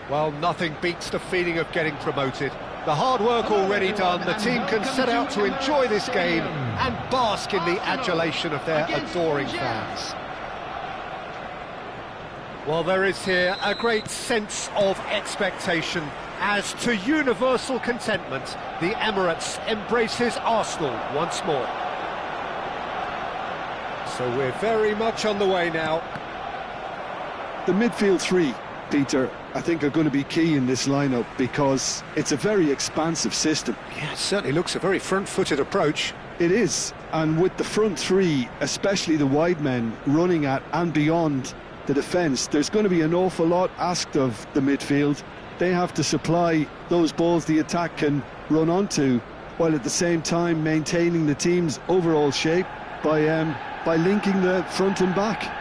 Well, nothing beats the feeling of getting promoted. The hard work already done, the team can set out to enjoy this game and bask in the adulation of their adoring fans. Well, there is here a great sense of expectation as, to universal contentment, the Emirates embraces Arsenal once more. So we're very much on the way now. The midfield three, Peter, I think are going to be key in this lineup because it's a very expansive system. Yeah, it certainly looks a very front-footed approach. It is, and with the front three, especially the wide men, running at and beyond the defence, there's going to be an awful lot asked of the midfield. They have to supply those balls the attack can run onto, while at the same time maintaining the team's overall shape by linking the front and back.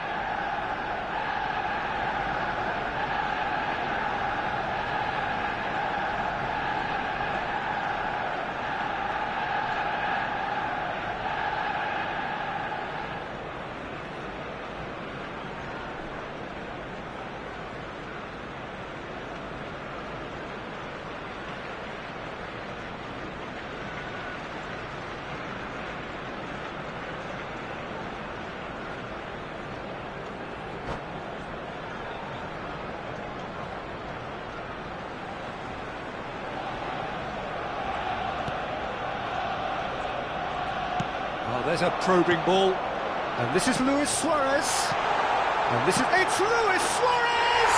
There's a probing ball, and this is Luis Suarez, and it's Luis Suarez!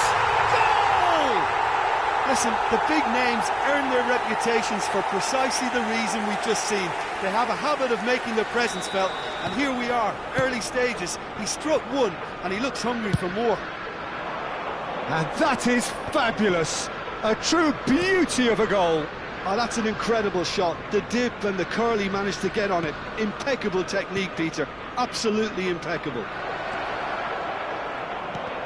Goal! Listen, the big names earn their reputations for precisely the reason we've just seen. They have a habit of making their presence felt, and here we are, early stages. He struck one, and he looks hungry for more. And that is fabulous! A true beauty of a goal. Oh, that's an incredible shot. The dip and the curl he managed to get on it. Impeccable technique, Peter. Absolutely impeccable.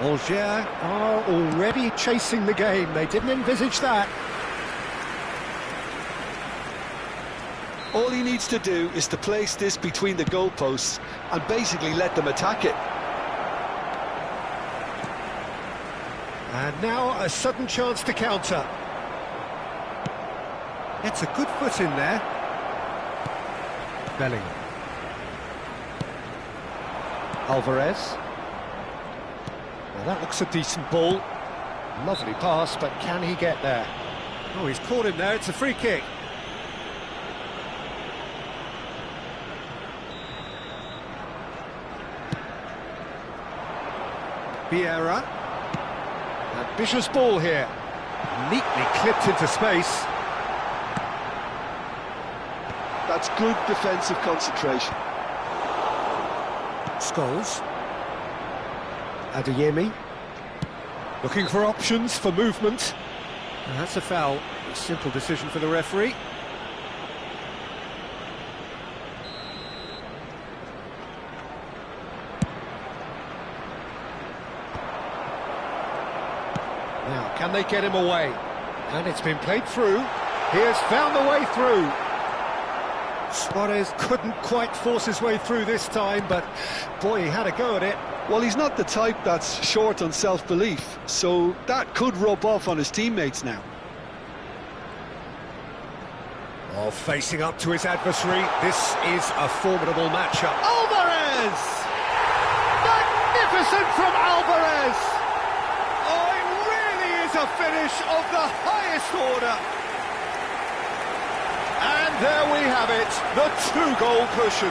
Algiers are already chasing the game. They didn't envisage that. All he needs to do is to place this between the goalposts and basically let them attack it. And now a sudden chance to counter. It's a good foot in there. Bellingham. Alvarez. Now that looks a decent ball. Lovely pass, but can he get there? Oh, he's caught him there. It's a free kick. Vieira. Ambitious ball here. Neatly clipped into space. That's good defensive concentration. Scholes. Adeyemi. Looking for options for movement. And that's a foul. A simple decision for the referee. Now, can they get him away? And it's been played through. He has found the way through. Suarez couldn't quite force his way through this time, but boy, he had a go at it. Well, he's not the type that's short on self-belief, so that could rub off on his teammates now. Oh, facing up to his adversary, this is a formidable matchup. Alvarez! Magnificent from Alvarez! Oh, it really is a finish of the highest order. And there we have it, the two-goal cushion.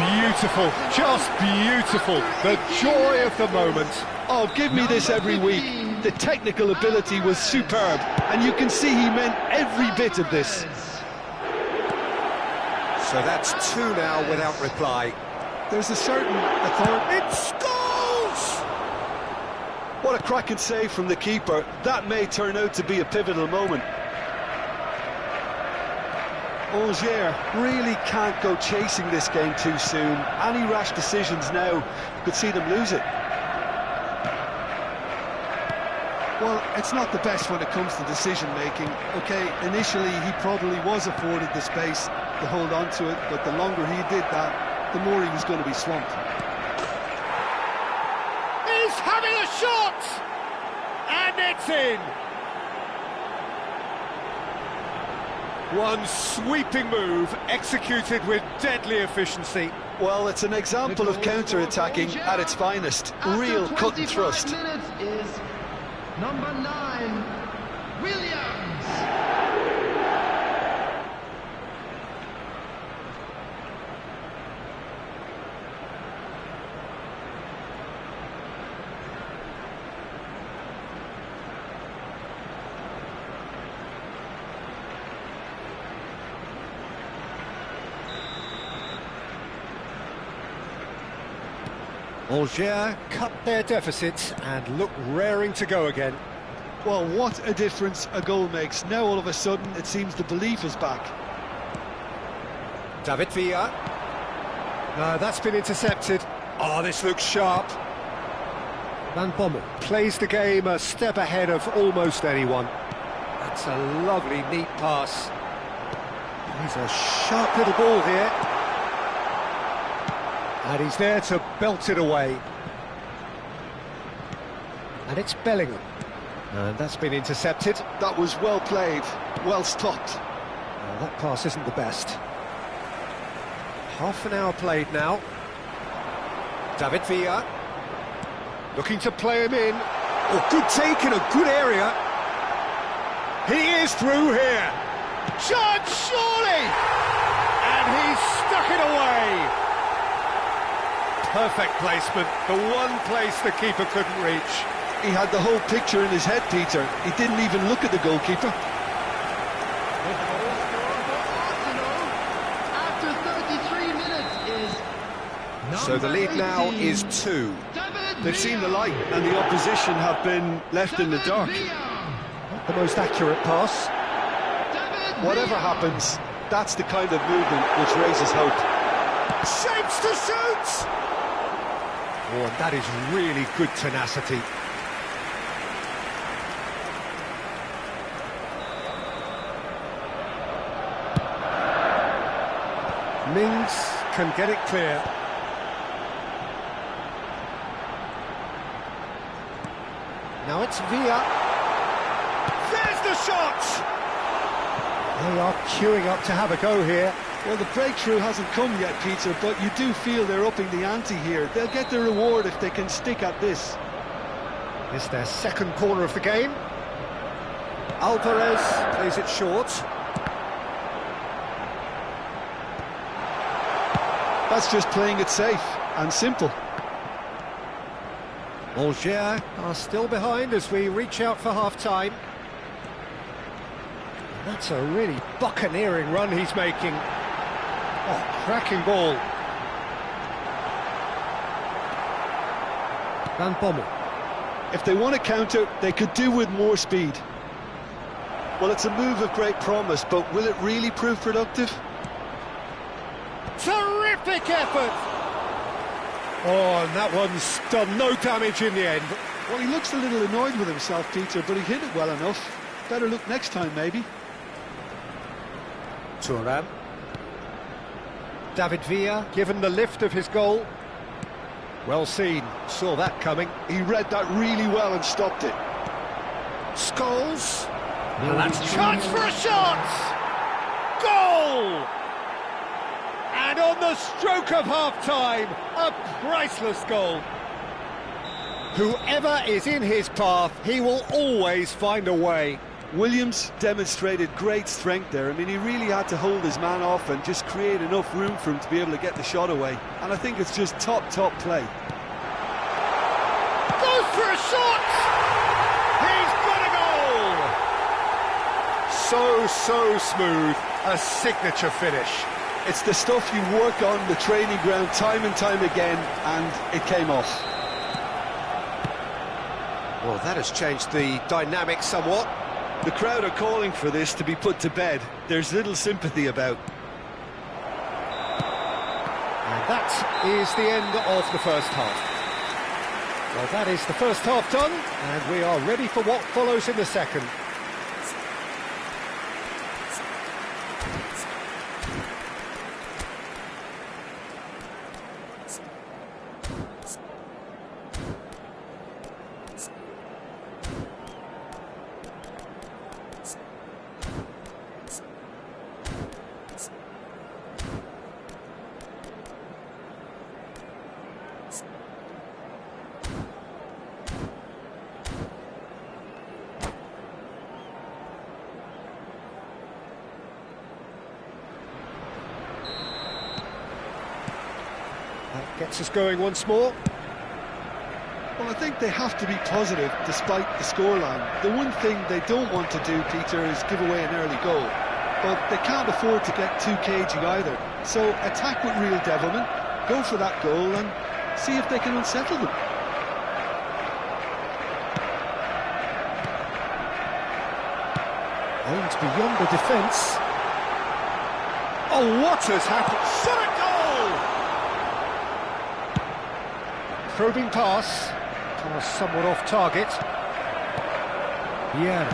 Beautiful, just beautiful, the joy of the moment. Oh, give me this every week. The technical ability was superb, and you can see he meant every bit of this. So that's two now without reply. There's a certain authority. It scores! What a cracking save from the keeper. That may turn out to be a pivotal moment. Algiers really can't go chasing this game too soon. Any rash decisions now could see them lose it. Well, it's not the best when it comes to decision-making. OK, initially he probably was afforded the space to hold on to it, but the longer he did that, the more he was going to be swamped. He's having a shot! And it's in! One sweeping move, executed with deadly efficiency. Well, it's an example of counter-attacking at its finest. Real cut and thrust. Minutes is number 9, Williams. Algiers cut their deficit and look raring to go again. Well, what a difference a goal makes. Now all of a sudden it seems the belief is back. David Villa. No, that's been intercepted. Oh, this looks sharp. Van Bommel plays the game a step ahead of almost anyone. That's a lovely, neat pass. He's a sharp little ball here. And he's there to belt it away. And it's Bellingham. And that's been intercepted. That was well played, well stopped. Well, that pass isn't the best. Half an hour played now. David Villa. Looking to play him in. Oh, good take in a good area. He is through here. Chance, surely! And he's stuck it away. Perfect placement, the one place the keeper couldn't reach. He had the whole picture in his head, Peter. He didn't even look at the goalkeeper. After 33 minutes is So the lead now is 2. They've seen the light and the opposition have been left in the dark. Not the most accurate pass. Whatever happens, that's the kind of movement which raises hope. Shapes to shoot! Oh, and that is really good tenacity. Mings can get it clear. Now it's Villa. There's the shot! They are queuing up to have a go here. Well, the breakthrough hasn't come yet, Peter, but you do feel they're upping the ante here. They'll get their reward if they can stick at this. It's their second corner of the game. Alvarez plays it short. That's just playing it safe and simple. Algiers are still behind as we reach out for half-time. That's a really buccaneering run he's making. Oh, cracking ball. Van Bommel. If they want to counter, they could do with more speed. Well, it's a move of great promise, but will it really prove productive? Terrific effort! Oh, and that one's done no damage in the end. Well, he looks a little annoyed with himself, Peter, but he hit it well enough. Better look next time, maybe. Thuram. David Villa given the lift of his goal. Well seen, saw that coming. He read that really well and stopped it. Scholes. And that's chance for a shot! Goal! And on the stroke of half-time, a priceless goal. Whoever is in his path, he will always find a way. Williams demonstrated great strength there. I mean, he really had to hold his man off and just create enough room for him to be able to get the shot away. And I think it's just top play. Goes for a shot! He's got a goal! So smooth, a signature finish. It's the stuff you work on the training ground time and time again, and it came off. Well, that has changed the dynamic somewhat. The crowd are calling for this to be put to bed. There's little sympathy about. And that is the end of the first half. Well, that is the first half done, and we are ready for what follows in the second. Gets us going once more. Well, I think they have to be positive despite the scoreline. The one thing they don't want to do, Peter, is give away an early goal. But they can't afford to get too cagey either. So attack with real devilment, go for that goal and see if they can unsettle them. Aimed beyond the defence. Oh, what has happened? Shot a goal! Probing pass. Pass somewhat off target. Yeah.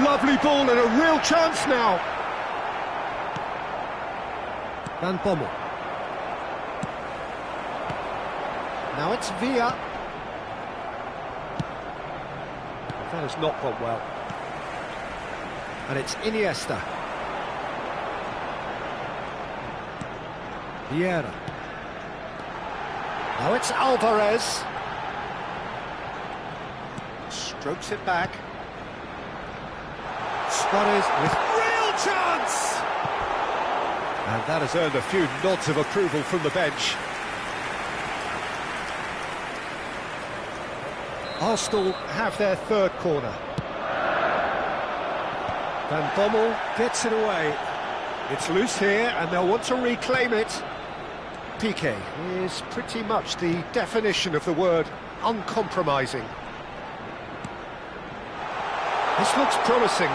Lovely ball and a real chance now. Van Bommel. Now it's Villa. That has not gone well. And it's Iniesta. Vieira. Now it's Alvarez. Strokes it back. Suarez with real chance! And that has earned a few nods of approval from the bench. Arsenal have their third corner. Van Bommel gets it away. It's loose here and they'll want to reclaim it. Piqué is pretty much the definition of the word uncompromising. This looks promising.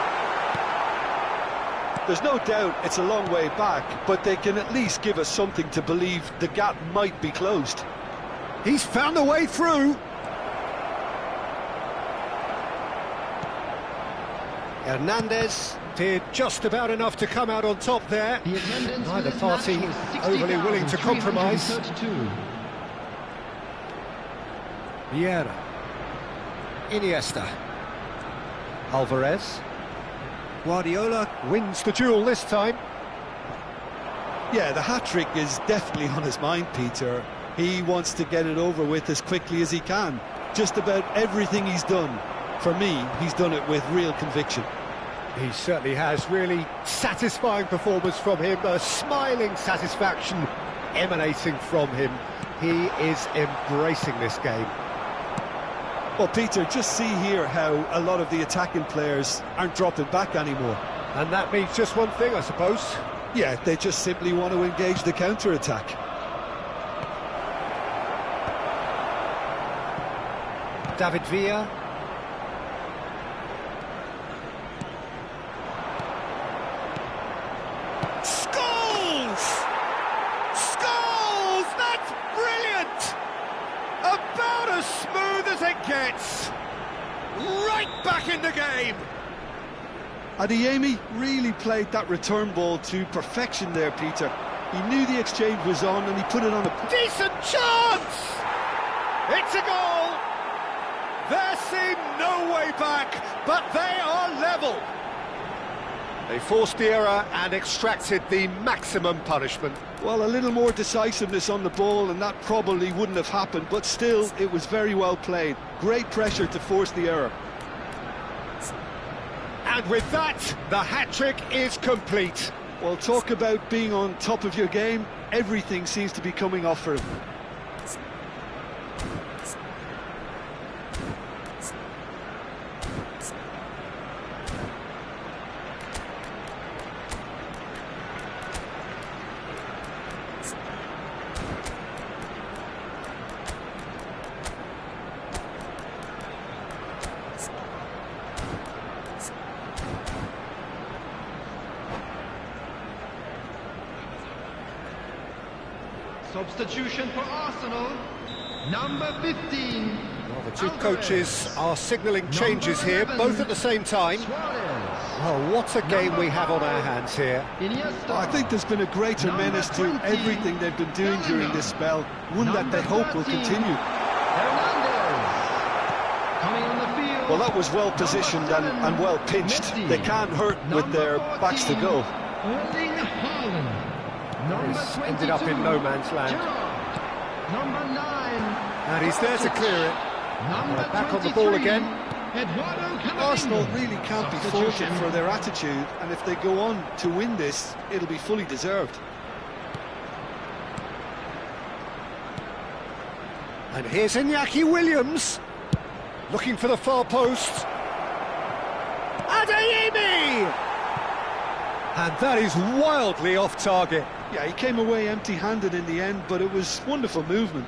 There's no doubt it's a long way back, but they can at least give us something to believe the gap might be closed. He's found a way through. Hernandez did just about enough to come out on top there. Neither party overly willing to compromise. Vieira. Iniesta. Alvarez. Guardiola wins the duel this time. Yeah, the hat-trick is definitely on his mind, Peter. He wants to get it over with as quickly as he can. Just about everything he's done, for me, he's done it with real conviction. He certainly has. Really satisfying performance from him. A smiling satisfaction emanating from him. He is embracing this game. Well, Peter, just see here how a lot of the attacking players aren't dropping back anymore. And that means just one thing, I suppose. Yeah, they just simply want to engage the counter-attack. David Villa. Scholes! Scholes! That's brilliant! About as smooth as it gets. Right back in the game. Adeyemi really played that return ball to perfection there, Peter. He knew the exchange was on and he put it on a... Decent chance! It's a goal! There seemed no way back, but they are level. They forced the error and extracted the maximum punishment. Well, a little more decisiveness on the ball and that probably wouldn't have happened, but still, it was very well played. Great pressure to force the error. And with that, the hat-trick is complete. Well, talk about being on top of your game. Everything seems to be coming off for him. Substitution for Arsenal, number 15. Well, the two coaches are signalling changes here, both at the same time. Oh, what a game we have on our hands here. I think there's been a greater menace to everything they've been doing during this spell, one that they hope will continue. Well, that was well positioned and well pitched. They can't hurt with their backs to go. He's ended up in no man's land. Number 9. And he's there to clear it. Back on the ball again. Arsenal really can't be faulted for their attitude, and if they go on to win this, it'll be fully deserved. And here's Iñaki Williams, looking for the far post. Adeyemi! And that is wildly off target. Yeah, he came away empty-handed in the end, but it was wonderful movement.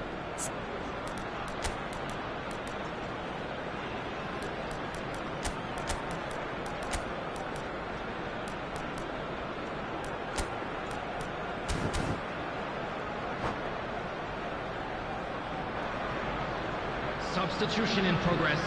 Substitution in progress.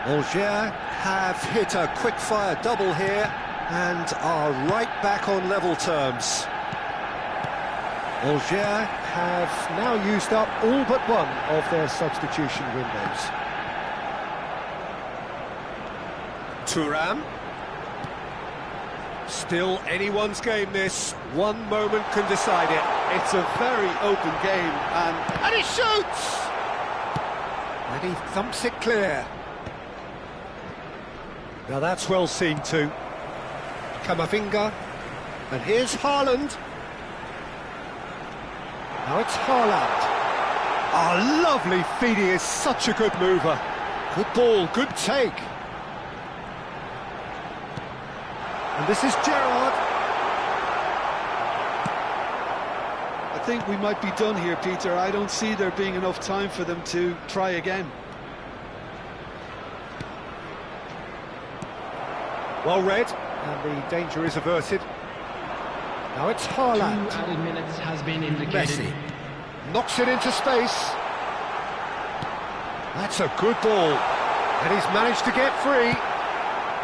Alger have hit a quick-fire double here and are right back on level terms. Alger have now used up all but one of their substitution windows. Thuram. Still anyone's game this. One moment can decide it. It's a very open game, And he shoots! And he thumps it clear. Now that's well seen too. Camavinga. And here's Haaland. Now it's Haaland. Ah, lovely feed, he is such a good mover. Good ball, good take. And this is Gerrard. I think we might be done here, Peter. I don't see there being enough time for them to try again. Well read, and the danger is averted. Now it's Haaland. 2 added minutes has been indicated. Messi knocks it into space. That's a good ball, and he's managed to get free.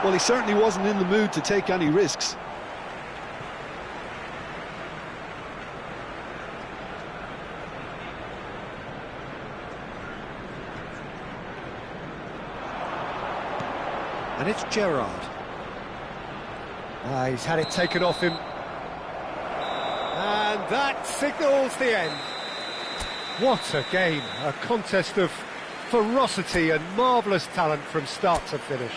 Well, he certainly wasn't in the mood to take any risks. And it's Gerrard. He's had it taken off him. And that signals the end. What a game, a contest of ferocity and marvellous talent from start to finish.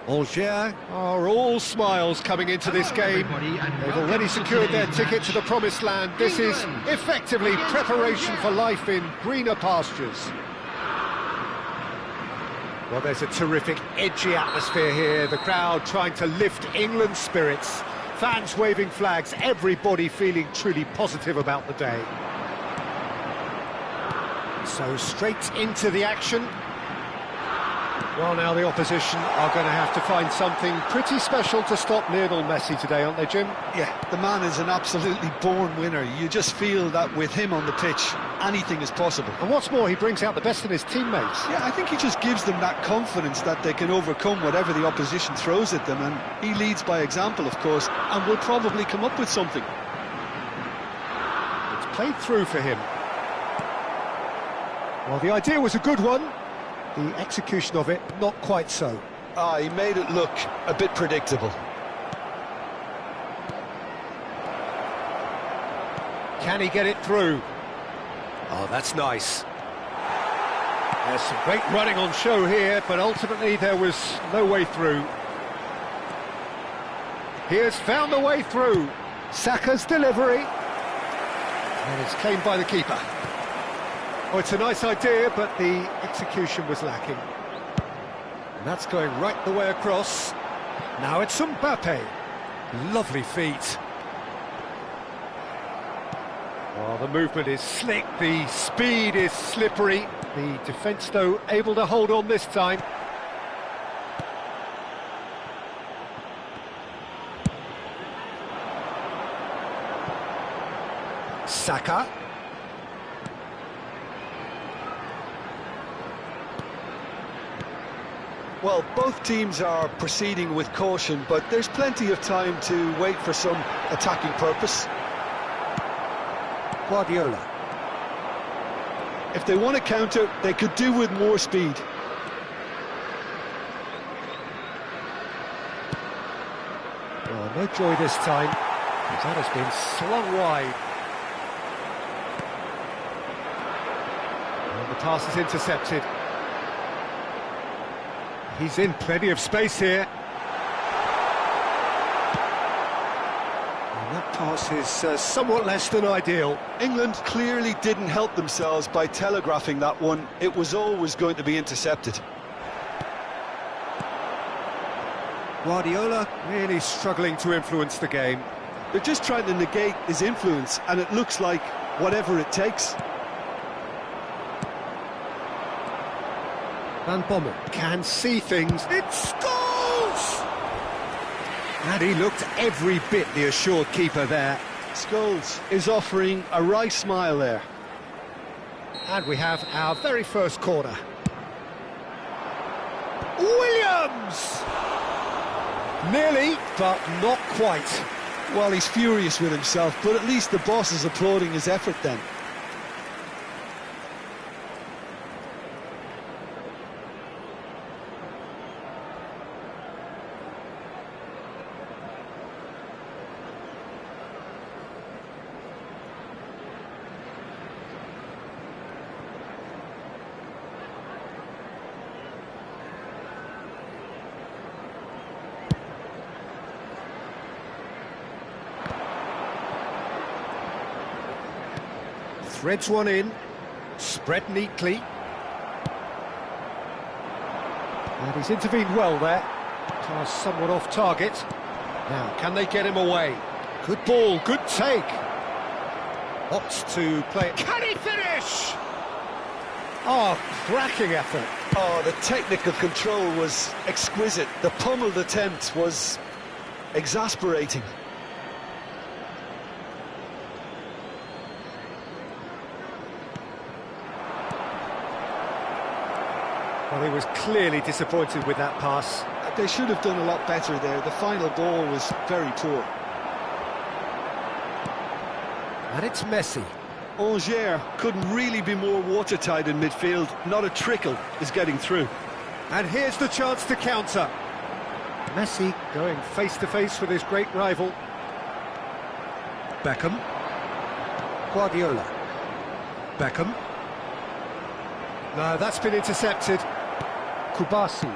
Angers are all smiles coming into this game. They've already secured their ticket to the promised land. This is effectively preparation for life in greener pastures. Well, there's a terrific, edgy atmosphere here. The crowd trying to lift England's spirits. Fans waving flags, everybody feeling truly positive about the day. So straight into the action. Well, now the opposition are going to have to find something pretty special to stop Lionel Messi today, aren't they, Jim? Yeah, the man is an absolutely born winner. You just feel that with him on the pitch, anything is possible. And what's more, he brings out the best in his teammates. Yeah, I think he just gives them that confidence that they can overcome whatever the opposition throws at them, and he leads by example, of course, and will probably come up with something. It's played through for him. Well, the idea was a good one. The execution of it, not quite so. He made it look a bit predictable. Can he get it through? Oh, that's nice. There's some great running on show here, but ultimately there was no way through. He has found a way through. Saka's delivery. And it's claimed by the keeper. Oh, it's a nice idea, but the execution was lacking. And that's going right the way across. Now it's Mbappe. Lovely feet. Oh, the movement is slick, the speed is slippery. The defence, though, able to hold on this time. Saka. Well, both teams are proceeding with caution, but there's plenty of time to wait for some attacking purpose. Guardiola. If they want to counter, they could do with more speed. Oh, no joy this time. That has been slung wide. And the pass is intercepted. He's in plenty of space here. And that pass is somewhat less than ideal. England clearly didn't help themselves by telegraphing that one. It was always going to be intercepted. Guardiola really struggling to influence the game. They're just trying to negate his influence, and it looks like whatever it takes. Van Bommel can see things. It scores! And he looked every bit the assured keeper there. Scholes is offering a wry smile there. And we have our very first corner. Williams! Nearly, but not quite. Well, he's furious with himself, but at least the boss is applauding his effort then. Threads one in, spread neatly. And he's intervened well there. Pass somewhat off target. Now, can they get him away? Good ball, good take. Opts to play it. Can he finish? Oh, cracking effort. Oh, the technical control was exquisite. The pummeled attempt was exasperating. Well, he was clearly disappointed with that pass. They should have done a lot better there. The final ball was very poor. And it's Messi. Angers couldn't really be more watertight in midfield. Not a trickle is getting through. And here's the chance to counter. Messi going face-to-face with his great rival. Beckham. Guardiola. Beckham. No, that's been intercepted. Kubasi.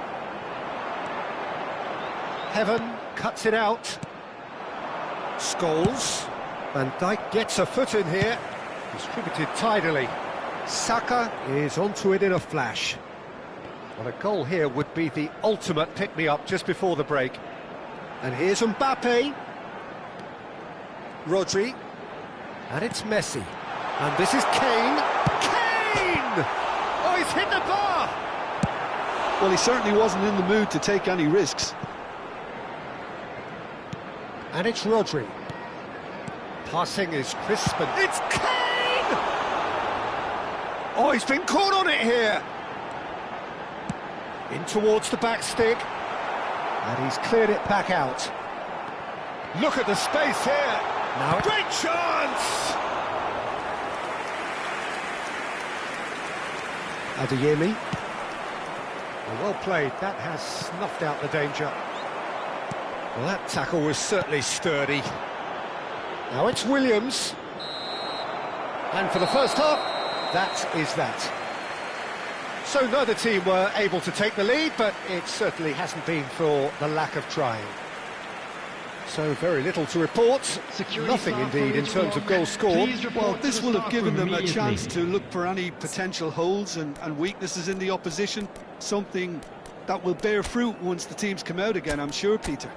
Heaven cuts it out. Scholes. Van Dijk gets a foot in here. Distributed tidily. Saka is onto it in a flash. Well, a goal here would be the ultimate pick-me-up just before the break. And here's Mbappe. Rodri. And it's Messi. And this is Kane. Kane! Oh, he's hit the bar! Well, he certainly wasn't in the mood to take any risks. And it's Rodri. Passing is crisp and it's Kane! Oh, he's been caught on it here. In towards the back stick. And he's cleared it back out. Look at the space here. Now, great chance! Adeyemi. Well played, that has snuffed out the danger. Well, that tackle was certainly sturdy. Now it's Williams. And for the first half, that is that. So neither team were able to take the lead, but it certainly hasn't been for the lack of trying. So very little to report. Nothing indeed in terms of goals scored. Well, this will have given them a chance to look for any potential holes and weaknesses in the opposition. Something that will bear fruit once the teams come out again, I'm sure, Peter.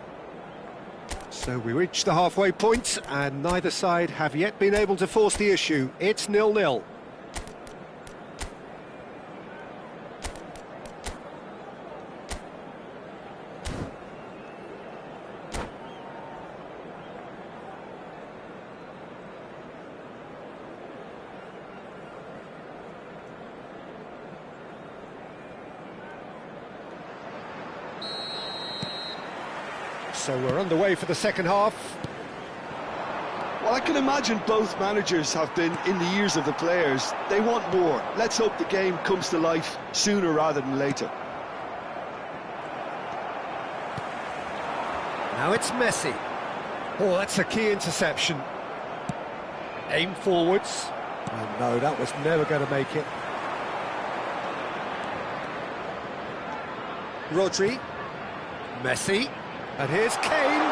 So we reach the halfway point, and neither side have yet been able to force the issue. It's 0-0. So we're underway for the second half. Well, I can imagine both managers have been in the ears of the players. They want more. Let's hope the game comes to life sooner rather than later. Now it's Messi. Oh, that's a key interception. Aim forwards. Oh no, that was never going to make it. Rodri. Messi. And here's Kane.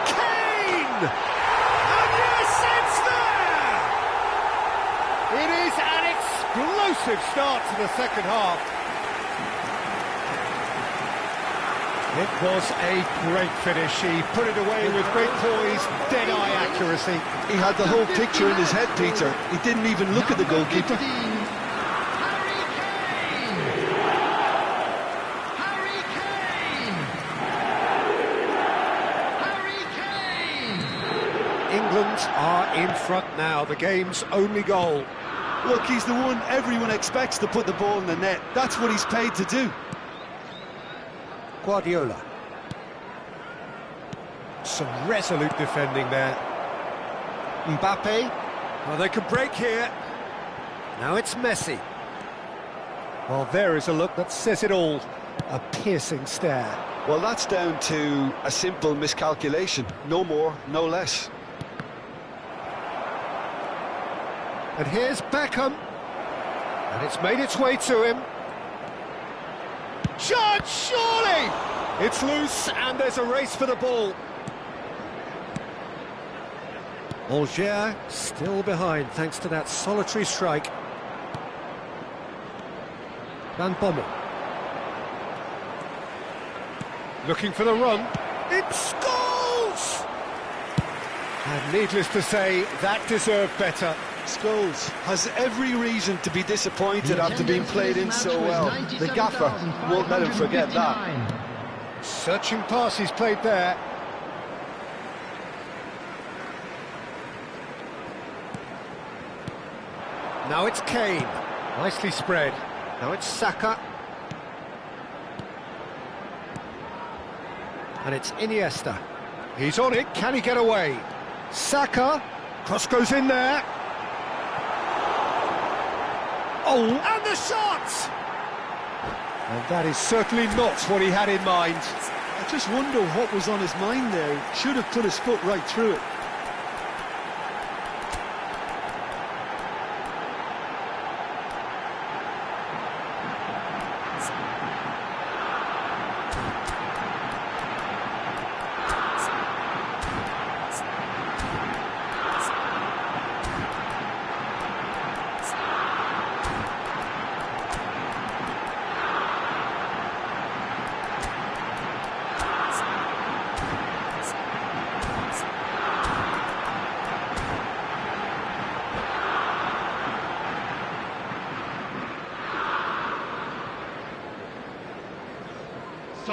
Kane! And yes, it's there! It is an explosive start to the second half. It was a great finish. He put it away with great poise, dead-eye accuracy. He had the whole picture in his head, Peter. He didn't even look at the goalkeeper. England are in front now, the game's only goal. Look, he's the one everyone expects to put the ball in the net. That's what he's paid to do. Guardiola. Some resolute defending there. Mbappe. Well, they can break here. Now it's Messi. Well, there is a look that says it all. A piercing stare. Well, that's down to a simple miscalculation. No more, no less. And here's Beckham. And it's made its way to him. Judge, surely! It's loose, and there's a race for the ball. Algier still behind, thanks to that solitary strike. Van Bommel. Looking for the run. It's Scholes! And needless to say, that deserved better. Scholes has every reason to be disappointed after being played in so well. The gaffer won't let him forget that. Searching pass he's played there. Now it's Kane. Nicely spread. Now it's Saka. And it's Iniesta. He's on it. Can he get away? Saka. Cross goes in there. Oh, and the shot! And that is certainly not what he had in mind. I just wonder what was on his mind there. He should have put his foot right through it.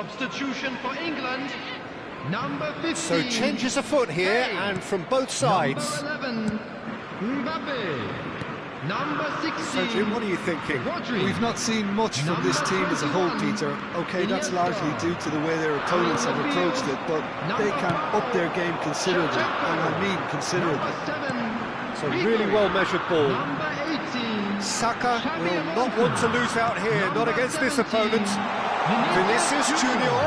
substitution for England, number 15. So changes afoot here, and from both sides. Number 11, Mbappe. Number 16. So Jim, what are you thinking? Rodri. We've not seen much from this team as a whole, Peter. OK, that's largely due to the way their opponents have approached it, but they can up their game considerably, and I mean considerably. It's a really well-measured ball. Number 18. Saka will not want to lose out here, not against this opponent. Vinicius Junior,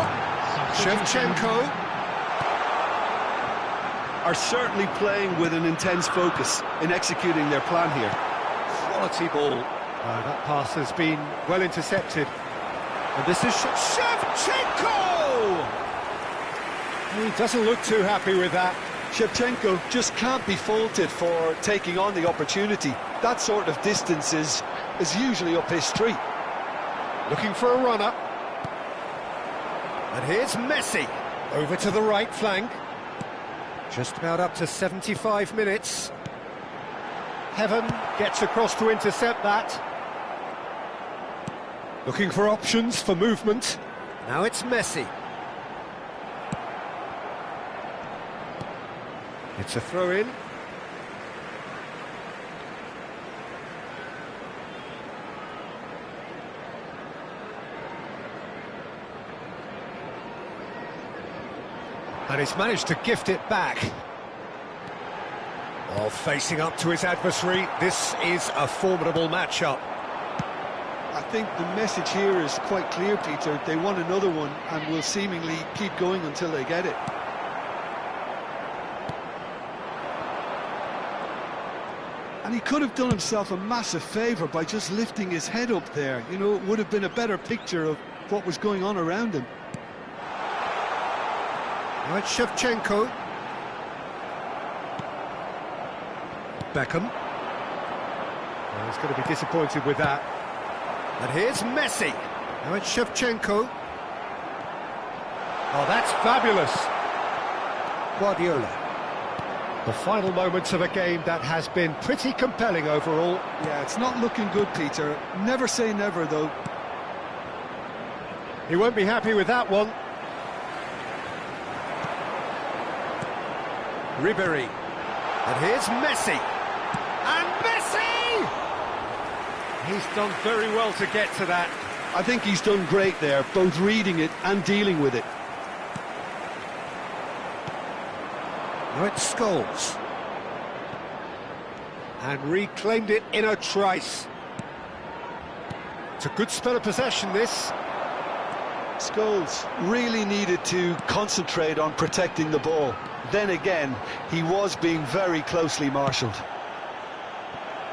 Shevchenko. Are certainly playing with an intense focus in executing their plan here. Quality ball. That pass has been well intercepted. And this is Shevchenko! He doesn't look too happy with that. Shevchenko just can't be faulted for taking on the opportunity. That sort of distance is usually up his street. Looking for a runner. And here's Messi. Over to the right flank. Just about up to 75 minutes. Heaven gets across to intercept that. Looking for options for movement. Now it's Messi. It's a throw-in. And he's managed to gift it back. While facing up to his adversary, this is a formidable matchup. I think the message here is quite clear, Peter. They want another one and will seemingly keep going until they get it. And he could have done himself a massive favour by just lifting his head up there. You know, it would have been a better picture of what was going on around him. Now it's Shevchenko. Beckham. Well, he's going to be disappointed with that. And here's Messi. Now it's Shevchenko. Oh, that's fabulous. Guardiola. The final moments of a game that has been pretty compelling overall. Yeah, it's not looking good, Peter. Never say never, though. He won't be happy with that one. Ribery. And here's Messi. And Messi! He's done very well to get to that. I think he's done great there, both reading it and dealing with it. Now it's Scholes. And reclaimed it in a trice. It's a good spell of possession, this. Scholes really needed to concentrate on protecting the ball. Then again, he was being very closely marshalled.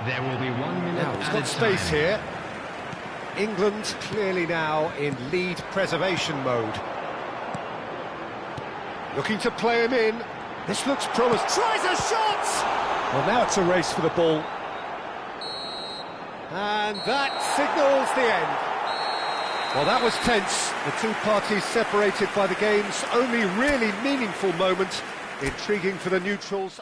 There will be 1 minute. Now, he's got space here. England clearly now in lead preservation mode. Looking to play him in. This looks promising. Tries a shot! Well, now it's a race for the ball. And that signals the end. Well, that was tense. The two parties separated by the game's only really meaningful moment. Intriguing for the neutrals.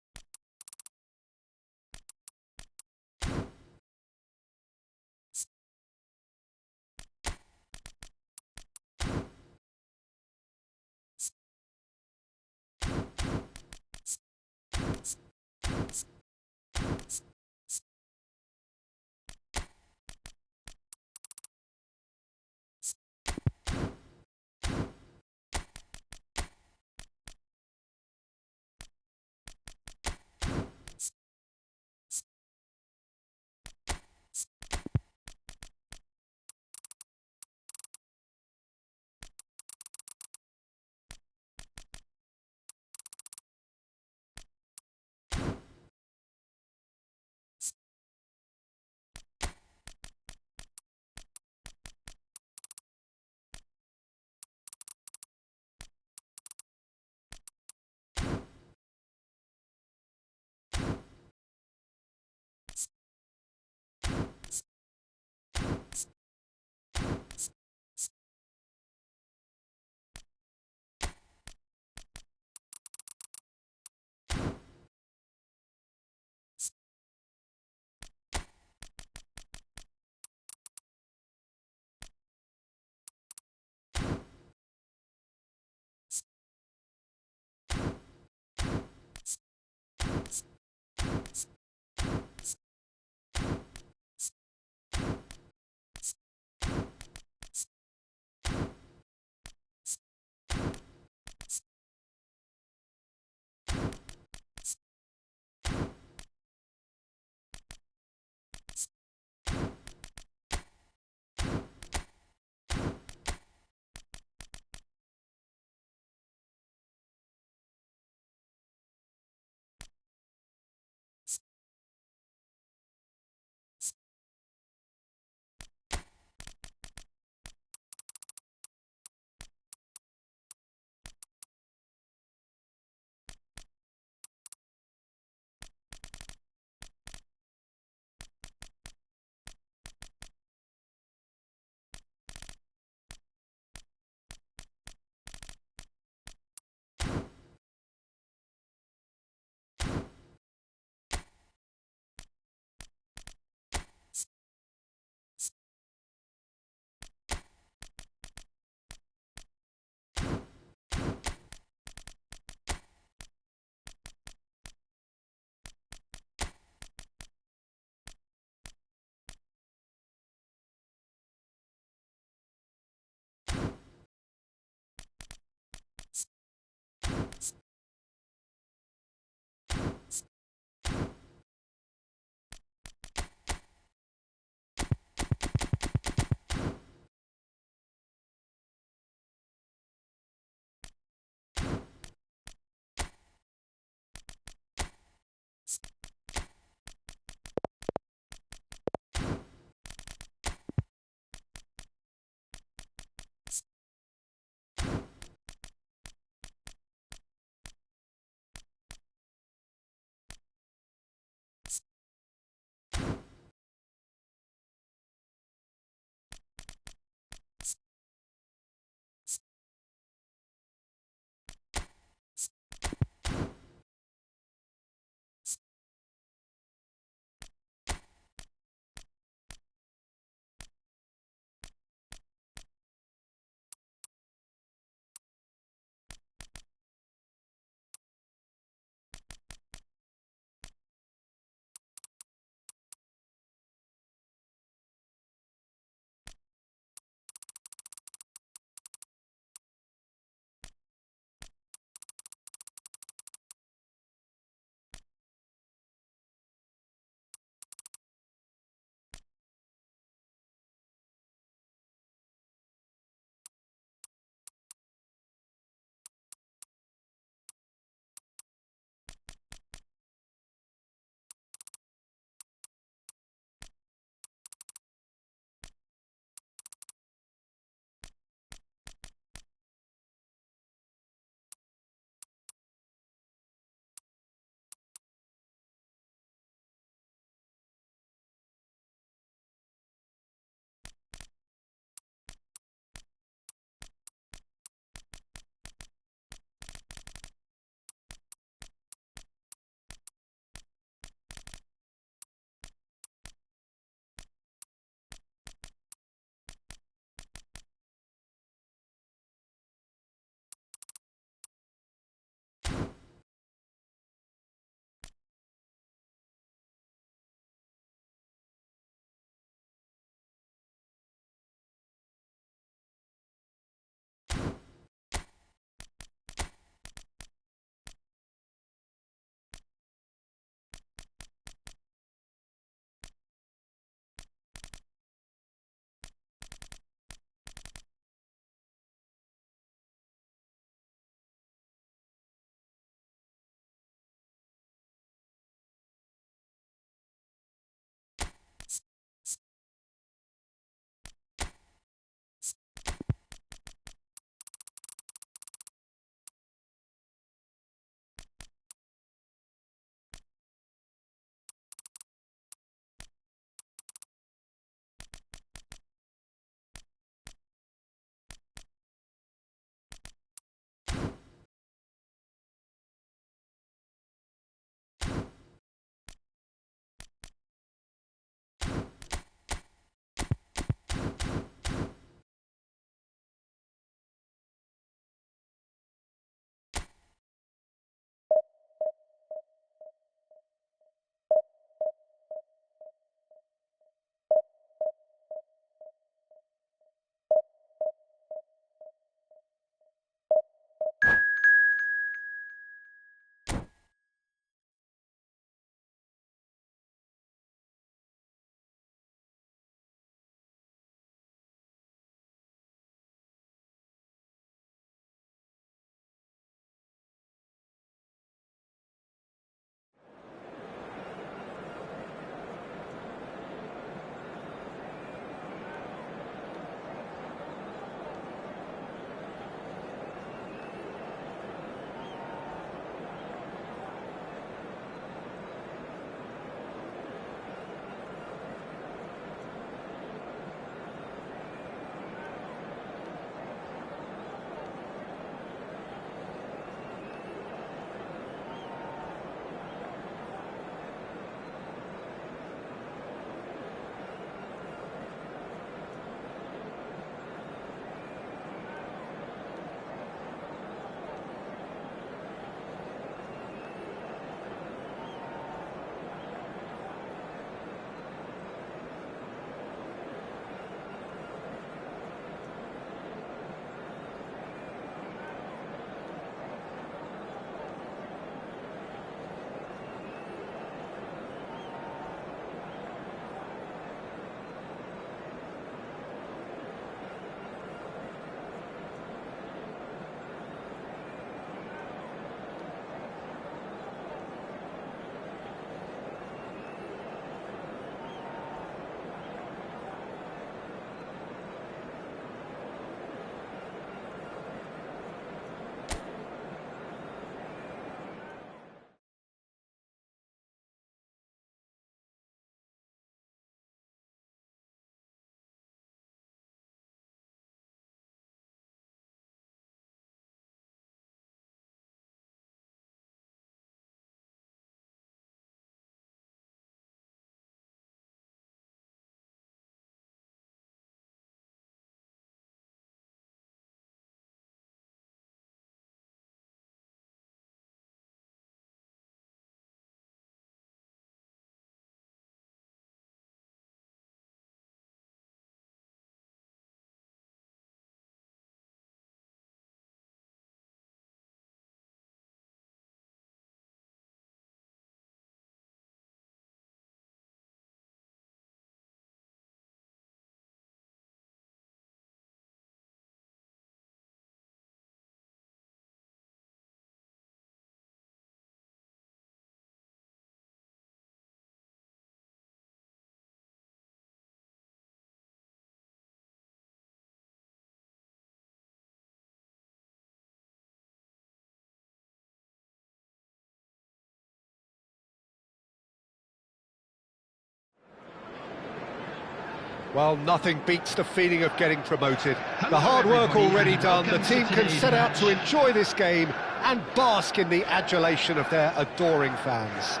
Well, nothing beats the feeling of getting promoted. The hard work already done, the team can set out to enjoy this game and bask in the adulation of their adoring fans.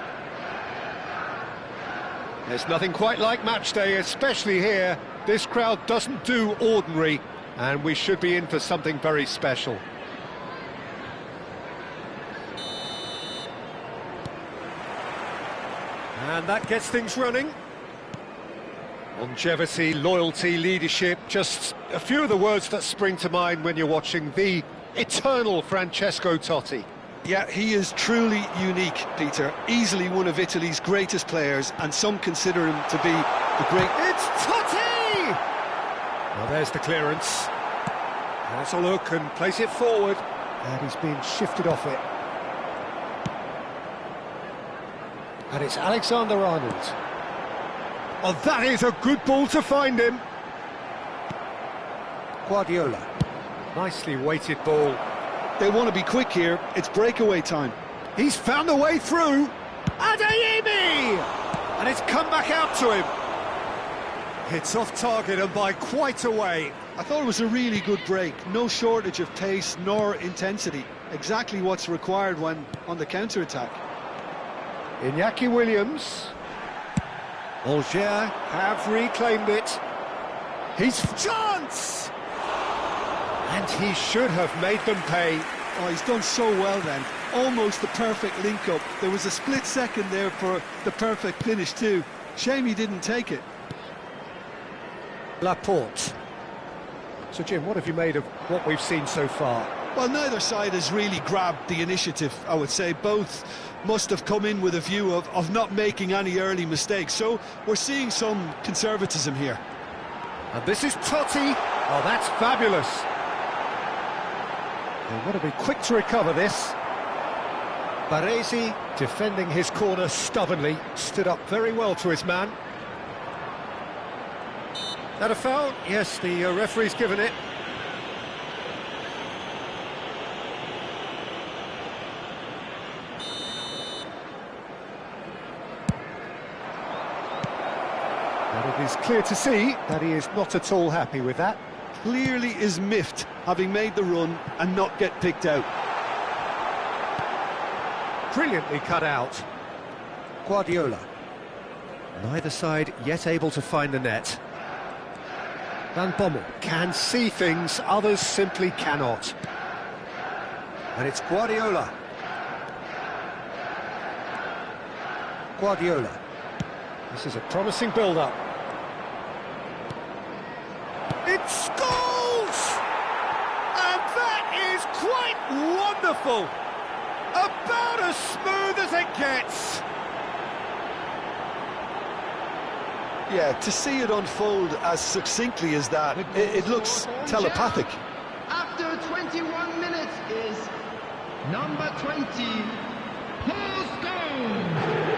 There's nothing quite like match day, especially here. This crowd doesn't do ordinary, and we should be in for something very special. And that gets things running. Longevity, loyalty, leadership, just a few of the words that spring to mind when you're watching the eternal Francesco Totti. Yeah, he is truly unique, Peter. Easily one of Italy's greatest players, and some consider him to be the great... It's Totti! Now there's the clearance. Has a look and place it forward. And he's being shifted off it. And it's Alexander-Arnold. Oh, that is a good ball to find him. Guardiola. Nicely weighted ball. They want to be quick here. It's breakaway time. He's found a way through. Adeyemi! And it's come back out to him. It's off target and by quite a way. I thought it was a really good break. No shortage of pace nor intensity. Exactly what's required when on the counter-attack. Iñaki Williams. Alger have reclaimed it. He's chance! And he should have made them pay. Oh, he's done so well then. Almost the perfect link-up. There was a split second there for the perfect finish too. Shame he didn't take it. Laporte. So Jim, what have you made of what we've seen so far? Well, neither side has really grabbed the initiative, I would say. Both must have come in with a view of not making any early mistakes. So we're seeing some conservatism here. And this is Totti. Oh, that's fabulous. They've got to be quick to recover this. Baresi, defending his corner stubbornly, stood up very well to his man. That a foul? Yes, the referee's given it. And it is clear to see that he is not at all happy with that. Clearly is miffed, having made the run and not get picked out. Brilliantly cut out. Guardiola. Neither side yet able to find the net. Van Bommel can see things, others simply cannot. And it's Guardiola. Guardiola. This is a promising build-up. It scores! And that is quite wonderful! About as smooth as it gets! Yeah, to see it unfold as succinctly as that, it looks telepathic. After 21 minutes is number 20, Paul Scholes.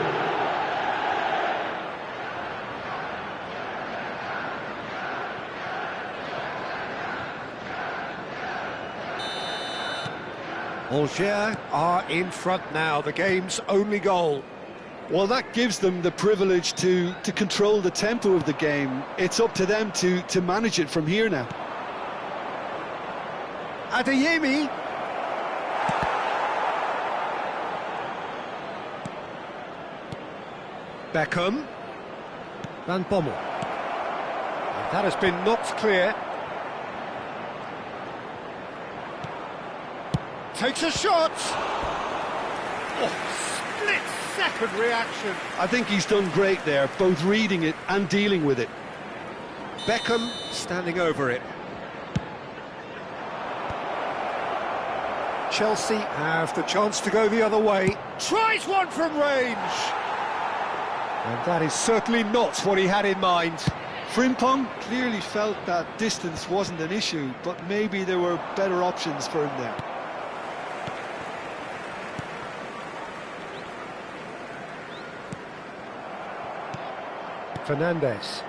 Alger are in front now, the game's only goal. Well, that gives them the privilege to control the tempo of the game. It's up to them to manage it from here now. Adeyemi. Beckham. Van Bommel. That has been knocked clear. Takes a shot. Oh, split-second reaction. I think he's done great there, both reading it and dealing with it. Beckham standing over it. Chelsea have the chance to go the other way. Tries one from range. And that is certainly not what he had in mind. Frimpong clearly felt that distance wasn't an issue, but maybe there were better options for him there. Fernandes.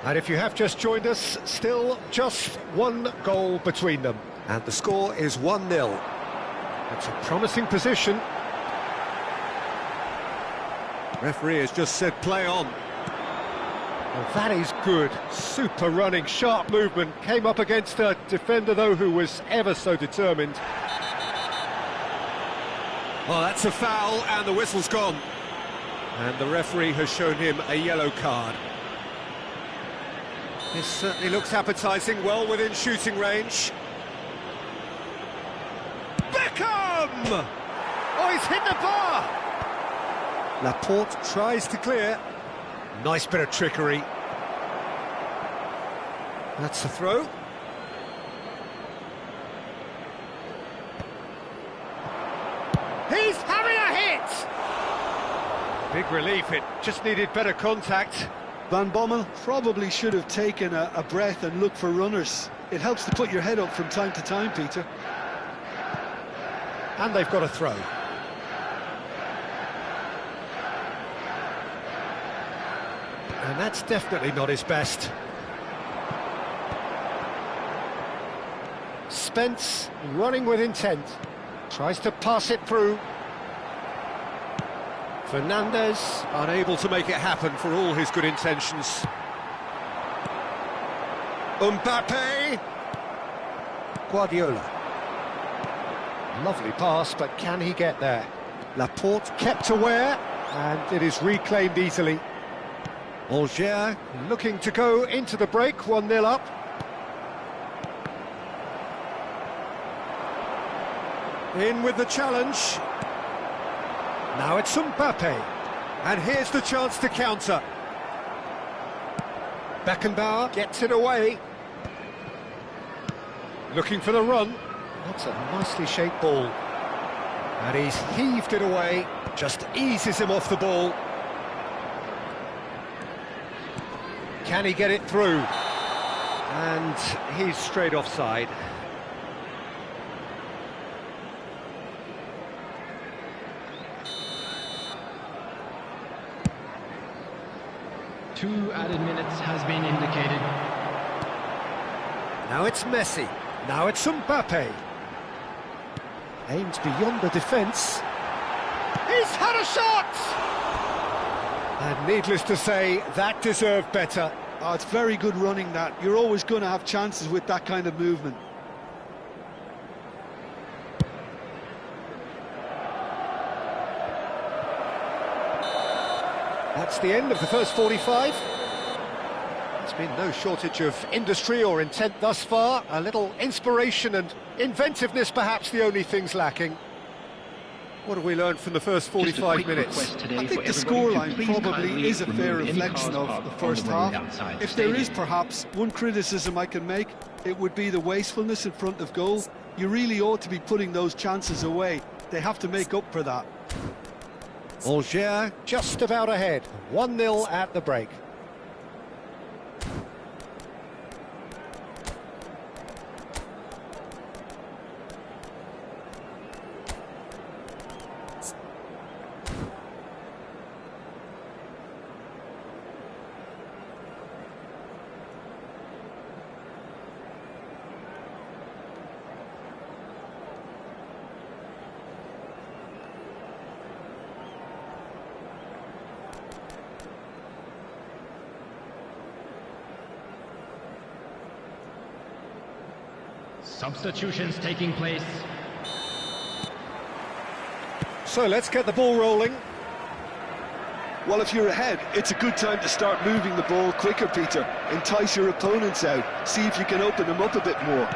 And if you have just joined us, still just one goal between them. And the score is 1-0. That's a promising position. Referee has just said play on. Well, that is good. Super running, sharp movement. Came up against a defender, though, who was ever so determined. Well, that's a foul, and the whistle's gone. And the referee has shown him a yellow card. This certainly looks appetising, well within shooting range. Beckham! Oh, he's hit the bar! Laporte tries to clear. Nice bit of trickery. That's a throw. He's having a hit! Big relief, it just needed better contact. Van Bommel probably should have taken a breath and looked for runners. It helps to put your head up from time to time, Peter. And they've got a throw. And that's definitely not his best. Spence running with intent. Tries to pass it through. Fernandez unable to make it happen for all his good intentions. Mbappe. Guardiola. Lovely pass, but can he get there? Laporte kept aware, and it is reclaimed easily. Angers looking to go into the break, 1-0 up. In with the challenge. Now it's Mbappe. And here's the chance to counter. Beckenbauer gets it away. Looking for the run. That's a nicely shaped ball. And he's heaved it away. Just eases him off the ball. Can he get it through? And he's straight offside. Two added minutes has been indicated. Now it's Messi. Now it's Mbappe. Aims beyond the defence. He's had a shot! And needless to say, that deserved better. Oh, it's very good running, that. You're always going to have chances with that kind of movement. That's the end of the first 45. There's been no shortage of industry or intent thus far. A little inspiration and inventiveness, perhaps the only things lacking. What have we learned from the first 45 minutes? I think the scoreline probably is a fair reflection of the first half. If there is perhaps one criticism I can make, it would be the wastefulness in front of goal. You really ought to be putting those chances away. They have to make up for that. Angers just about ahead, 1-0 at the break. Substitutions taking place. So let's get the ball rolling. Well, if you're ahead, it's a good time to start moving the ball quicker, Peter. Entice your opponents out. See if you can open them up a bit more.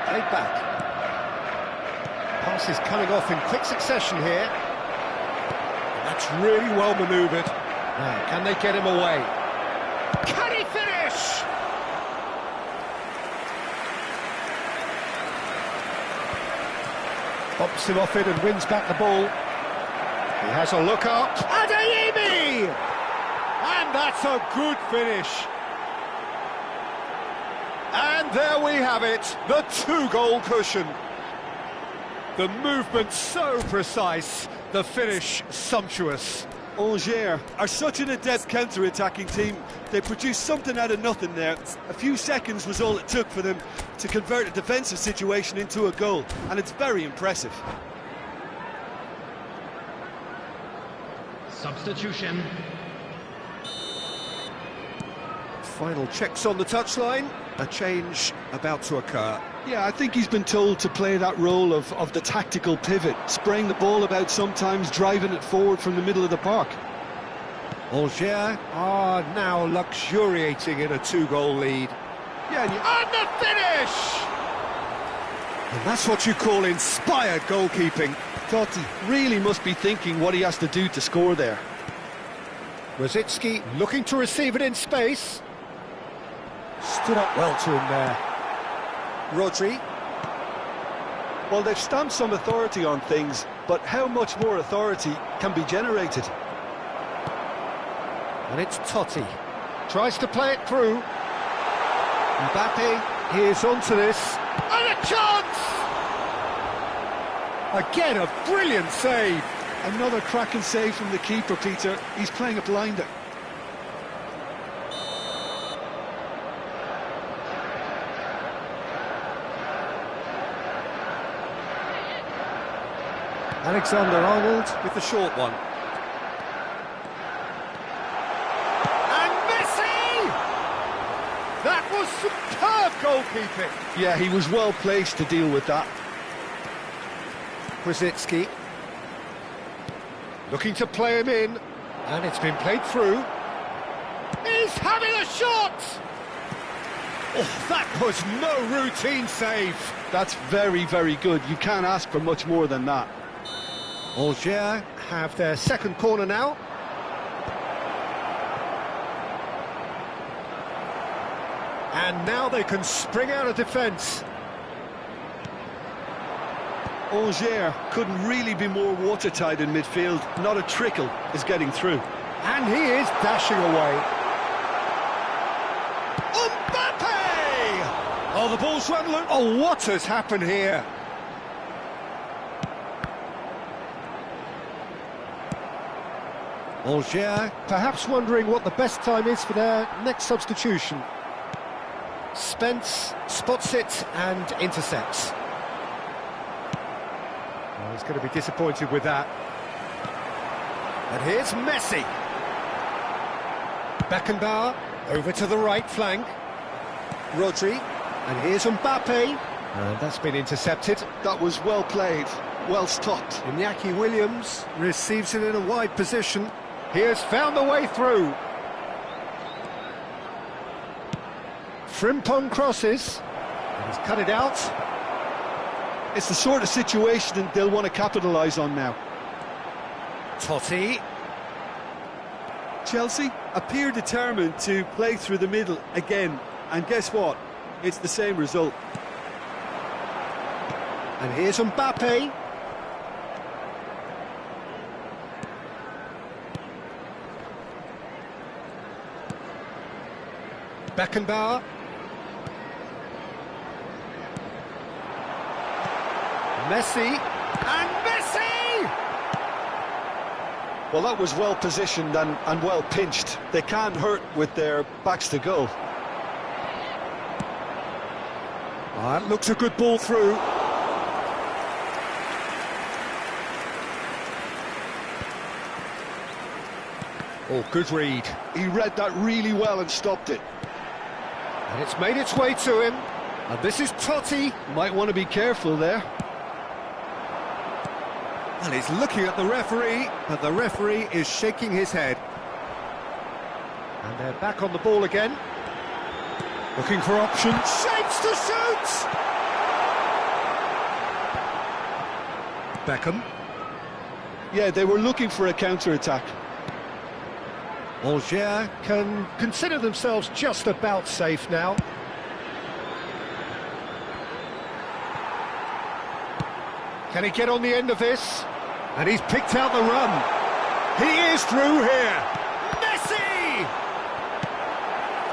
Played back. Pass is coming off in quick succession here. That's really well manoeuvred. Now, can they get him away? Can he finish? Pops him off it and wins back the ball. He has a look up. Adeyemi! And that's a good finish. And there we have it, the two-goal cushion. The movement so precise, the finish sumptuous. Angers are such an adept counter-attacking team. They produced something out of nothing there. A few seconds was all it took for them to convert a defensive situation into a goal, and it's very impressive. Substitution. Final checks on the touchline. A change about to occur. Yeah, I think he's been told to play that role of the tactical pivot, spraying the ball about sometimes, driving it forward from the middle of the park. Angers are now luxuriating in a 2-goal lead. Yeah, and the finish! And that's what you call inspired goalkeeping. Totti really must be thinking what he has to do to score there. Rosicki looking to receive it in space. Stood up well to him there. Rodri. Well, they've stamped some authority on things, but how much more authority can be generated? And it's Totti. Tries to play it through. Mbappe is onto this. And a chance! Again, a brilliant save. Another cracking save from the keeper, Peter. He's playing a blinder. Alexander-Arnold with the short one. And Messi! That was superb goalkeeping. Yeah, he was well placed to deal with that. Rosicki looking to play him in, and it's been played through. He's having a shot! Oh, that was no routine save. That's very, very good. You can't ask for much more than that. Angers have their second corner now. And now they can spring out of defence. Angers couldn't really be more watertight in midfield. Not a trickle is getting through. And he is dashing away. Mbappe! Oh, the ball's run loose. Oh, what has happened here? Angers perhaps wondering what the best time is for their next substitution. Spence spots it and intercepts. Oh, he's going to be disappointed with that. And here's Messi. Beckenbauer over to the right flank. Rodri. And here's Mbappe. And that's been intercepted. That was well played, well stopped. Iñaki Williams receives it in a wide position. He has found the way through. Frimpong crosses. And he's cut it out. It's the sort of situation they'll want to capitalise on now. Totti. Chelsea appear determined to play through the middle again. And guess what? It's the same result. And here's Mbappe. Beckenbauer. Messi. And Messi! Well, that was well positioned and well pinched. They can't hurt with their backs to goal. That looks a good ball through. Oh, good read. He read that really well and stopped it. And it's made its way to him. And this is Totti. Might want to be careful there. And he's looking at the referee, but the referee is shaking his head. And they're back on the ball again. Looking for options. Shapes to shoot! Beckham. Yeah, they were looking for a counter-attack. Angers can consider themselves just about safe now. Can he get on the end of this? And he's picked out the run. He is through here. Messi!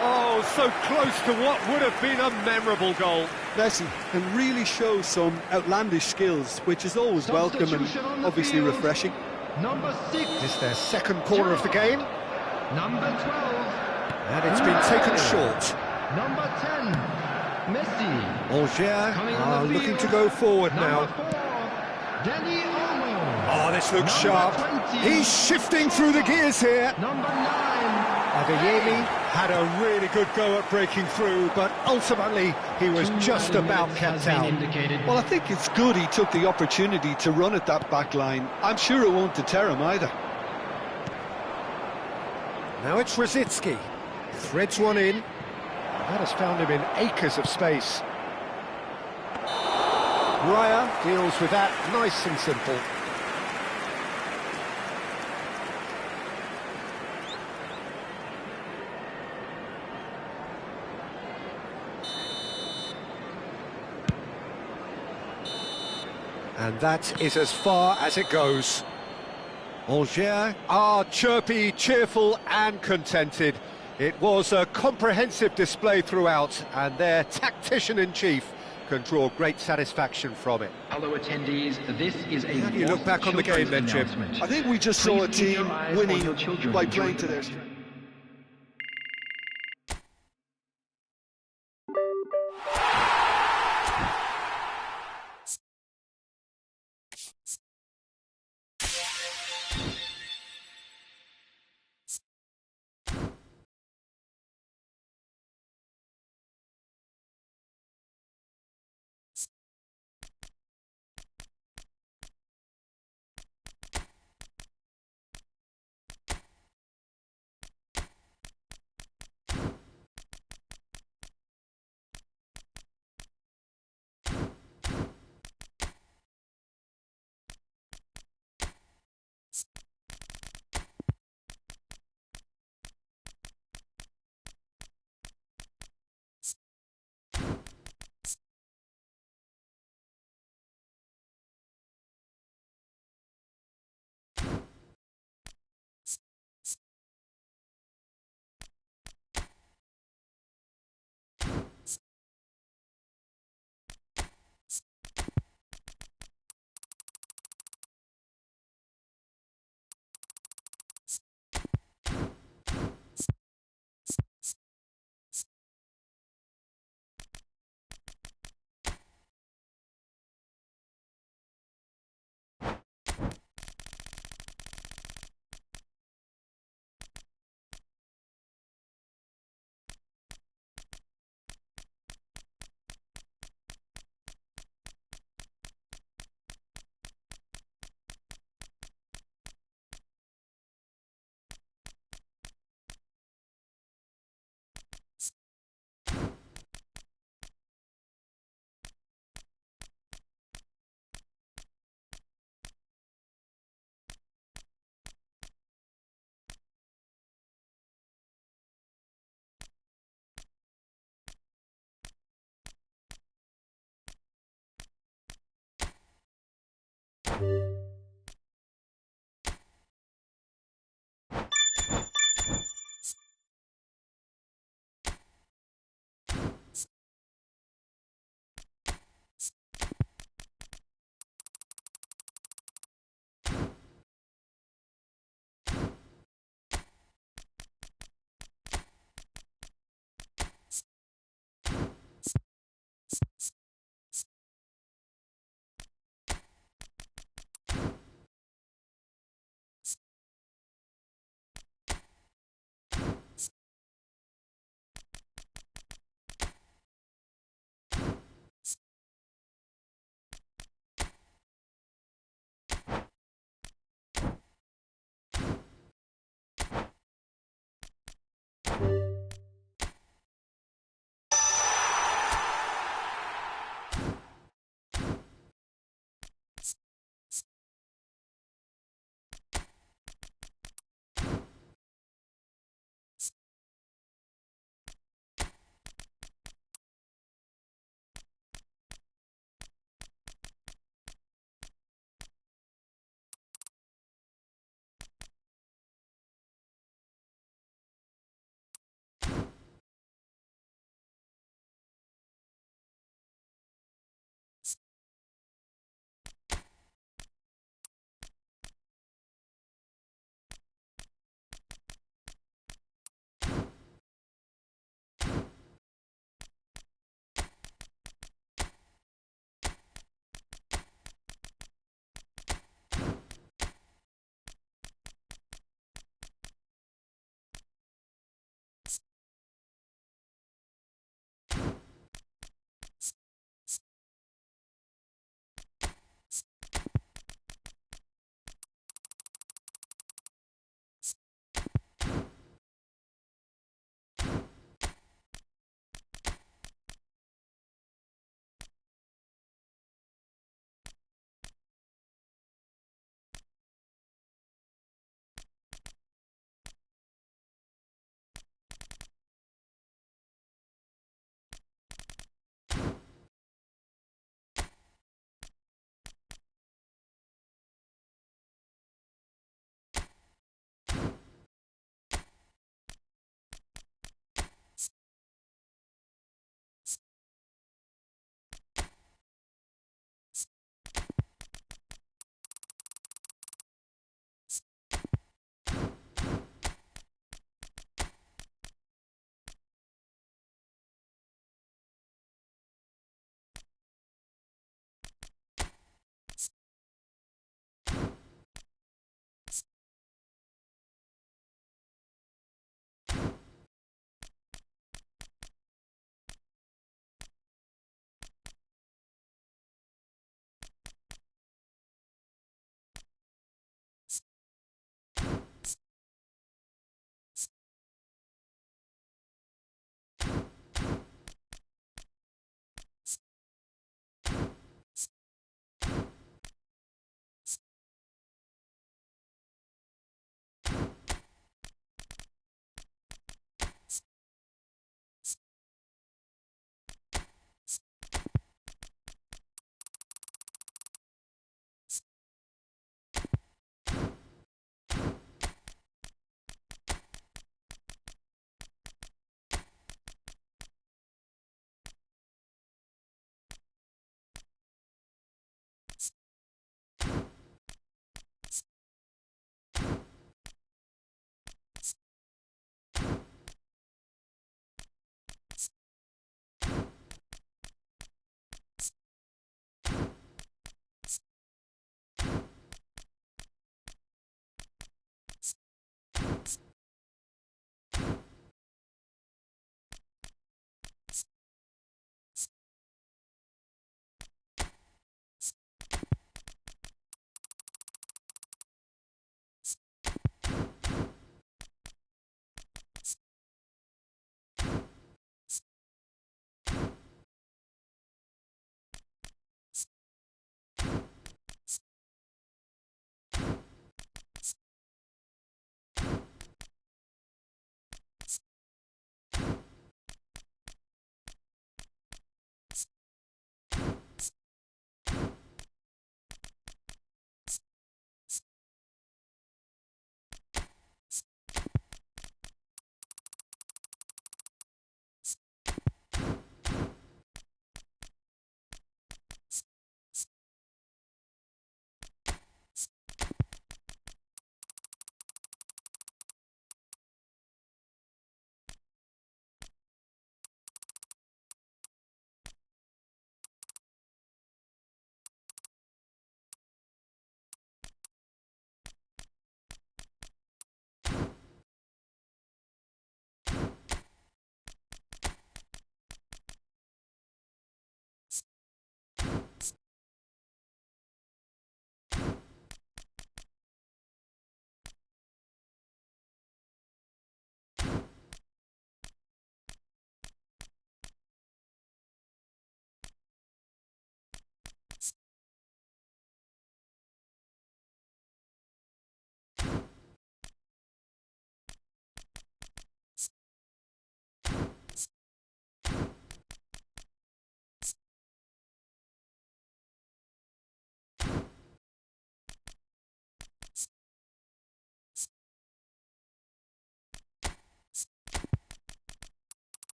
Oh, so close to what would have been a memorable goal. Messi can really show some outlandish skills, which is always welcome and obviously refreshing. Number 6. This is their second corner of the game. Number 12. And it's been taken short. Number 10. Messi. Angers are looking to go forward now. Number 4. Danny Olmo. Oh, this looks Number sharp. 20. He's shifting through the gears here. Number 9. Adeyemi had a really good go at breaking through, but ultimately he was just about kept out. Well, I think it's good he took the opportunity to run at that back line. I'm sure it won't deter him either. Now it's Rosicki. Threads one in. That has found him in acres of space. Raya deals with that nice and simple. And that is as far as it goes. Angers are chirpy, cheerful and contented. It was a comprehensive display throughout, and their tactician-in-chief can draw great satisfaction from it. Fellow attendees, this is a How do you look back on the game then, Jim? I think we just saw a team winning by playing to their strength.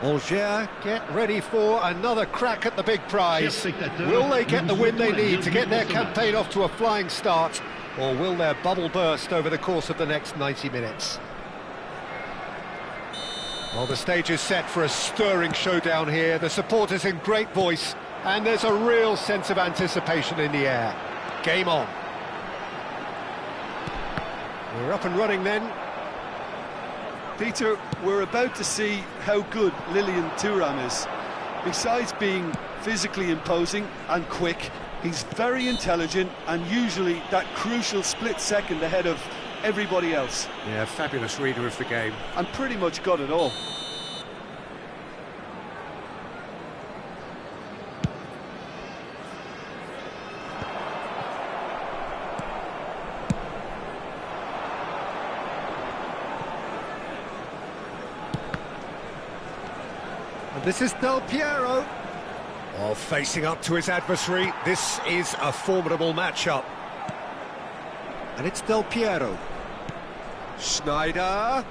Angers get ready for another crack at the big prize. Will they get the win they need to get their campaign off to a flying start, or will their bubble burst over the course of the next 90 minutes? Well, the stage is set for a stirring showdown here. The supporters in great voice, and there's a real sense of anticipation in the air. Game on. We're up and running then. Peter, we're about to see how good Lilian Thuram is. Besides being physically imposing and quick, he's very intelligent and usually that crucial split second ahead of everybody else. Yeah, fabulous reader of the game. And pretty much got it all. And this is Del Piero. Well, facing up to his adversary, this is a formidable matchup. And it's Del Piero. Schneider.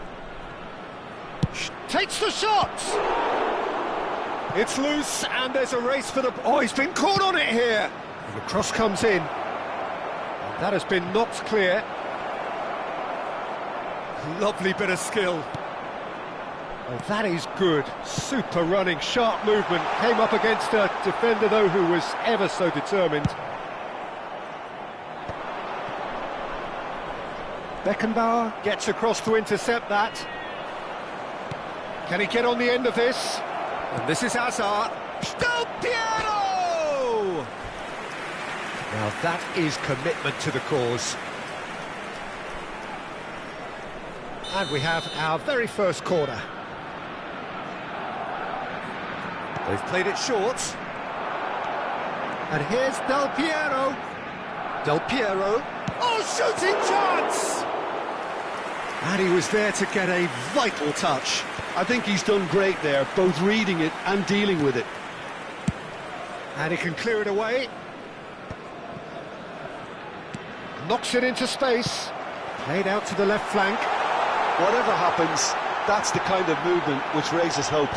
Takes the shot! It's loose, and there's a race for the... Oh, he's been caught on it here! And the cross comes in. And that has been knocked clear. Lovely bit of skill. Oh, that is good. Super running, sharp movement. Came up against a defender, though, who was ever so determined. Beckenbauer gets across to intercept that. Can he get on the end of this? And this is Hazard. Del Piero! Now that is commitment to the cause. And we have our very first corner. They've played it short. And here's Del Piero. Del Piero. Oh, shooting chance! And he was there to get a vital touch. I think he's done great there, both reading it and dealing with it. And he can clear it away. Knocks it into space. Played out to the left flank. Whatever happens, that's the kind of movement which raises hope.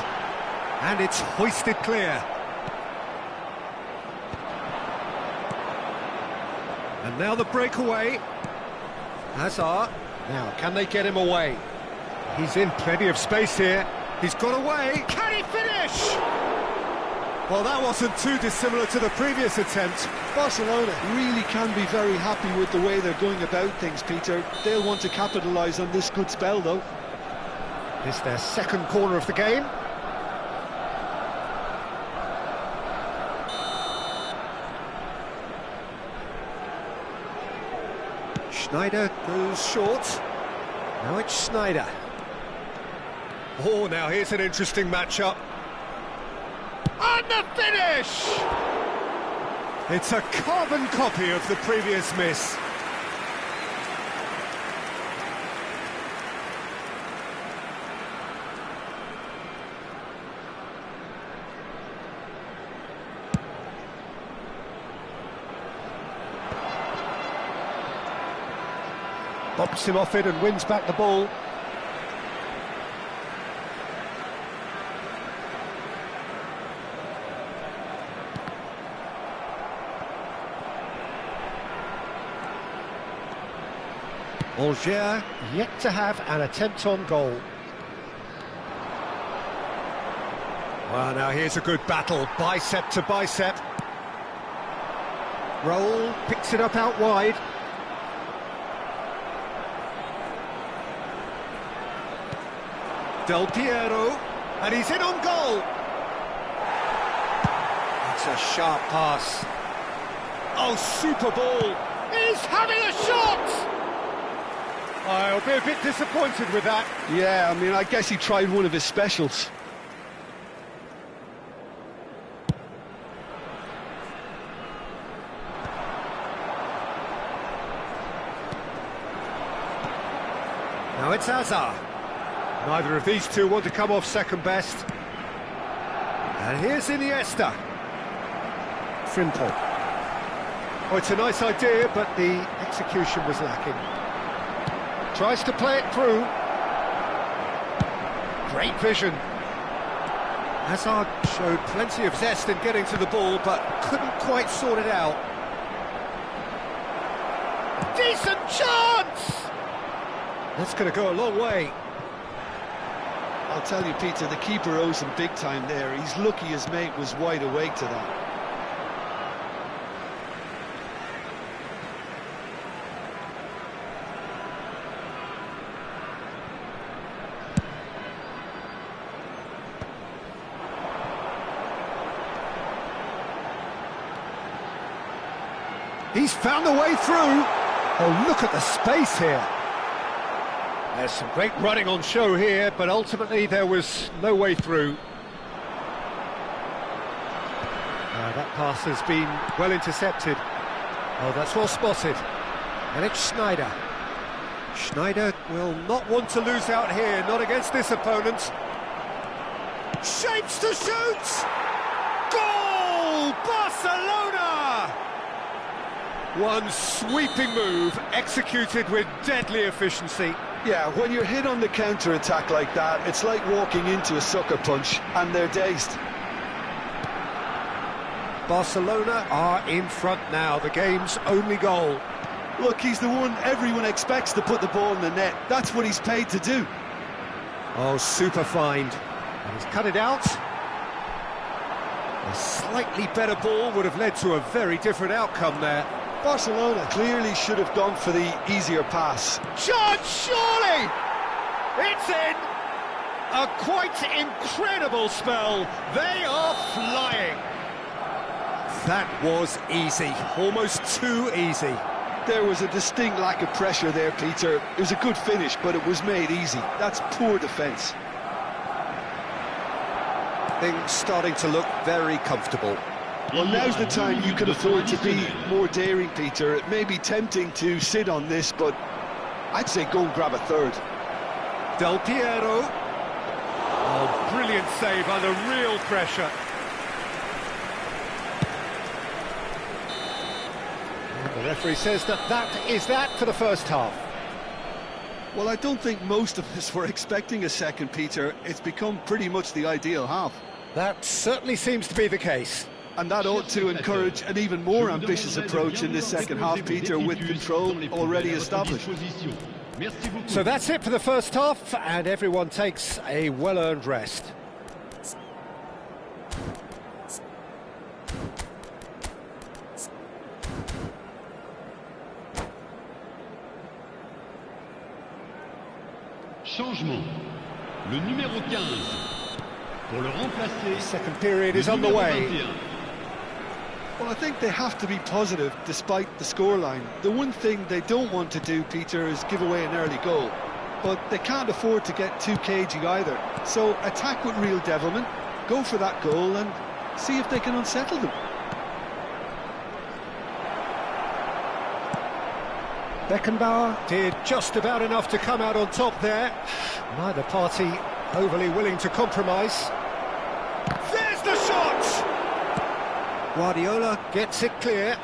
And it's hoisted clear. And now the breakaway. Hazard. Now, can they get him away? He's in plenty of space here. He's got away. Can he finish? Well, that wasn't too dissimilar to the previous attempt. Barcelona really can be very happy with the way they're going about things, Peter. They'll want to capitalise on this good spell, though. It's their second corner of the game. Schneider goes short. Now it's Schneider. Oh, now here's an interesting matchup. And the finish! It's a carbon copy of the previous miss. Bops him off it and wins back the ball. Angers yet to have an attempt on goal. Well, now here's a good battle, bicep to bicep. Roll, picks it up out wide. Del Piero, and he's in on goal. That's a sharp pass. Oh, super ball. He's having a shot! I'll be a bit disappointed with that. Yeah, I mean, I guess he tried one of his specials. Now it's Hazard. Neither of these two want to come off second best. And here's Iniesta. Frimpong. Oh, it's a nice idea, but the execution was lacking. Tries to play it through. Great vision. Hazard showed plenty of zest in getting to the ball, but couldn't quite sort it out. Decent chance! That's going to go a long way. I'll tell you, Peter, the keeper owes him big time there. He's lucky his mate was wide awake to that. He's found a way through. Oh, look at the space here. There's some great running on show here, but ultimately there was no way through. That pass has been well intercepted. Oh, that's well spotted. And it's Schneider. Schneider will not want to lose out here, not against this opponent. Shapes to shoot! Goal! Barcelona! One sweeping move, executed with deadly efficiency. Yeah, when you're hit on the counter-attack like that, it's like walking into a sucker punch, and they're dazed. Barcelona are in front now, the game's only goal. Look, he's the one everyone expects to put the ball in the net. That's what he's paid to do. Oh, super find. And he's cut it out. A slightly better ball would have led to a very different outcome there. Barcelona clearly should have gone for the easier pass. Chance, surely! It's in! A quite incredible spell. They are flying. That was easy, almost too easy. There was a distinct lack of pressure there, Peter. It was a good finish, but it was made easy. That's poor defence. Things starting to look very comfortable. Well, now's the time you can afford to be more daring, Peter. It may be tempting to sit on this, but I'd say go and grab a third. Del Piero. Oh, brilliant save under real pressure. And the referee says that is that for the first half. Well, I don't think most of us were expecting a second, Peter. It's become pretty much the ideal half. That certainly seems to be the case. And that ought to encourage an even more ambitious approach in this second half, Peter, with control already established. So that's it for the first half, and everyone takes a well-earned rest. Changement. Le numéro 15. Pour le remplacer. The second period is underway. Well, I think they have to be positive despite the scoreline. The one thing they don't want to do, Peter, is give away an early goal. But they can't afford to get too cagey either. So attack with real devilment, go for that goal and see if they can unsettle them. Beckenbauer did just about enough to come out on top there. Neither party overly willing to compromise. There's the shot! Guardiola gets it clear.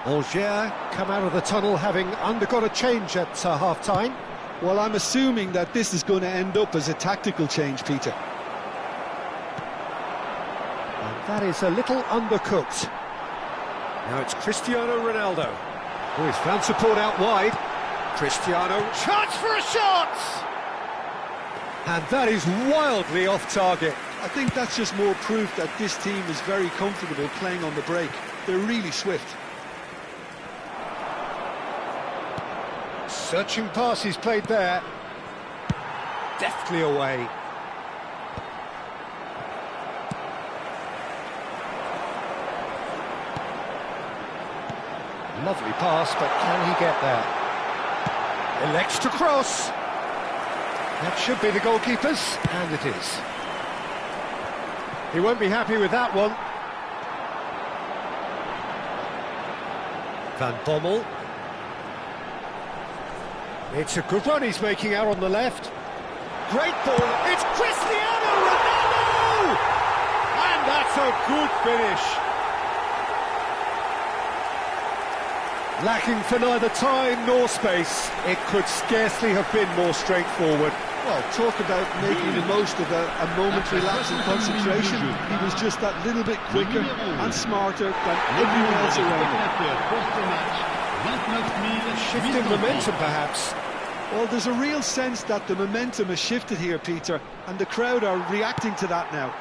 Angers come out of the tunnel having undergone a change at half-time. Well, I'm assuming that this is going to end up as a tactical change, Peter. And that is a little undercooked. Now it's Cristiano Ronaldo, who has found support out wide. Cristiano, chance for a shot! And that is wildly off target. I think that's just more proof that this team is very comfortable playing on the break. They're really swift. Searching pass he's played there. Deftly away. Lovely pass, but can he get there? Elects to cross. That should be the goalkeeper's, and it is. He won't be happy with that one. Van Bommel. It's a good run he's making out on the left. Great ball, it's Cristiano Ronaldo! And that's a good finish. Lacking for neither time nor space, it could scarcely have been more straightforward. Well, talk about making the most of a momentary lapse in concentration. He was just that little bit quicker and smarter than everyone else around him. Shifting momentum, perhaps. Well, there's a real sense that the momentum has shifted here, Peter, and the crowd are reacting to that now.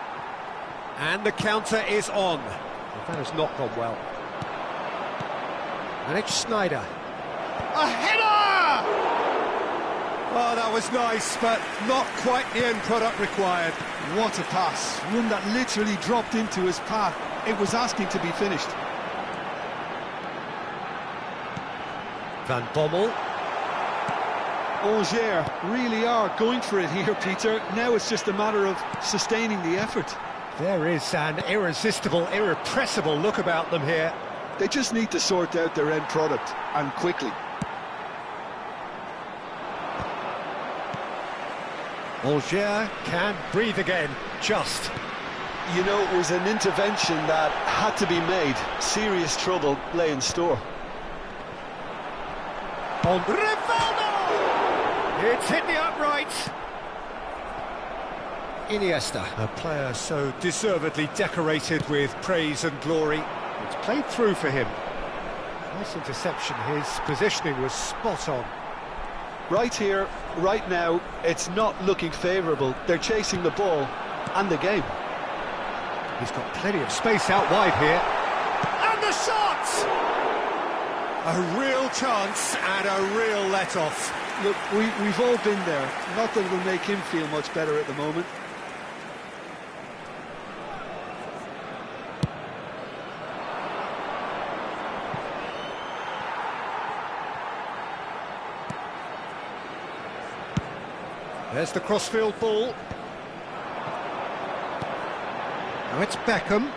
And the counter is on. Well, that has not gone well. And it's Snyder. A header! Oh, that was nice, but not quite the end product required. What a pass. One that literally dropped into his path. It was asking to be finished. Van Bommel. Angers really are going for it here, Peter. Now it's just a matter of sustaining the effort. There is an irresistible, irrepressible look about them here. They just need to sort out their end product, and quickly. Angers can breathe again, just. You know, it was an intervention that had to be made. Serious trouble lay in store. On Rivaldo! It's hit the uprights. Iniesta, a player so deservedly decorated with praise and glory. It's played through for him. Nice interception, his positioning was spot on. Right here, right now, it's not looking favourable. They're chasing the ball and the game. He's got plenty of space out wide here. And the shot! A real chance and a real let-off. Look, we've all been there. Not that it'll make him feel much better at the moment. There's the crossfield ball. Now it's Beckham.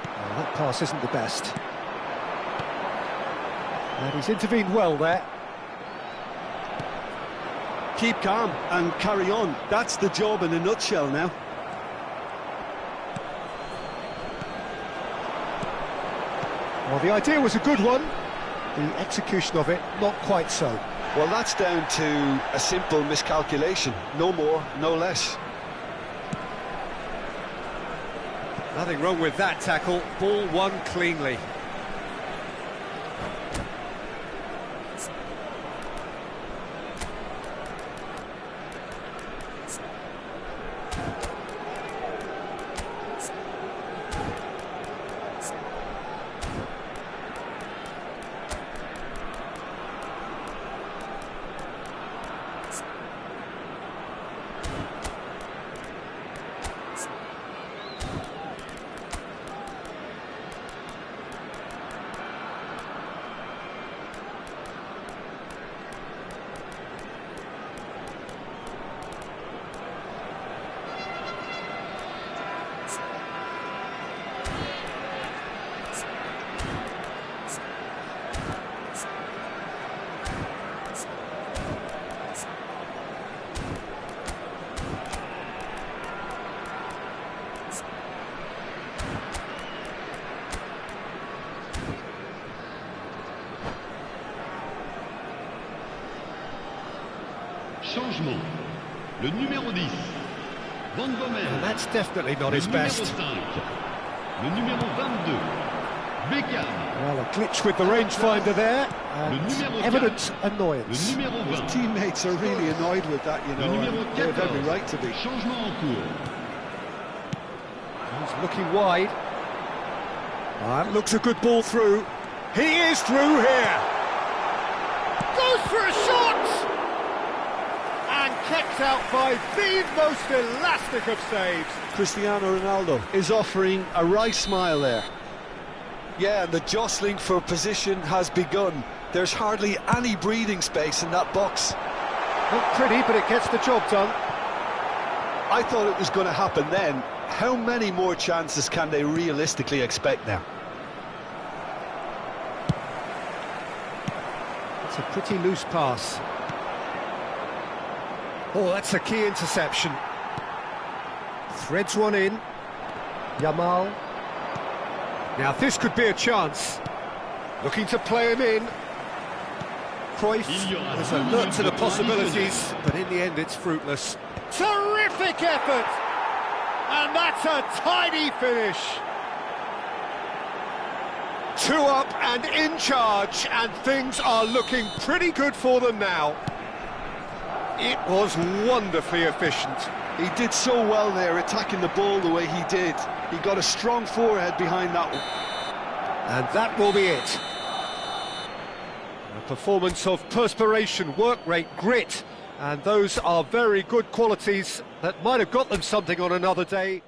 Oh, that pass isn't the best. And he's intervened well there. Keep calm and carry on. That's the job in a nutshell now. Well, the idea was a good one. The execution of it, not quite so. Well, that's down to a simple miscalculation. No more, no less. Nothing wrong with that tackle. Ball won cleanly. Changement. Le numéro 10, Van Bommel. And that's definitely not his best. Le numéro 5, le numéro 22, Beckham. Well, a glitch with the rangefinder there, and evident annoyance. Le numéro 20. His teammates are really annoyed with that, you know, and they have every right to be. Changement en cours. He's looking wide. That looks a good ball through. He is through here. Goes for a shot! And kept out by the most elastic of saves. Cristiano Ronaldo is offering a right smile there. Yeah, and the jostling for position has begun. There's hardly any breathing space in that box. Not pretty, but it gets the job done. I thought it was going to happen then. How many more chances can they realistically expect now? It's a pretty loose pass. Oh, that's a key interception. Threads one in. Yamal. Now this could be a chance. Looking to play him in. Cruyff Il y aura was 2 alert minutes to the de temps possibilities, but in the end it's fruitless. Terrific effort! And that's a tidy finish! 2 up and in charge, and things are looking pretty good for them now. It was wonderfully efficient. He did so well there, attacking the ball the way he did. He got a strong forehead behind that one. And that will be it. A performance of perspiration, work rate, grit, and those are very good qualities that might have got them something on another day.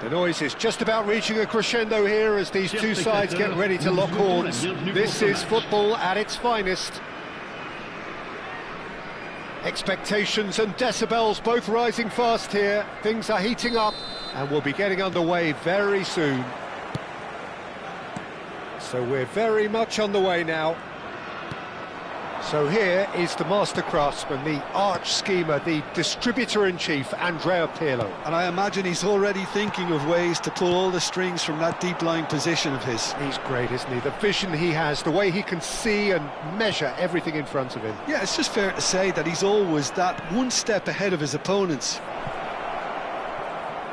The noise is just about reaching a crescendo here as these two sides get ready to lock horns. This is football at its finest. Expectations and decibels both rising fast here. Things are heating up and we'll be getting underway very soon. So we're very much on the way now. So here is the master craftsman, the arch schemer, the distributor-in-chief, Andrea Pirlo. And I imagine he's already thinking of ways to pull all the strings from that deep-lying position of his. He's great, isn't he? The vision he has, the way he can see and measure everything in front of him. Yeah, it's just fair to say that he's always that one step ahead of his opponents.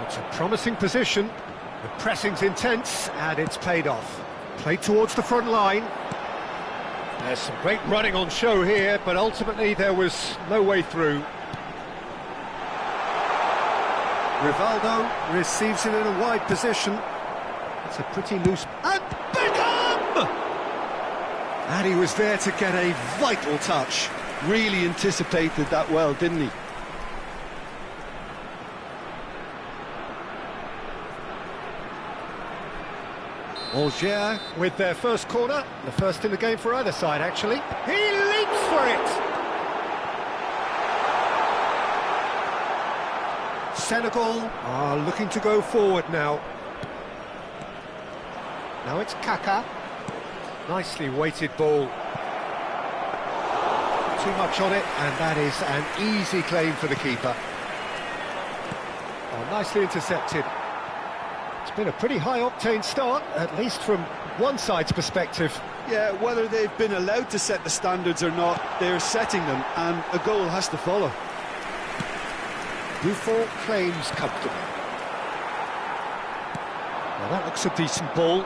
It's a promising position. The pressing's intense and it's paid off. Played towards the front line. There's some great running on show here, but ultimately there was no way through. Rivaldo receives it in a wide position. It's a pretty loose... And Beckham! And he was there to get a vital touch. Really anticipated that well, didn't he? Angers with their first corner, the first in the game for either side actually. He leaps for it! Senegal are looking to go forward now. Now it's Kaka. Nicely weighted ball. Too much on it, and that is an easy claim for the keeper. Oh, nicely intercepted. It's been a pretty high-octane start, at least from one side's perspective. Yeah, whether they've been allowed to set the standards or not, they're setting them, and a goal has to follow. Buffon claims comfortably. Now that looks a decent ball.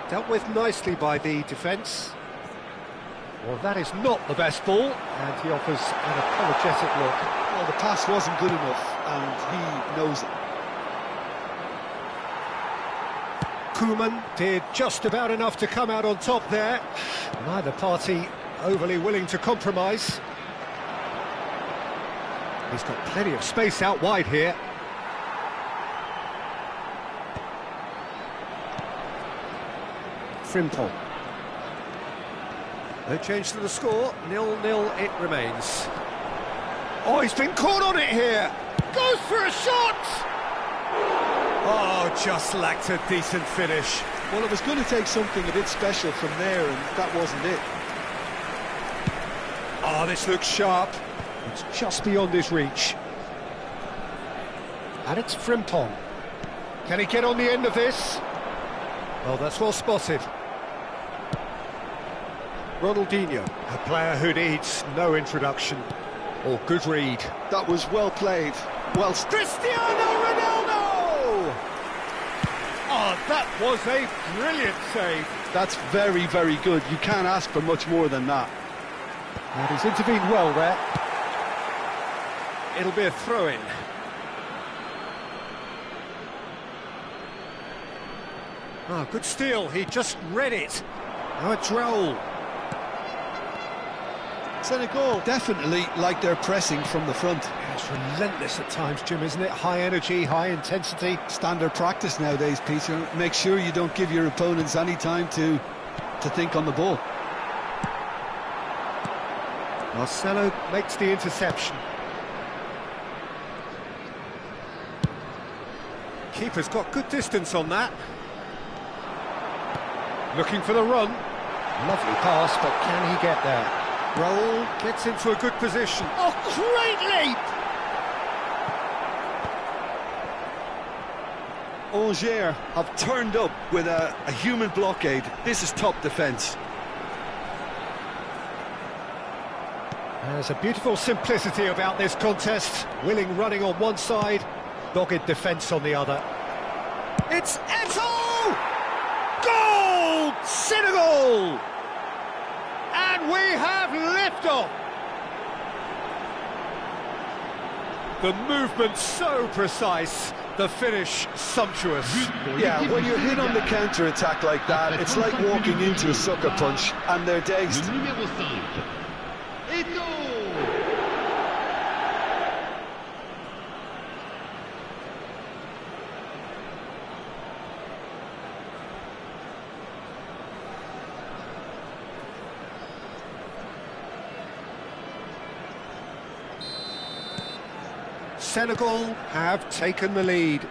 Dealt with nicely by the defence. Well, that is not the best ball, and he offers an apologetic look. Well, the pass wasn't good enough, and he knows it. Koeman did just about enough to come out on top there. Neither party overly willing to compromise. He's got plenty of space out wide here. Frimpong. No change to the score, 0-0 it remains. Oh, he's been caught on it here! Goes for a shot! Oh, just lacked a decent finish. Well, it was going to take something a bit special from there, and that wasn't it. Oh, this looks sharp. It's just beyond his reach. And it's Frimpong. Can he get on the end of this? Well, that's well spotted. Ronaldinho, a player who needs no introduction. Or good read. That was well played. Well, Cristiano Ronaldo! Oh, that was a brilliant save. That's very, very good. You can't ask for much more than that. And he's intervened well there. It'll be a throw-in. Oh, good steal. He just read it. Now it's Raul. Senegal definitely like their pressing from the front. Yeah, it's relentless at times, Jim, isn't it? High energy, high intensity. Standard practice nowadays, Peter. Make sure you don't give your opponents any time to think on the ball. Marcelo makes the interception. Keeper's got good distance on that. Looking for the run. Lovely pass, but can he get there? Raul gets into a good position. Oh, great leap! Angers have turned up with a human blockade. This is top defence. There's a beautiful simplicity about this contest. Willing running on one side, dogged defence on the other. It's Eto'o! Goal! Senegal! And we have liftoff! The movement so precise, the finish sumptuous. Yeah, when you're hit on the counter-attack like that, it's like walking into a sucker punch, and they're dazed. Numéro 5. Eto'o! Senegal have taken the lead.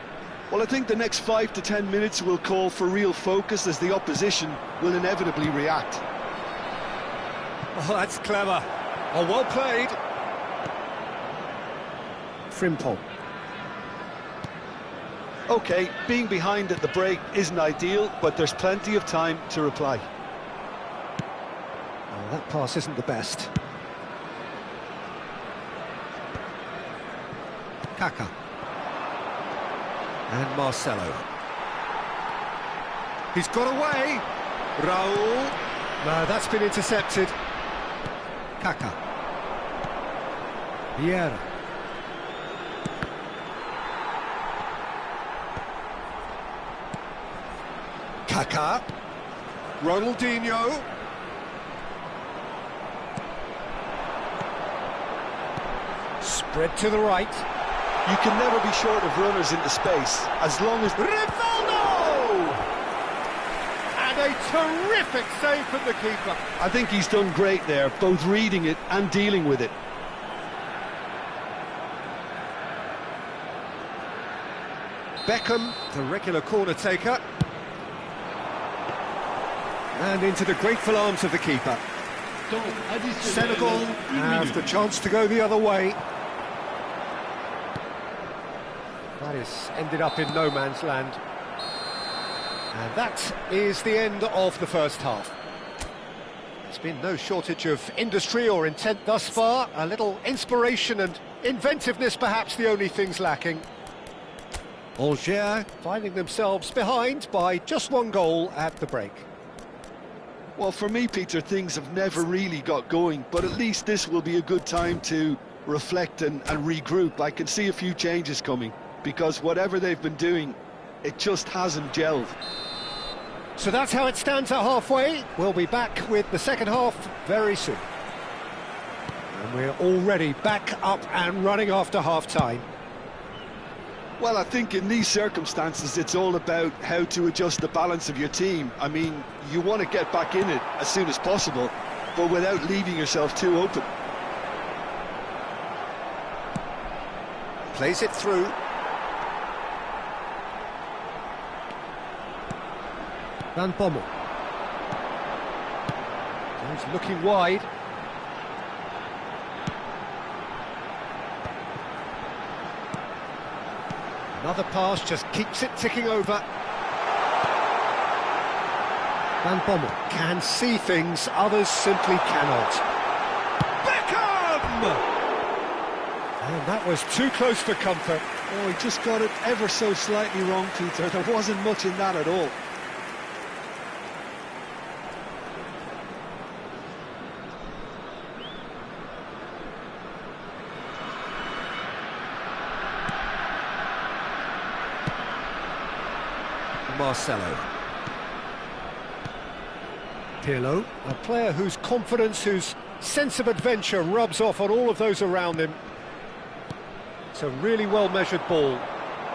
Well, I think the next 5 to 10 minutes will call for real focus as the opposition will inevitably react. Oh, that's clever. Oh, well played. Frimpong. OK, being behind at the break isn't ideal, but there's plenty of time to reply. Oh, that pass isn't the best. Kaka. And Marcelo. He's got away. Raul. No, that's been intercepted. Kaka. Vieira. Kaka. Ronaldinho. Spread to the right. You can never be short of runners into space, as long as... Rivaldo! And a terrific save from the keeper. I think he's done great there, both reading it and dealing with it. Beckham, the regular corner taker. And into the grateful arms of the keeper. Senegal have the chance to go the other way. That is ended up in no man's land. And that is the end of the first half. There's been no shortage of industry or intent thus far. A little inspiration and inventiveness, perhaps the only things lacking. Algiers finding themselves behind by just one goal at the break. Well, for me, Peter, things have never really got going, but at least this will be a good time to reflect and regroup. I can see a few changes coming, because whatever they've been doing, it just hasn't gelled. So that's how it stands at halfway. We'll be back with the second half very soon. And we're already back up and running after half-time. Well, I think in these circumstances, it's all about how to adjust the balance of your team. I mean, you want to get back in it as soon as possible, but without leaving yourself too open. Plays it through. Van Bommel. He's looking wide. Another pass just keeps it ticking over. Van Bommel can see things others simply cannot. Beckham! And that was too close for comfort. Oh, he just got it ever so slightly wrong, Peter. There wasn't much in that at all. Marcelo. Pirlo, a player whose confidence, whose sense of adventure rubs off on all of those around him. It's a really well-measured ball.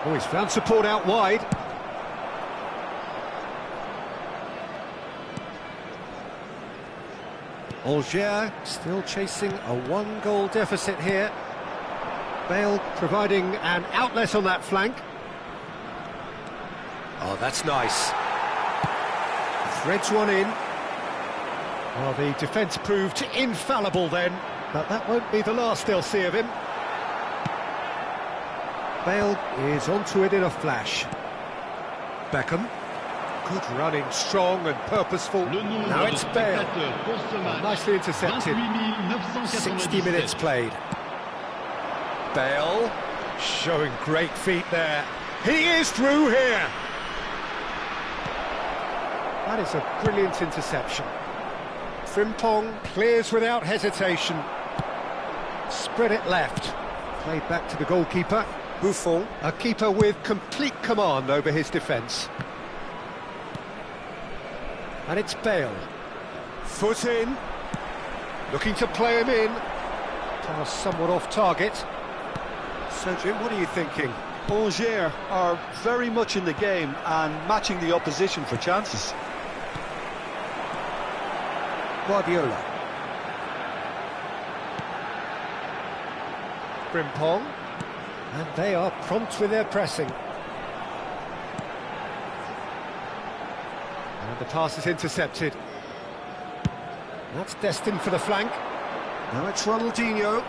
Oh, he's found support out wide. Algiers still chasing a one-goal deficit here. Bale providing an outlet on that flank. Oh, that's nice. Threads one in. Well, the defence proved infallible then, but that won't be the last they'll see of him. Bale is onto it in a flash. Beckham. Good running, strong and purposeful. Now it's Bale. Oh, nicely intercepted. 60 minutes played. Bale showing great feet there. He is through here. That is a brilliant interception. Frimpong clears without hesitation. Spread it left. Played back to the goalkeeper. Buffon, a keeper with complete command over his defence. And it's Bale. Foot in. Looking to play him in. Pass somewhat off target. So, Jim, what are you thinking? Algiers are very much in the game and matching the opposition for chances. Guardiola. Frimpong. And they are prompt with their pressing. And the pass is intercepted. That's destined for the flank. Now it's Ronaldinho.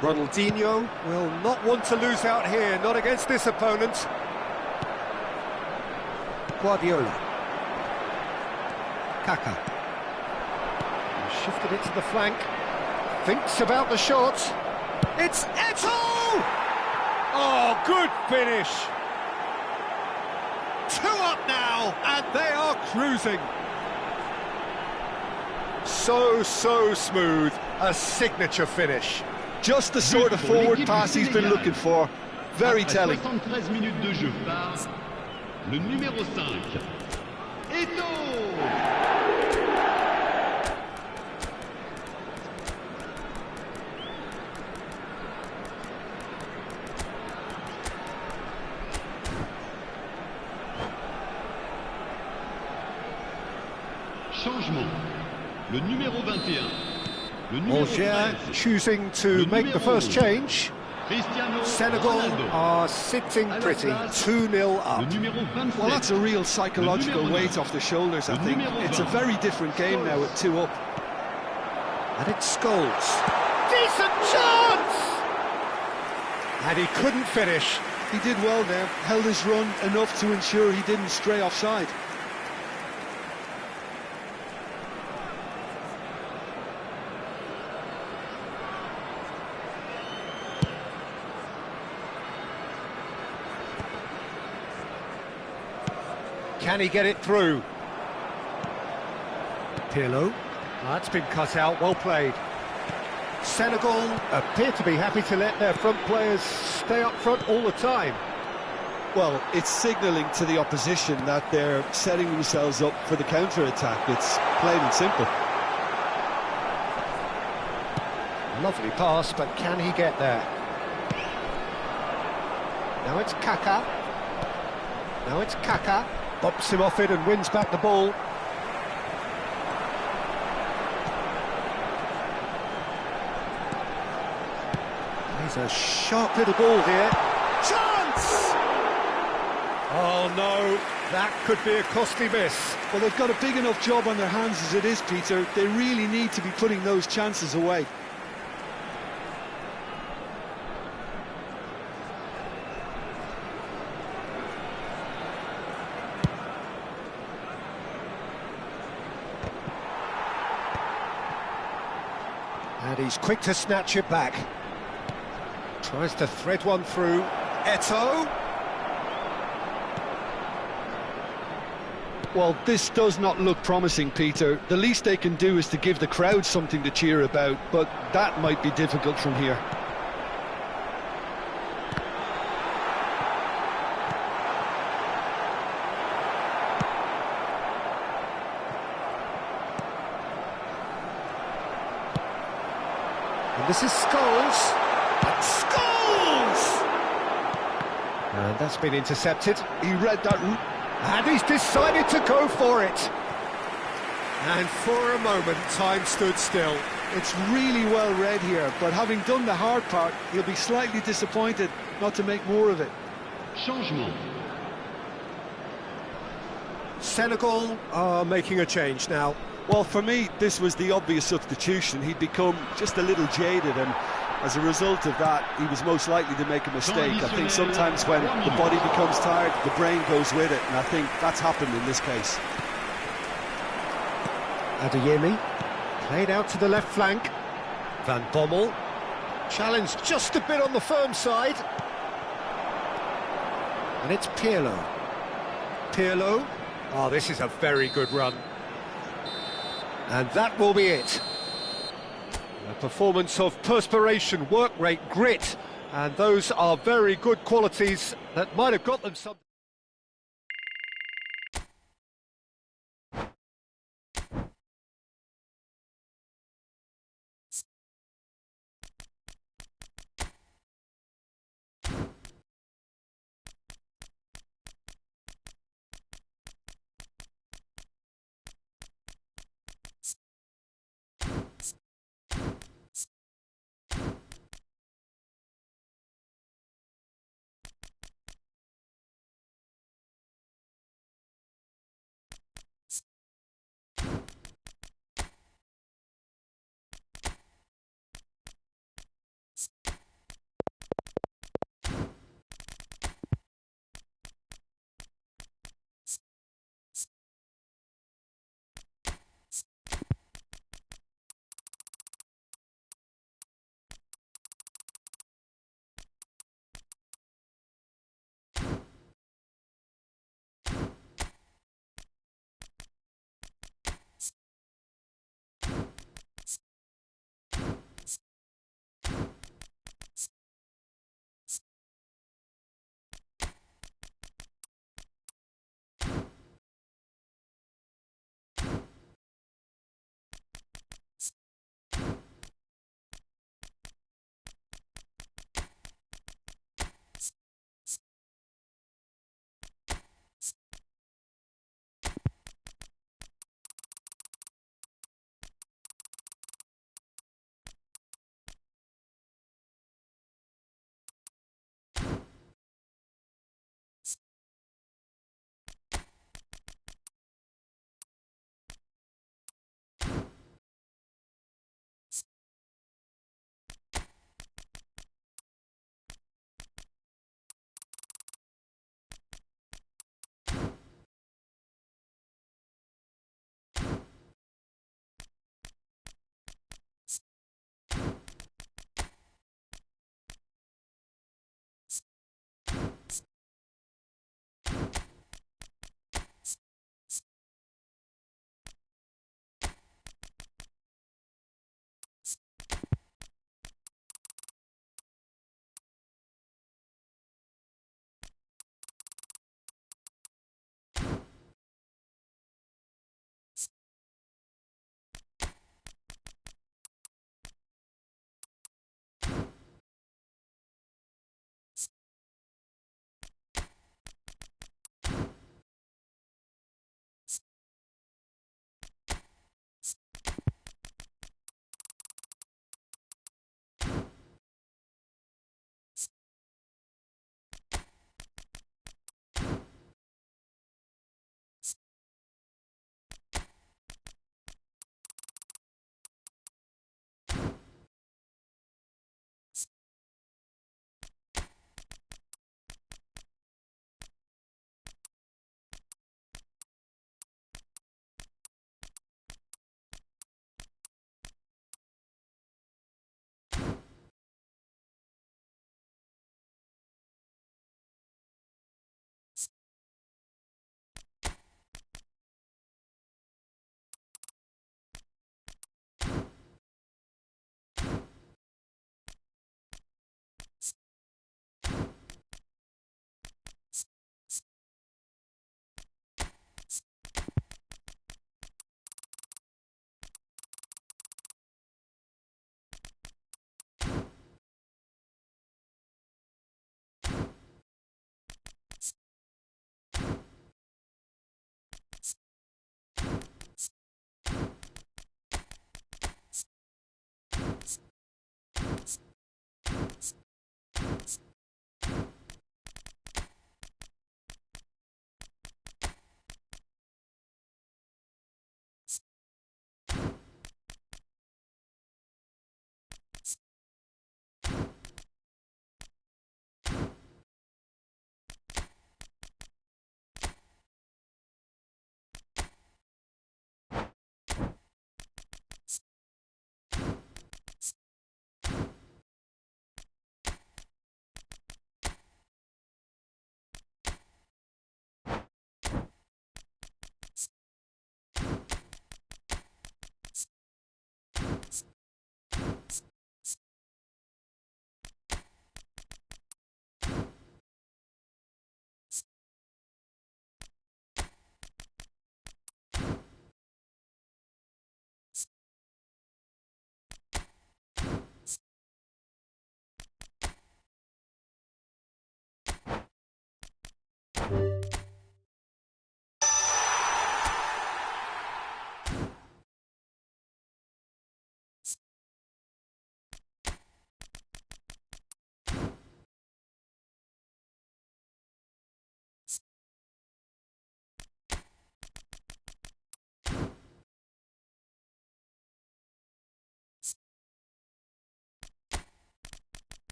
Ronaldinho will not want to lose out here, not against this opponent. Guardiola. Kaka. He shifted it to the flank. Thinks about the shot. It's Eto'o! Oh, good finish. 2 up now, and they are cruising. So smooth, a signature finish. Just the sort of forward pass he's been looking for. Very telling. 73 minutes de jeu par le numéro 5. Eto'o! Changement. Le numéro 21. Le numéro Alger 13. choosing to make the first change. Cristiano Senegal Ronaldo. are sitting pretty, 2-0 up. Le numéro 27. Well, that's a real psychological weight off the shoulders, I think. It's a very different game now with 2 up. And it's Scholes. Decent chance! And he couldn't finish. He did well there, held his run enough to ensure he didn't stray offside. Can he get it through? Pirlo. That's been cut out, well played. Senegal appear to be happy to let their front players stay up front all the time. Well, it's signalling to the opposition that they're setting themselves up for the counter-attack. It's plain and simple. Lovely pass, but can he get there? Now it's Kaka. Now it's Kaka. Bops him off it and wins back the ball. He's a sharp little ball here. Chance! Oh no, that could be a costly miss. Well, they've got a big enough job on their hands as it is, Peter. They really need to be putting those chances away. And he's quick to snatch it back. Tries to thread one through. Eto'o. Well, this does not look promising, Peter. The least they can do is to give the crowd something to cheer about, but that might be difficult from here. And this is Scholes. And Scholes! And that's been intercepted. He read that route. And he's decided to go for it. And for a moment, time stood still. It's really well read here, but having done the hard part, he'll be slightly disappointed not to make more of it. Changement. Senegal are making a change now. Well, for me, this was the obvious substitution. He'd become just a little jaded, and as a result of that, he was most likely to make a mistake. I think sometimes when the body becomes tired, the brain goes with it, and I think that's happened in this case. Adeyemi played out to the left flank. Van Bommel challenged just a bit on the firm side. And it's Pirlo. Pirlo. Oh, this is a very good run. And that will be it. A performance of perspiration, work rate, grit, and those are very good qualities that might have got them some.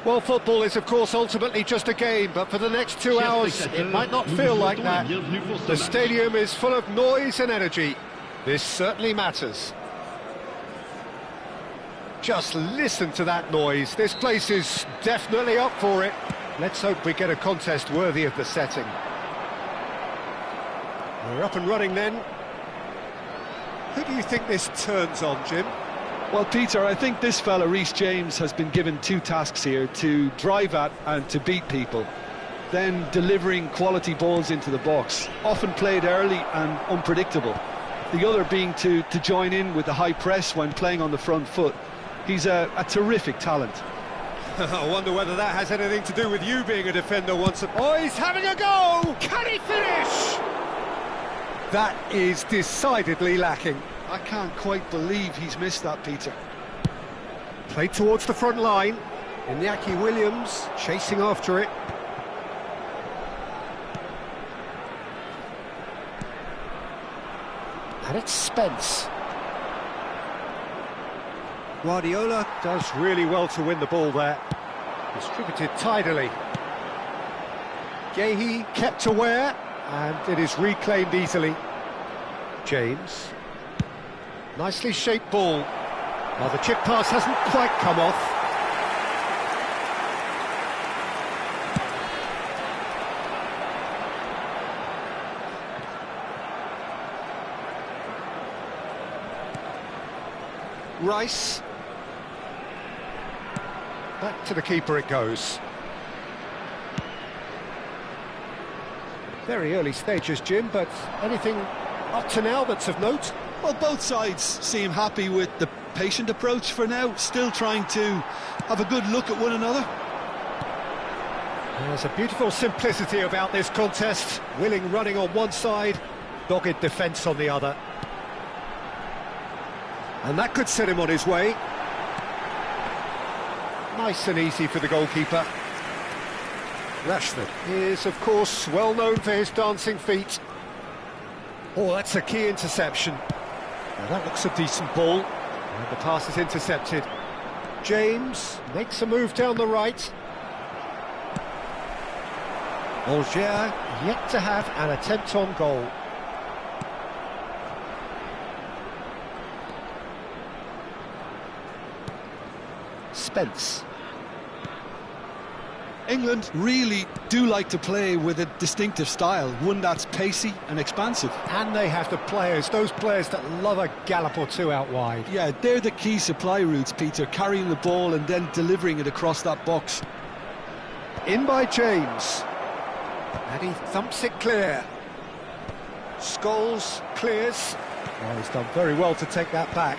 Well, football is, of course, ultimately just a game, but for the next 2 hours, it might not feel like that. The stadium is full of noise and energy. This certainly matters. Just listen to that noise. This place is definitely up for it. Let's hope we get a contest worthy of the setting. We're up and running then. Who do you think this turns on, Jim? Well, Peter, I think this fella, Reece James, has been given two tasks here: to drive at and to beat people. Then delivering quality balls into the box, often played early and unpredictable. The other being to join in with the high press when playing on the front foot. He's a terrific talent. I wonder whether that has anything to do with you being a defender once upon... Oh, he's having a go! Can he finish? That is decidedly lacking. I can't quite believe he's missed that, Peter. Played towards the front line. Iñaki Williams chasing after it. And it's Spence. Guardiola does really well to win the ball there. Distributed tidily. Gehi kept aware, and it is reclaimed easily. James. Nicely shaped ball. Well, the chip pass hasn't quite come off. Rice. Back to the keeper it goes. Very early stages, Jim, but anything up to now that's of note? Well, both sides seem happy with the patient approach for now, still trying to have a good look at one another. There's a beautiful simplicity about this contest. Willing running on one side, dogged defence on the other. And that could set him on his way. Nice and easy for the goalkeeper. Rashford is, of course, well known for his dancing feet. Oh, that's a key interception. Now that looks a decent ball. And the pass is intercepted. James makes a move down the right. Algier yet to have an attempt on goal. Spence. England really do like to play with a distinctive style, one that's pacey and expansive. And they have the players, those players that love a gallop or two out wide. Yeah, they're the key supply routes, Peter, carrying the ball and then delivering it across that box. In by James. And he thumps it clear. Scholes clears. Oh, he's done very well to take that back.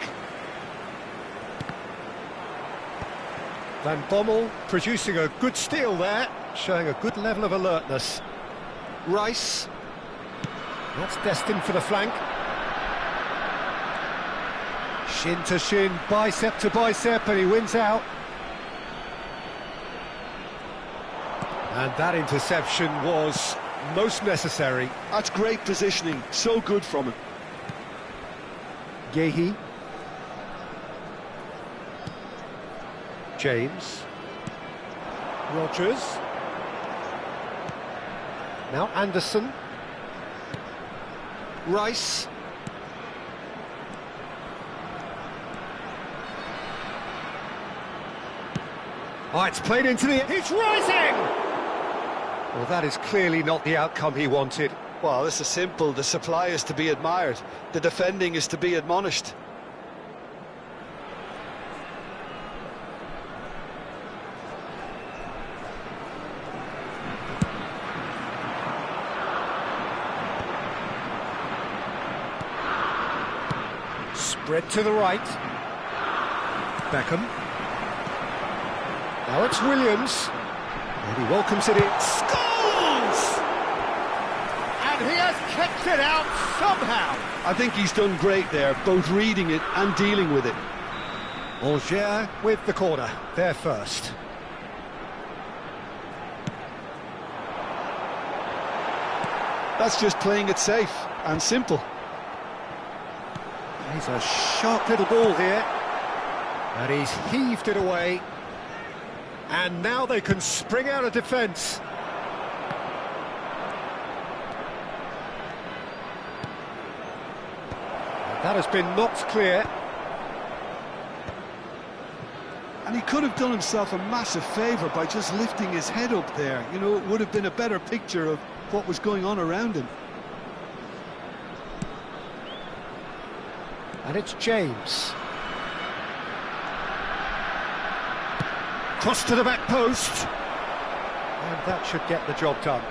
Van Bommel producing a good steal there, showing a good level of alertness. Rice. That's destined for the flank. Shin to shin, bicep to bicep, and he wins out. And that interception was most necessary. That's great positioning, so good from him. Gehi. James. Rodgers. Now Anderson. Rice. Oh, it's played into the... He's rising! Well, that is clearly not the outcome he wanted. Well, this is simple. The supply is to be admired. The defending is to be admonished. Spread to the right. Beckham. Now it's Williams. And he welcomes it in. Scores! And he has kept it out somehow. I think he's done great there, both reading it and dealing with it. Algier with the corner, there first. That's just playing it safe and simple. He's a sharp little ball here. And he's heaved it away. And now they can spring out of defence. That has been knocked clear. And he could have done himself a massive favour by just lifting his head up there. You know, it would have been a better picture of what was going on around him. And it's James. Cross to the back post. And that should get the job done.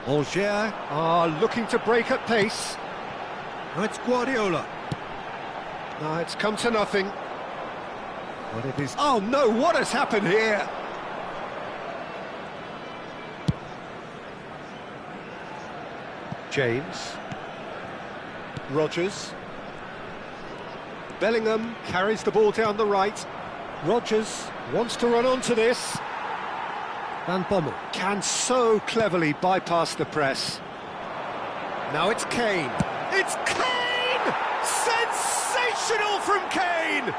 Alger are looking to break at pace. Now it's Guardiola. No, it's come to nothing. But it is... Oh no, what has happened here? James. Rodgers. Bellingham carries the ball down the right. Rodgers wants to run onto this. Van Bommel can so cleverly bypass the press. Now it's Kane. It's Kane! Sensational from Kane!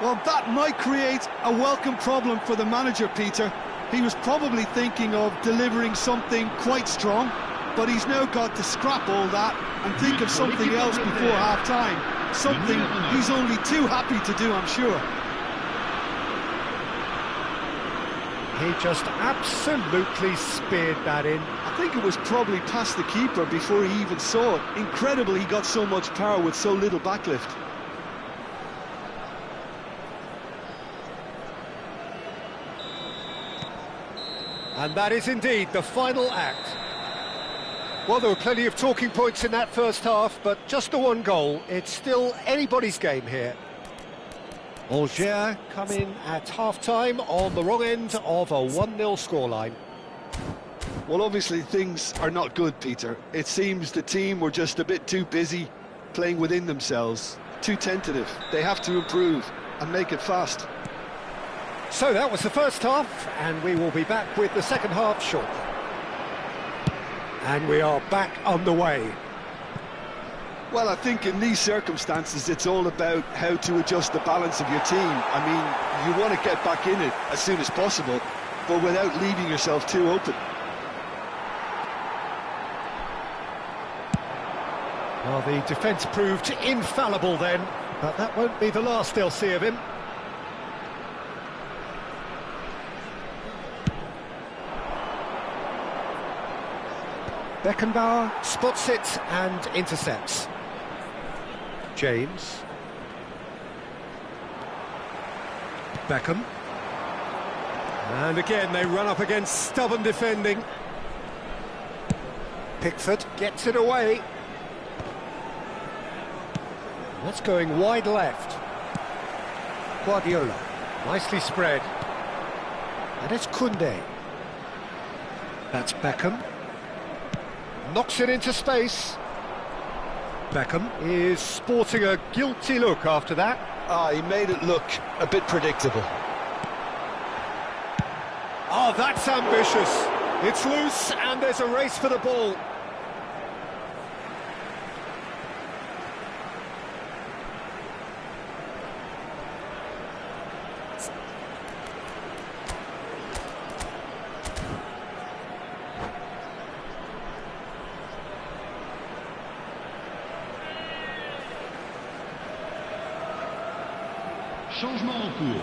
Well, that might create a welcome problem for the manager, Peter. He was probably thinking of delivering something quite strong, but he's now got to scrap all that and think of something else before half-time. Something he's only too happy to do, I'm sure. He just absolutely speared that in. I think it was probably past the keeper before he even saw it. Incredible he got so much power with so little backlift. And that is indeed the final act. Well, there were plenty of talking points in that first half, but just the one goal. It's still anybody's game here. Alger come in at half-time on the wrong end of a 1-0 scoreline. Well, obviously things are not good, Peter. It seems the team were just a bit too busy playing within themselves, too tentative. They have to improve and make it fast. So that was the first half, and we will be back with the second half shortly. And we are back on the way. Well, I think in these circumstances, it's all about how to adjust the balance of your team. I mean, you want to get back in it as soon as possible, but without leaving yourself too open. Well, the defence proved infallible then, but that won't be the last they'll see of him. Beckenbauer spots it and intercepts. James. Beckham. And again they run up against stubborn defending. Pickford gets it away. That's going wide left. Guardiola. Nicely spread. And it's Koundé. That's Beckham. Knocks it into space. Beckham is sporting a guilty look after that. He made it look a bit predictable. Oh, that's ambitious. It's loose and there's a race for the ball. Changement en cours.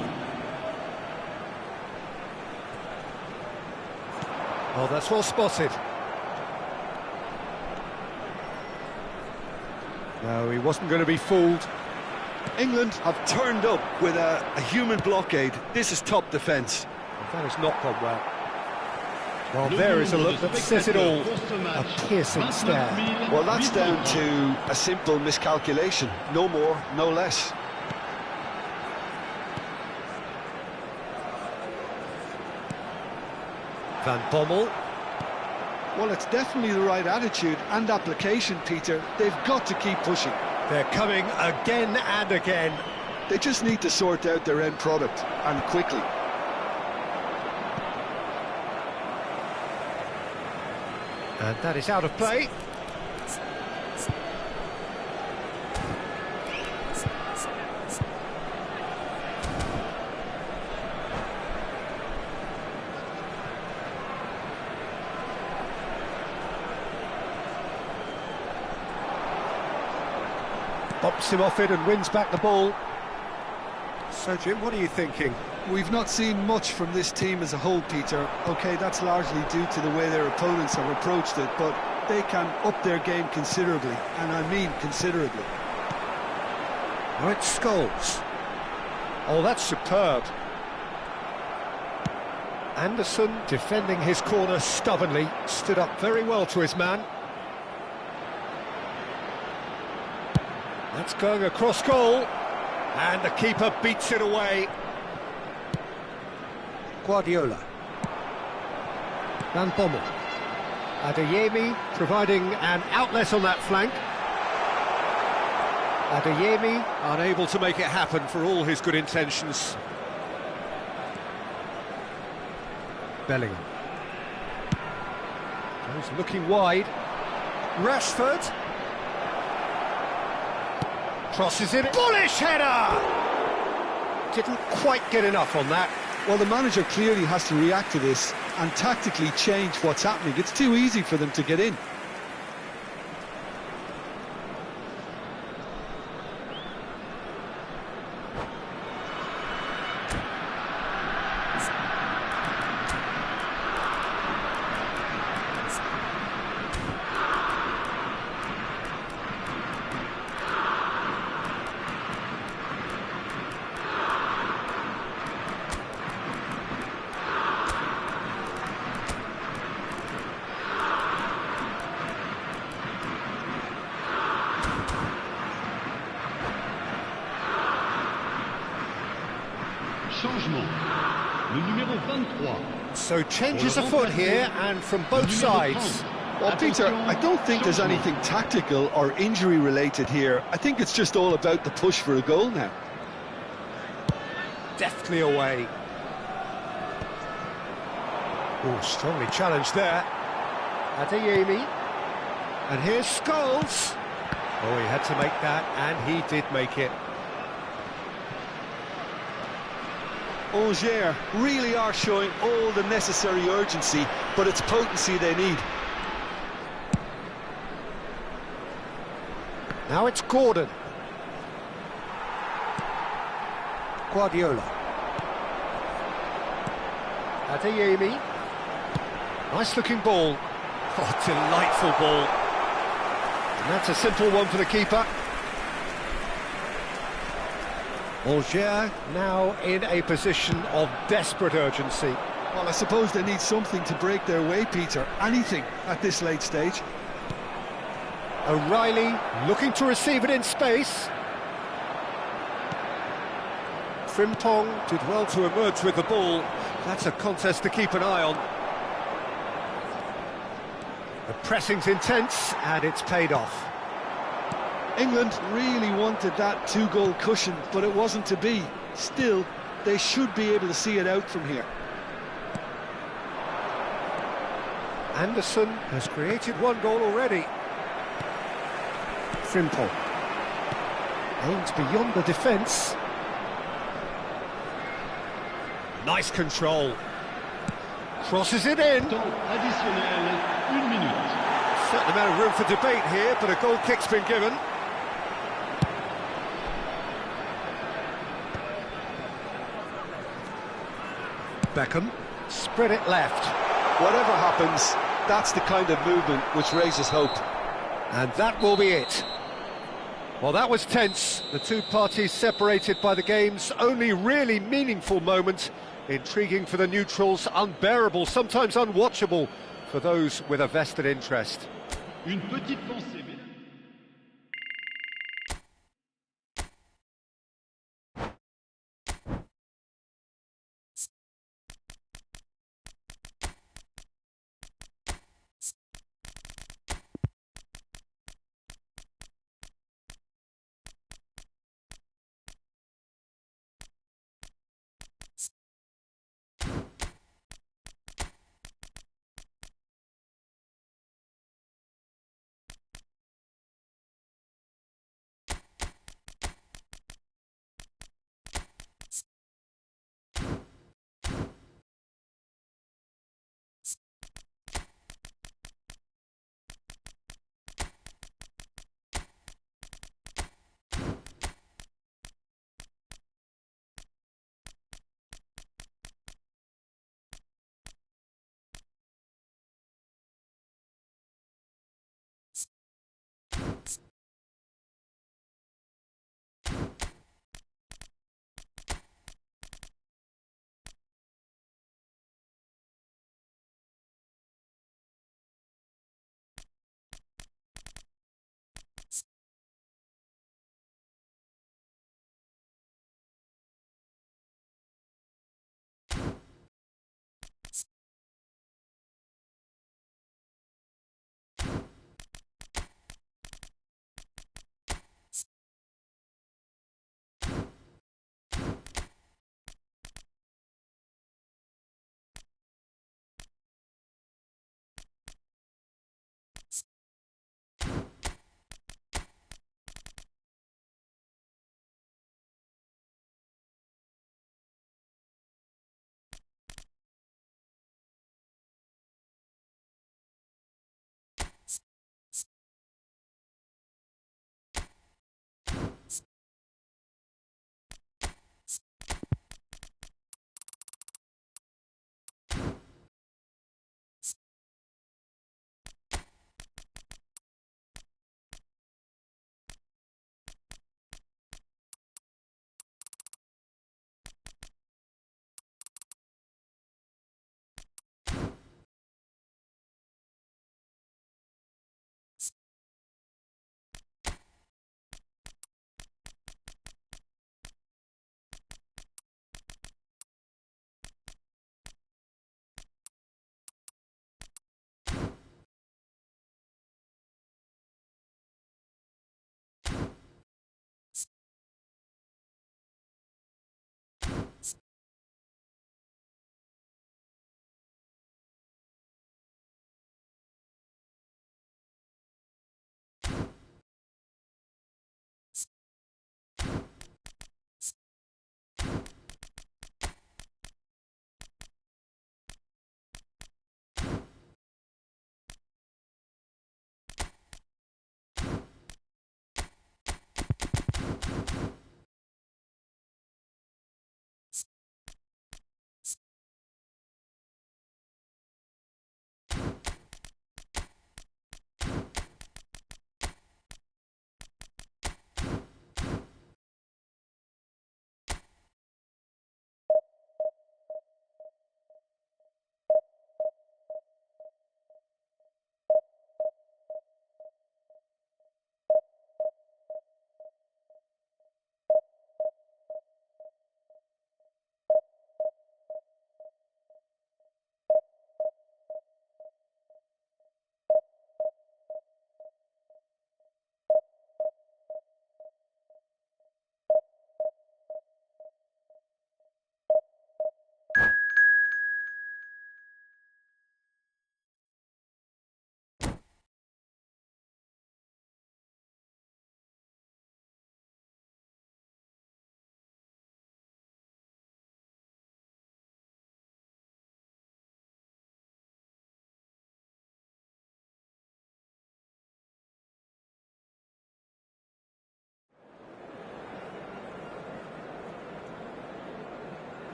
Oh, that's well spotted. No, he wasn't going to be fooled. England have turned up with a human blockade. This is top defence. That has not gone well. Well, there is a look that says it all. A piercing stare. Well, that's down to a simple miscalculation. No more, no less. Van Bommel. Well, it's definitely the right attitude and application, Peter. They've got to keep pushing. They're coming again and again. They just need to sort out their end product, and quickly. And that is out of play. Bumps him off it and wins back the ball. So, Jim, what are you thinking? We've not seen much from this team as a whole, Peter. OK, that's largely due to the way their opponents have approached it, but they can up their game considerably, and I mean considerably. All right, Scholes. Oh, that's superb. Anderson, defending his corner stubbornly, stood up very well to his man. That's going across goal, and the keeper beats it away. Guardiola. Van Bommel. Adeyemi providing an outlet on that flank. Adeyemi unable to make it happen for all his good intentions. Bellingham. He's looking wide. Rashford. Crosses it. Bullish header! Didn't quite get enough on that. Well, the manager clearly has to react to this and tactically change what's happening. It's too easy for them to get in. Changement. Le numéro 23. So changes afoot here, and from both sides. Well, Peter, I don't think there's anything tactical or injury related here. I think it's just all about the push for a goal now. Deftly away. Oh, strongly challenged there. Adeyemi. And here's Scholes. Oh, he had to make that, and he did make it. Angers really are showing all the necessary urgency, but it's potency they need. Now it's Gordon. Guardiola. Adeyemi. Nice looking ball. Oh, delightful ball. And that's a simple one for the keeper. Angers now in a position of desperate urgency. Well, I suppose they need something to break their way, Peter. Anything at this late stage. O'Reilly looking to receive it in space. Frimpong did well to emerge with the ball. That's a contest to keep an eye on. The pressing's intense, and it's paid off. England really wanted that two-goal cushion, but it wasn't to be. Still, they should be able to see it out from here. Anderson has created one goal already. Frimpong aims beyond the defence. Nice control. Crosses it in. Temps additionnel, 1 minute. Certain amount of room for debate here, but a goal kick's been given. Beckham, spread it left. Whatever happens, that's the kind of movement which raises hope. And that will be it. Well, that was tense. The two parties separated by the game's only really meaningful moment. Intriguing for the neutrals, unbearable, sometimes unwatchable for those with a vested interest. Une petite pensée.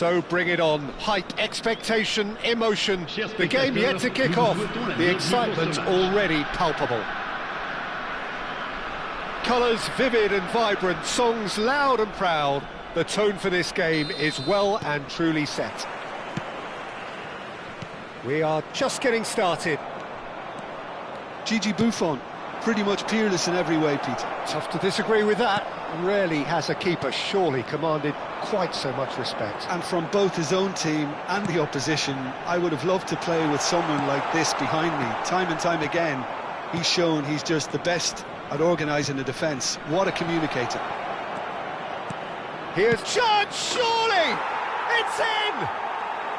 So bring it on. Hype, expectation, emotion. The game yet to kick off. The excitement already palpable. Colours vivid and vibrant, songs loud and proud. The tone for this game is well and truly set. We are just getting started. Gigi Buffon, pretty much peerless in every way, Peter. Tough to disagree with that. Rarely has a keeper surely commanded quite so much respect. And from both his own team and the opposition, I would have loved to play with someone like this behind me. Time and time again, he's shown he's just the best at organising the defence. What a communicator. Here's chance, surely! It's in!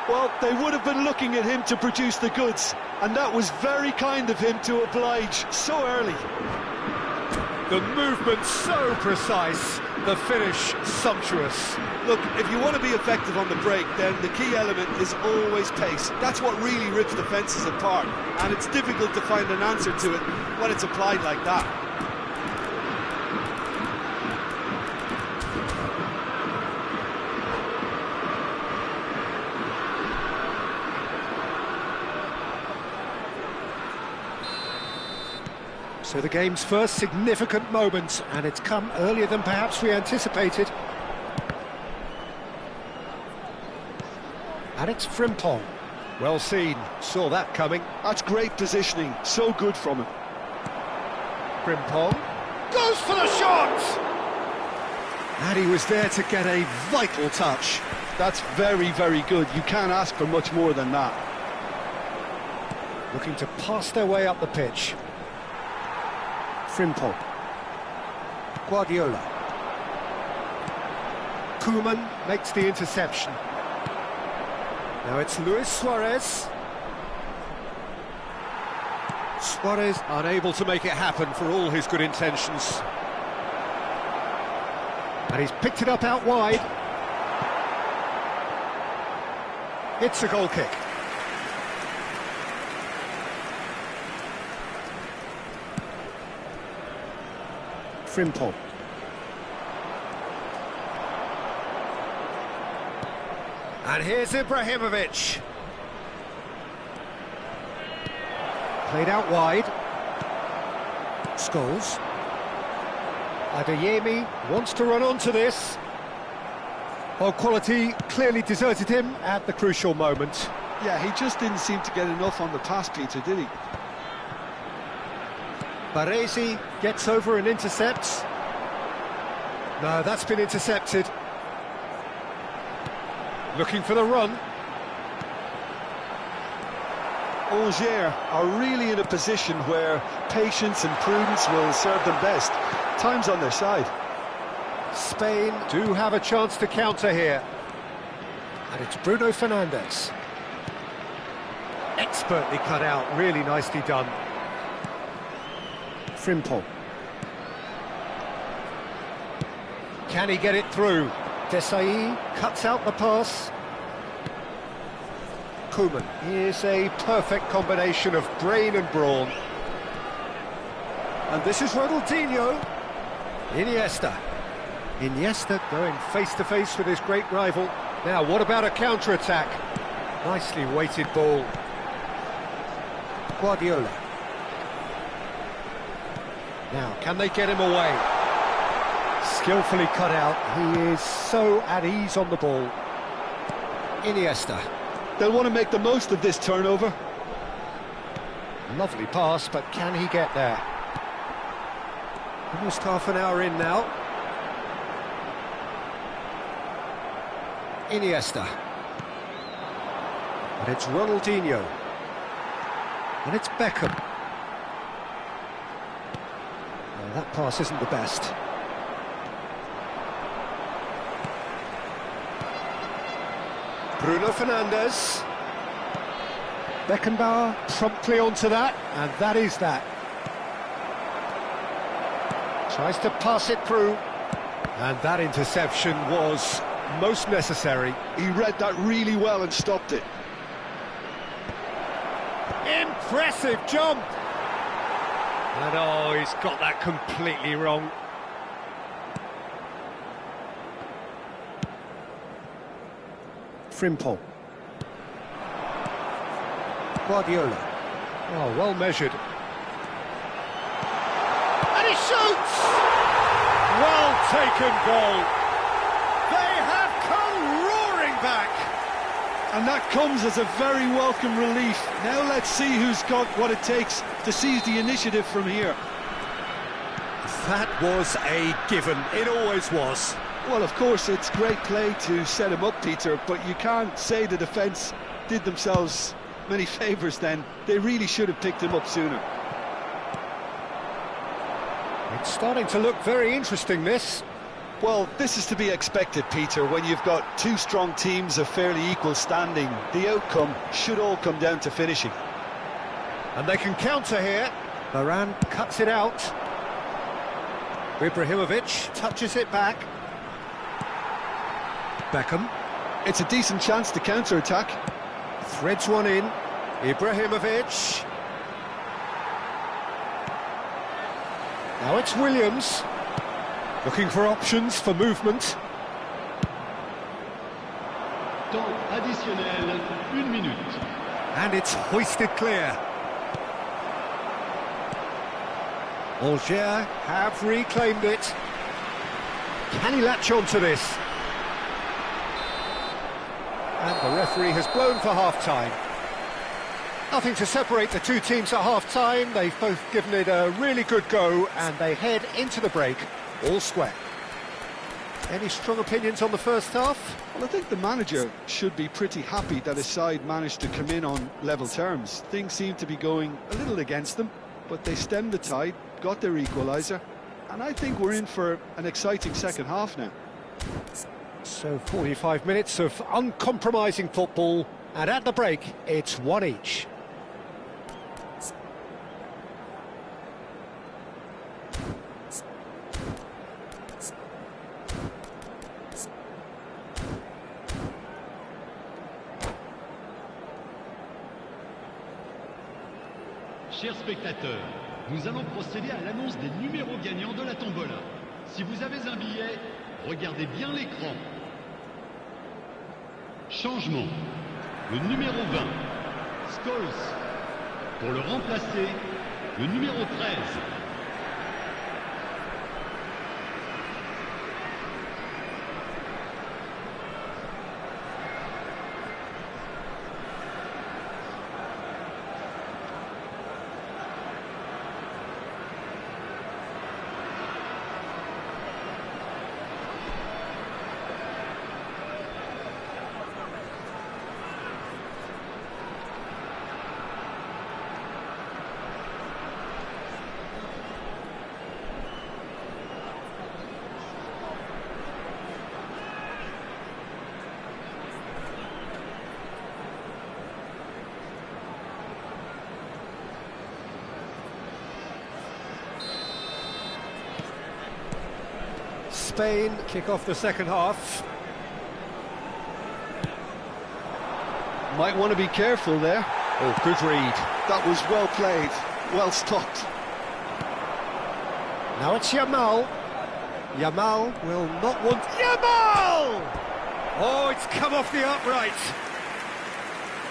Well, they would have been looking at him to produce the goods, and that was very kind of him to oblige so early. The movement so precise, the finish sumptuous. Look, if you want to be effective on the break, then the key element is always pace. That's what really rips defences apart, and it's difficult to find an answer to it when it's applied like that. So the game's first significant moment, and it's come earlier than perhaps we anticipated. And it's Frimpong. Well seen, saw that coming. That's great positioning, so good from him. Frimpong goes for the shot! And he was there to get a vital touch. That's very, very good. You can't ask for much more than that. Looking to pass their way up the pitch. Frimpong. Guardiola. Koeman makes the interception. Now it's Luis Suarez. Suarez unable to make it happen for all his good intentions. And he's picked it up out wide. It's a goal kick. Frimpong. And here's Ibrahimovic. Played out wide. Scholes. Adeyemi wants to run onto this. Well, quality clearly deserted him at the crucial moment. Yeah, he just didn't seem to get enough on the pass, Peter, did he? Baresi gets over and intercepts. No, that's been intercepted. Looking for the run. Angers are really in a position where patience and prudence will serve them best. Time's on their side. Spain do have a chance to counter here. And it's Bruno Fernandes. Expertly cut out, really nicely done. Frimpong. Can he get it through? Desailly cuts out the pass. Koeman is a perfect combination of brain and brawn. And this is Ronaldinho. Iniesta. Iniesta going face-to-face with his great rival. Now, what about a counter-attack? Nicely weighted ball. Guardiola. Now, can they get him away? Skillfully cut out. He is so at ease on the ball. Iniesta. They'll want to make the most of this turnover. Lovely pass, but can he get there? Almost half an hour in now. Iniesta. And it's Ronaldinho. And it's Beckham. Well, that pass isn't the best. Bruno Fernandes. Beckenbauer promptly onto that, and that is that. Tries to pass it through, and that interception was most necessary. He read that really well and stopped it. Impressive jump! And oh, he's got that completely wrong. Frimpong. Guardiola. Oh, well measured. And he shoots! Well taken goal. They have come roaring back. And that comes as a very welcome relief. Now let's see who's got what it takes to seize the initiative from here. That was a given. It always was. Well, of course, it's great play to set him up, Peter, but you can't say the defence did themselves many favours then. They really should have picked him up sooner. It's starting to look very interesting, this. Well, this is to be expected, Peter. When you've got two strong teams of fairly equal standing, the outcome should all come down to finishing. And they can counter here. Varane cuts it out. Ibrahimovic touches it back. Beckham. It's a decent chance to counter-attack. Threads one in. Ibrahimovic. Now it's Williams. Looking for options for movement. Temps additionnel, 1 minute. And it's hoisted clear. Alger have reclaimed it. Can he latch on to this? And the referee has blown for half-time. Nothing to separate the two teams at half-time. They've both given it a really good go, and they head into the break all square. Any strong opinions on the first half? Well, I think the manager should be pretty happy that his side managed to come in on level terms. Things seem to be going a little against them, but they stemmed the tide, got their equaliser, and I think we're in for an exciting second half now. So 45 minutes of uncompromising football, and at the break, it's one each. Chers spectateurs, nous allons procéder à l'annonce des numéros gagnants de la tombola. Si vous avez un billet, regardez bien l'écran. Changement. Le numéro 20, Scholes. Pour le remplacer, le numéro 13. Spain kick off the second half. Might want to be careful there. Oh, good read. That was well played, well stopped. Now it's Yamal. Yamal will not want... Yamal! Oh, it's come off the upright.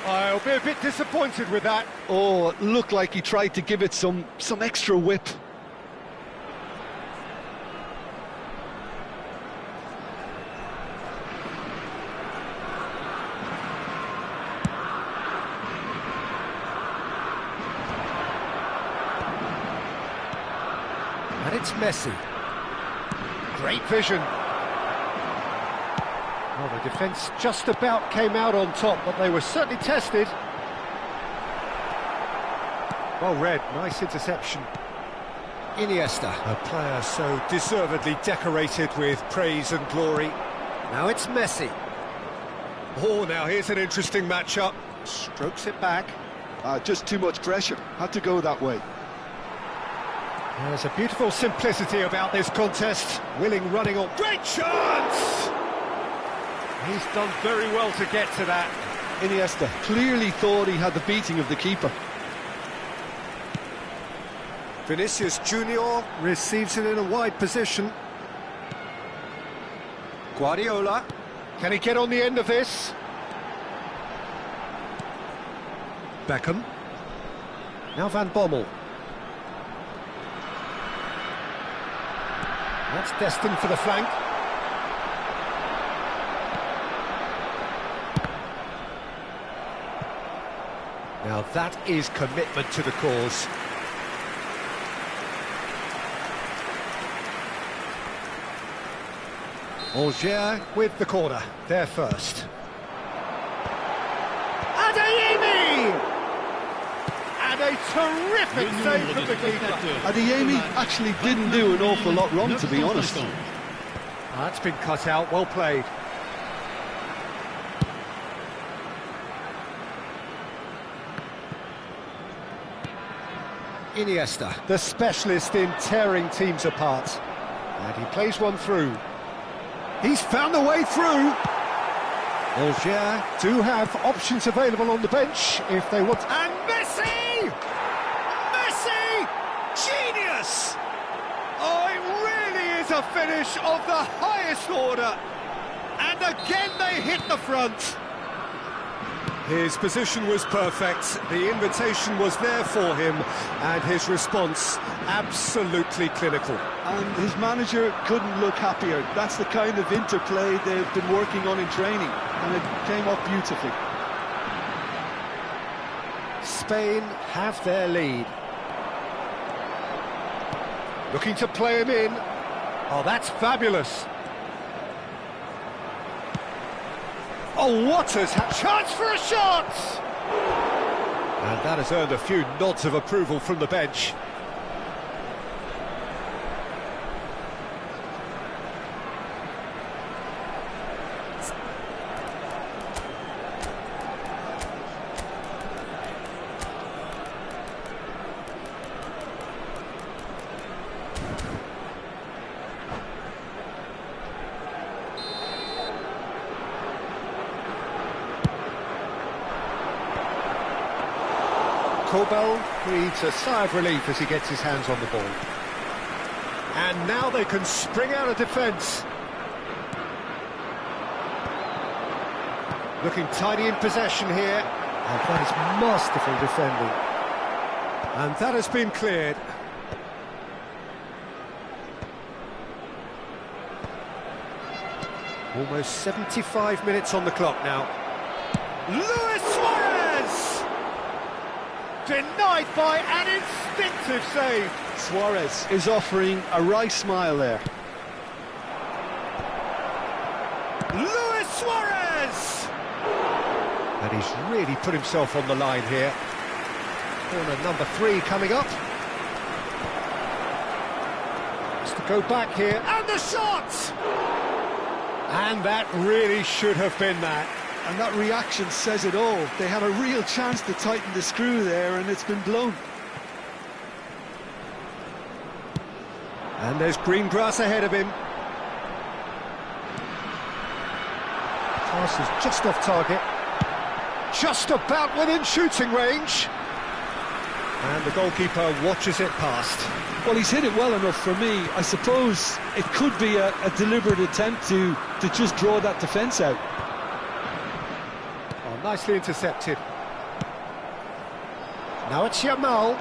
I'll be a bit disappointed with that. Oh, it looked like he tried to give it some extra whip. And it's Messi. Great vision. Well, the defence just about came out on top, but they were certainly tested. Well read, nice interception. Iniesta, a player so deservedly decorated with praise and glory. Now it's Messi. Oh, now here's an interesting matchup. Strokes it back. Just too much pressure. Had to go that way. There's a beautiful simplicity about this contest. Willing running on. Great chance! He's done very well to get to that. Iniesta clearly thought he had the beating of the keeper. Vinicius Junior receives it in a wide position. Guardiola, can he get on the end of this? Beckham. Now Van Bommel. That's destined for the flank. Now that is commitment to the cause. Angers with the corner, there first. Adeyemi! And a terrific save from the keeper. Adeyemi actually didn't do an awful lot wrong, to be honest. That's been cut out, well played. Iniesta, the specialist in tearing teams apart. And he plays one through. He's found a way through. Angers do have options available on the bench if they want. And Messi! Messi! Genius! Oh, it really is a finish of the highest order. And again they hit the front. His position was perfect, the invitation was there for him, and his response absolutely clinical. And his manager couldn't look happier. That's the kind of interplay they've been working on in training, and it came off beautifully. Spain have their lead. Looking to play him in. Oh, that's fabulous. Oh, Waters had chance for a shot! And that has earned a few nods of approval from the bench. Kobel breathes a sigh of relief as he gets his hands on the ball. And now they can spring out of defence. Looking tidy in possession here. And that is masterful defending. And that has been cleared. Almost 75 minutes on the clock now. Luis Suarez! Denied by an instinctive save. Suarez is offering a right smile there. Luis Suarez! And he's really put himself on the line here. Corner number 3 coming up. Has to go back here, and the shot! And that really should have been that. And that reaction says it all. They had a real chance to tighten the screw there, and it's been blown. And there's green grass ahead of him. Pass is just off target. Just about within shooting range. And the goalkeeper watches it past. Well, he's hit it well enough for me. I suppose it could be a deliberate attempt to just draw that defence out. Nicely intercepted. Now it's Yamal.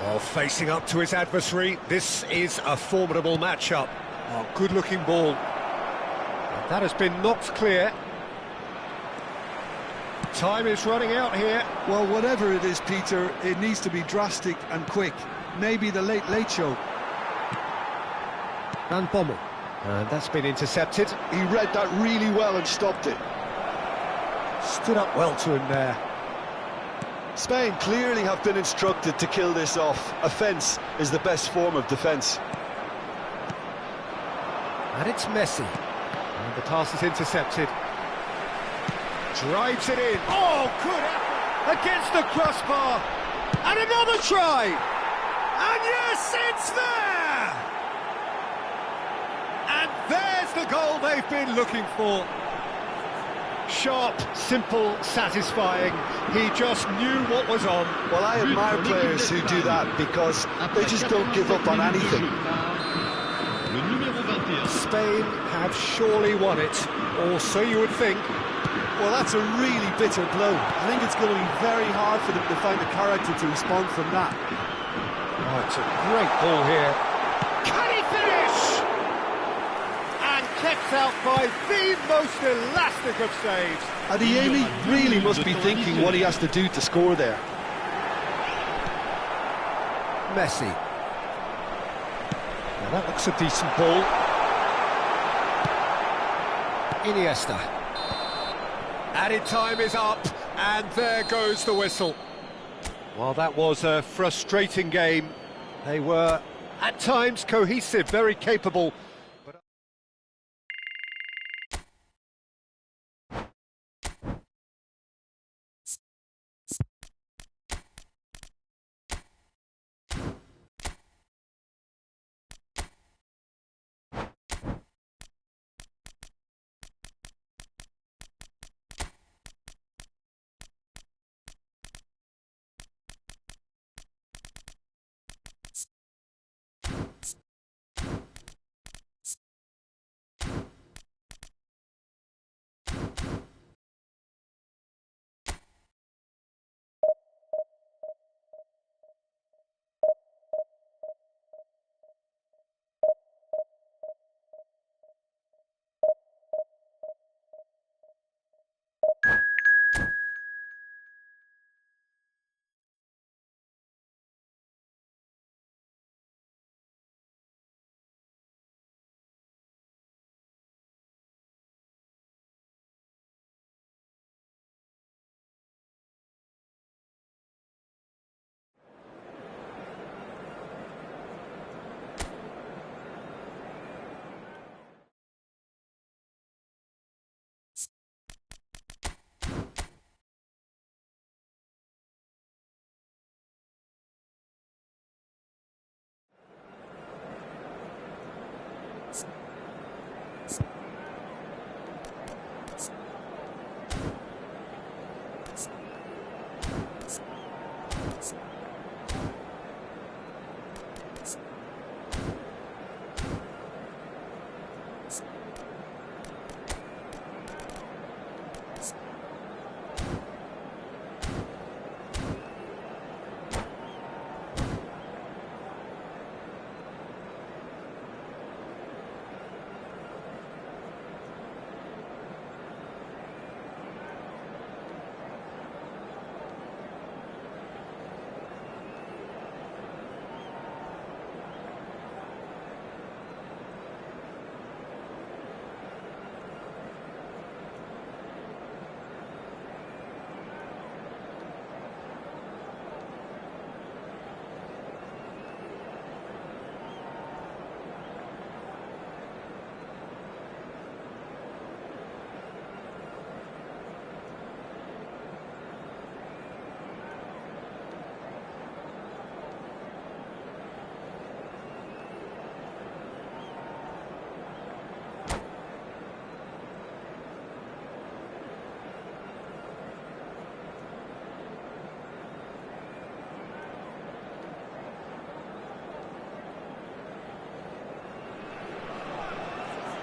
Oh, facing up to his adversary. This is a formidable matchup. Oh, good-looking ball. And that has been knocked clear. Time is running out here. Well, whatever it is, Peter, it needs to be drastic and quick. Maybe the late show. Van Bommel. And that's been intercepted. He read that really well and stopped it. Stood up well to him there. Spain clearly have been instructed to kill this off. Offence is the best form of defence. And it's Messi. And the pass is intercepted. Drives it in. Oh, good effort against the crossbar. And another try. And yes, it's there. And there's the goal they've been looking for. Sharp, simple, satisfying. He just knew what was on. Well, I admire players who do that because they just don't give up on anything. Spain have surely won it, or so you would think. Well, that's a really bitter blow. I think it's going to be very hard for them to find the character to respond from that. Oh, it's a great ball here. Can he finish? And kept out by the most elastic of saves. Adeyemi really must be thinking what he has to do to score there. Messi. Now that looks a decent ball. Iniesta. Added time is up, and there goes the whistle. Well, that was a frustrating game. They were, at times, cohesive, very capable.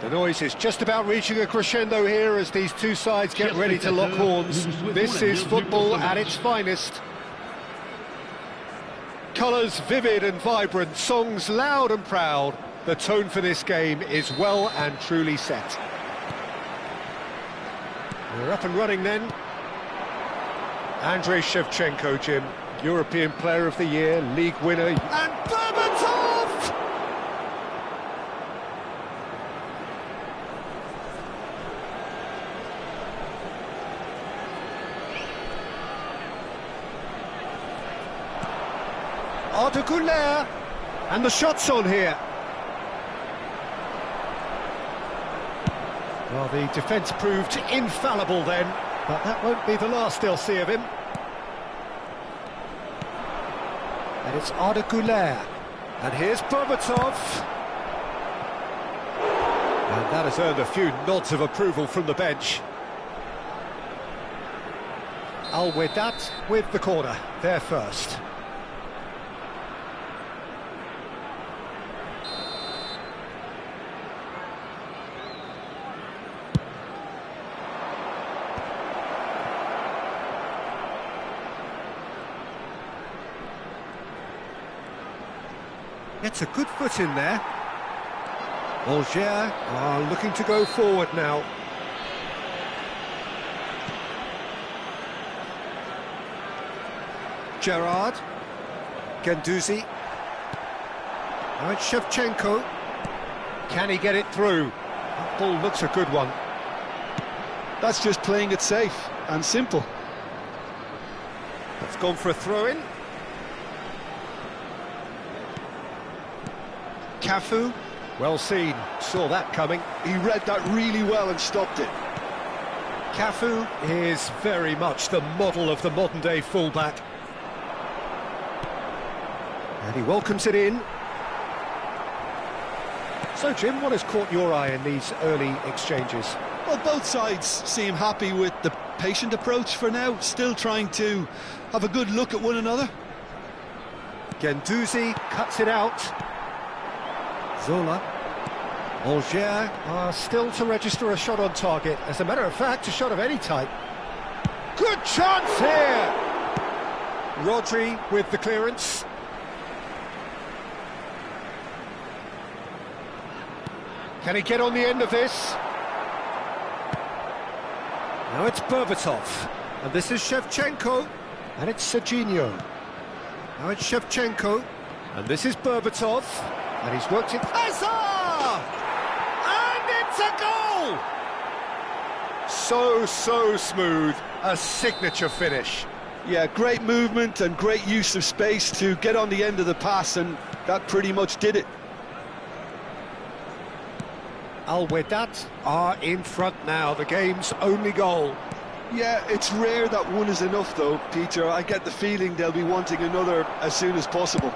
The noise is just about reaching a crescendo here as these two sides get ready to lock horns. This is football at its finest. Colours vivid and vibrant, songs loud and proud. The tone for this game is well and truly set. We're up and running then. Andrei Shevchenko, Jim, European Player of the Year, league winner, and Berbatov! Arda, and the shot's on here. Well, the defence proved infallible then, but that won't be the last they'll see of him. And it's Arda, and here's Berbatov. And that has earned a few nods of approval from the bench. Al-Wedat with the corner, there first. Gets a good foot in there. Angers are looking to go forward now. Gerrard. Guendouzi. Now it's Shevchenko. Can he get it through? That ball looks a good one. That's just playing it safe and simple. It's gone for a throw-in. Cafu. Well seen. Saw that coming. He read that really well and stopped it. Cafu is very much the model of the modern-day fullback. And he welcomes it in. So, Jim, what has caught your eye in these early exchanges? Well, both sides seem happy with the patient approach for now, still trying to have a good look at one another. Guendouzi cuts it out. Zola. Angers are still to register a shot on target. As a matter of fact, a shot of any type. Good chance here! Rodri with the clearance. Can he get on the end of this? Now it's Berbatov, and this is Shevchenko, and it's Serginho. Now it's Shevchenko, and this is Berbatov, and he's worked it. Hazard! And it's a goal! So smooth, a signature finish. Yeah, great movement and great use of space to get on the end of the pass, and that pretty much did it. Al Wehdat are in front now, the game's only goal. Yeah, it's rare that one is enough though, Peter. I get the feeling they'll be wanting another as soon as possible.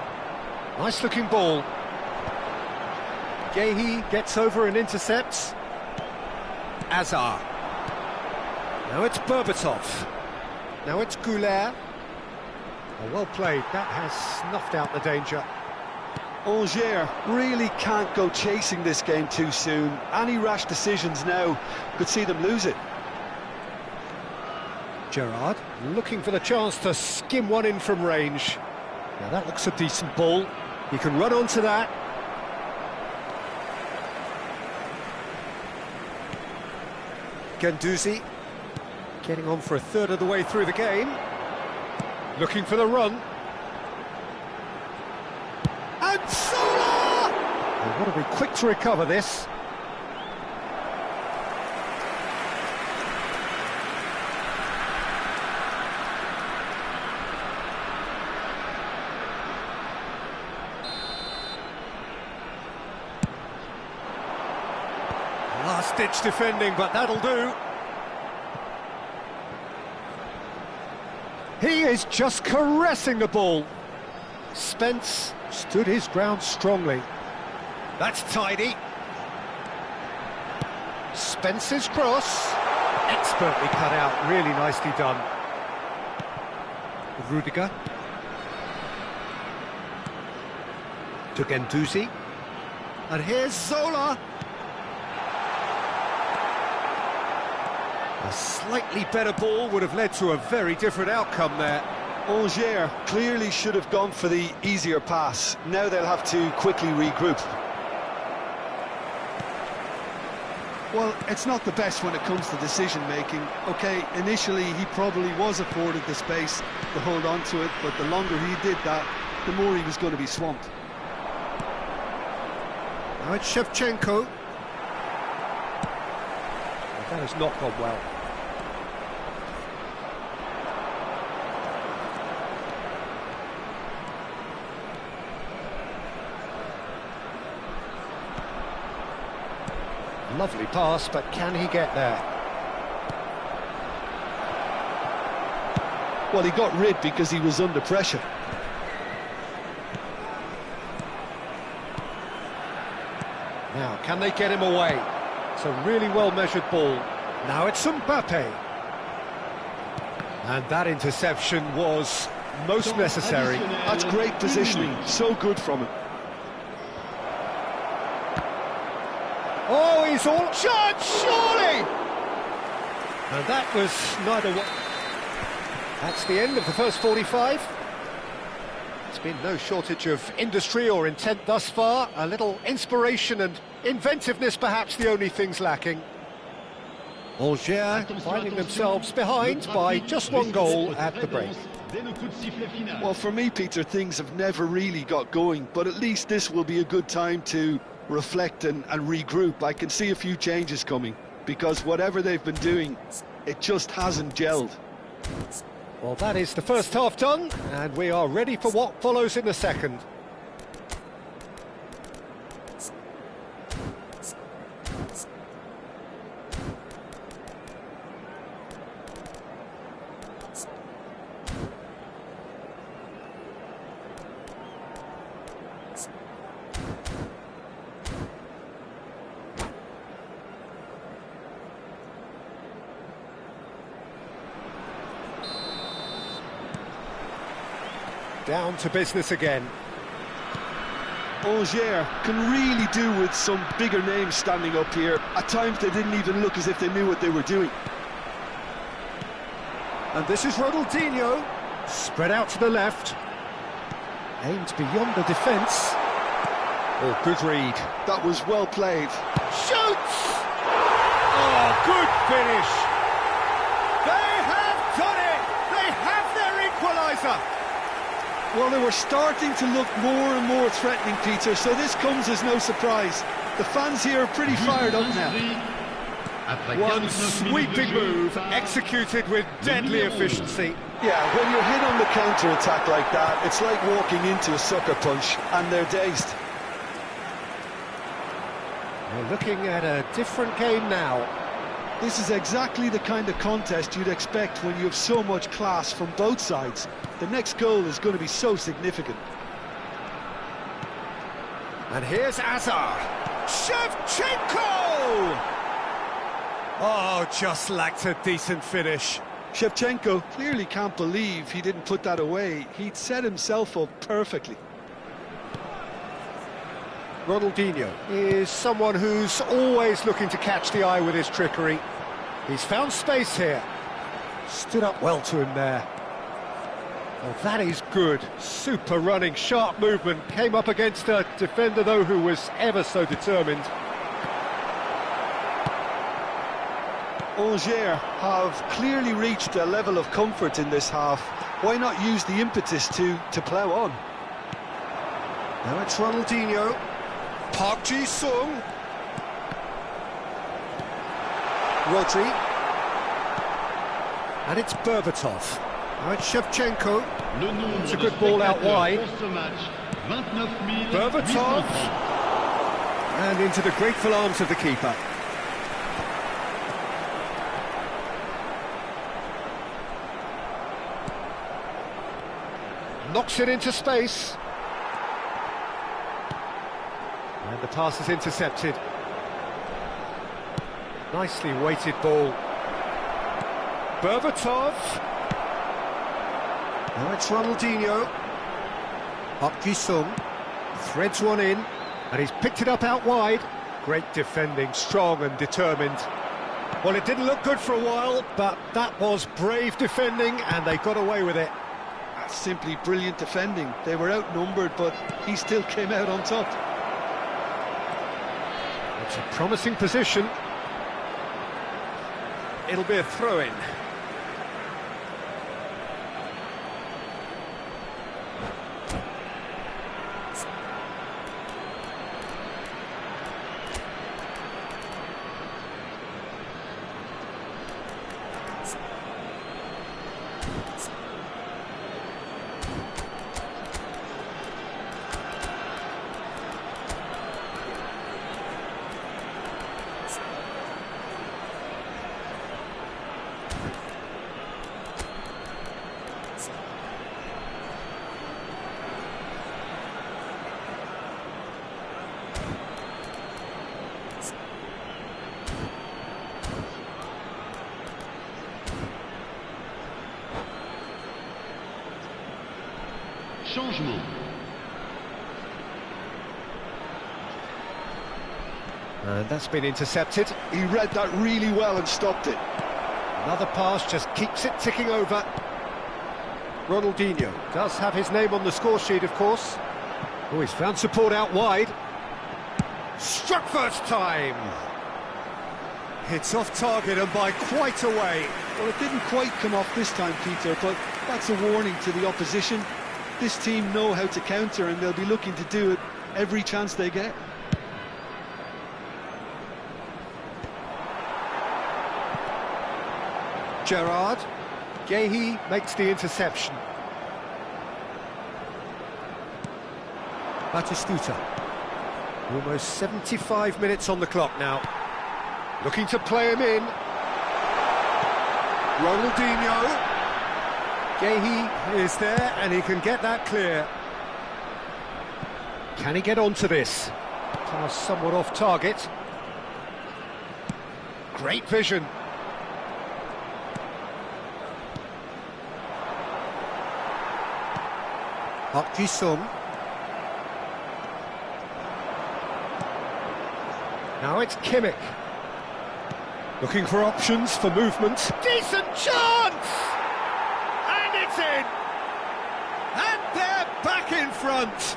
Nice looking ball. Gehi gets over and intercepts. Azar. Now it's Berbatov. Now it's Goulet. Oh, well played, that has snuffed out the danger. Angers really can't go chasing this game too soon. Any rash decisions now could see them lose it. Gerrard looking for the chance to skim one in from range. Now that looks a decent ball. He can run onto that. Guendouzi getting on for a third of the way through the game. Looking for the run. And Zola! And what are we quick to recover this? Last-ditch defending, but that'll do. He is just caressing the ball. Spence stood his ground strongly. That's tidy. Spence's cross. Expertly cut out, really nicely done. Rudiger. To Guendouzi. And here's Zola. A slightly better ball would have led to a very different outcome there. Angers clearly should have gone for the easier pass. Now they'll have to quickly regroup. Well, it's not the best when it comes to decision-making. OK, initially he probably was afforded the space to hold on to it, but the longer he did that, the more he was going to be swamped. Now it's Shevchenko. That has not gone well. Lovely pass, but can he get there? Well, he got rid because he was under pressure. Now, can they get him away? It's a really well-measured ball. Now it's Mbappe. And that interception was most necessary. That's great positioning, so good from him. Oh, he's all shot, surely! And that was neither one. That's the end of the first 45. It's been no shortage of industry or intent thus far. A little inspiration and inventiveness, perhaps the only things lacking. Angers finding themselves behind by just one goal at the break. Well, for me, Peter, things have never really got going, but at least this will be a good time to reflect and regroup. I can see a few changes coming, because whatever they've been doing, it just hasn't gelled. Well, that is the first half done, and we are ready for what follows in the second. Down to business again. Angers can really do with some bigger names standing up here. At times they didn't even look as if they knew what they were doing. And this is Ronaldinho, spread out to the left. Aimed beyond the defence. Oh, good read. That was well played. Shoots! Oh, good finish! They have done it! They have their equaliser! Well, they were starting to look more and more threatening, Peter, so this comes as no surprise. The fans here are pretty fired up now. One sweeping move, executed with deadly efficiency. Yeah, when you're hit on the counter-attack like that, it's like walking into a sucker punch, and they're dazed. We're looking at a different game now. This is exactly the kind of contest you'd expect when you have so much class from both sides. The next goal is going to be so significant. And here's Azar. Shevchenko! Oh, just lacked a decent finish. Shevchenko clearly can't believe he didn't put that away. He'd set himself up perfectly. Ronaldinho is someone who's always looking to catch the eye with his trickery. He's found space here. Stood up well to him there. Well, that is good. Super running, sharp movement. Came up against a defender, though, who was ever so determined. Angers have clearly reached a level of comfort in this half. Why not use the impetus to plough on? Now it's Ronaldinho. Park Ji-sung. Rodri. And it's Berbatov. Now it's Shevchenko. It's a good ball out wide. Berbatov. And into the grateful arms of the keeper. Knocks it into space. And the pass is intercepted. Nicely weighted ball. Berbatov. Now it's Ronaldinho. Park Ji-sung threads one in, and he's picked it up out wide. Great defending, strong and determined. Well, it didn't look good for a while, but that was brave defending, and they got away with it. That's simply brilliant defending. They were outnumbered, but he still came out on top. It's a promising position. It'll be a throw-in. Changement. And that's been intercepted. He read that really well and stopped it. Another pass just keeps it ticking over. Ronaldinho does have his name on the score sheet, of course. Oh, he's found support out wide. Struck first time. It's off target and by quite a way. Well, it didn't quite come off this time, Peter, but that's a warning to the opposition. This team know how to counter and they'll be looking to do it every chance they get. Gerrard. Gehi makes the interception. Batistuta. Almost 75 minutes on the clock now. Looking to play him in. Ronaldinho. Gehi is there and he can get that clear. Can he get onto this? Pass somewhat off target. Great vision. Park Ji-sung. Now it's Kimmich. Looking for options for movement. Decent chance! And it's in! And they're back in front!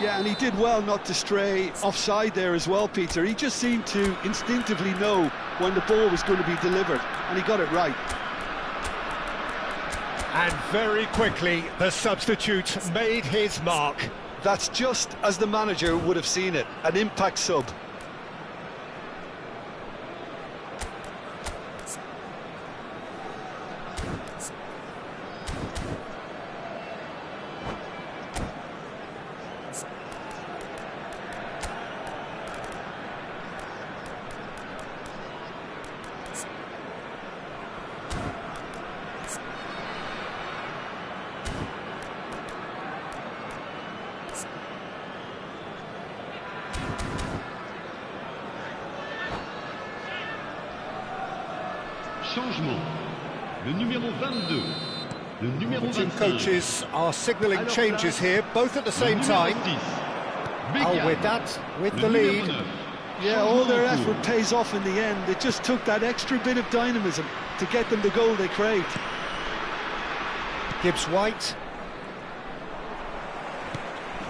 Yeah, and he did well not to stray offside there as well, Peter. He just seemed to instinctively know when the ball was going to be delivered, and he got it right. And very quickly, the substitute made his mark. That's just as the manager would have seen it, an impact sub. Changement. Le numéro 22. Le numéro Two 25. coaches are signalling changes here, both at the Le same numéro time. 10. Oh, with that, with Le the numéro lead. 9. Yeah, all their Changement effort pays off in the end. It just took that extra bit of dynamism to get them the goal they craved. Gibbs White.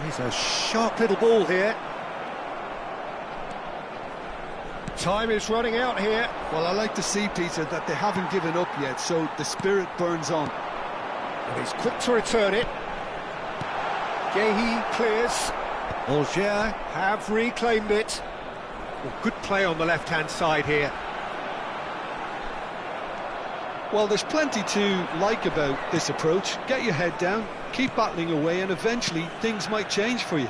He's a sharp little ball here. Time is running out here. Well, I like to see, Peter, that they haven't given up yet, so the spirit burns on. And he's quick to return it. Gehi clears. Alger have reclaimed it. Well, good play on the left-hand side here. Well, there's plenty to like about this approach. Get your head down, keep battling away, and eventually things might change for you.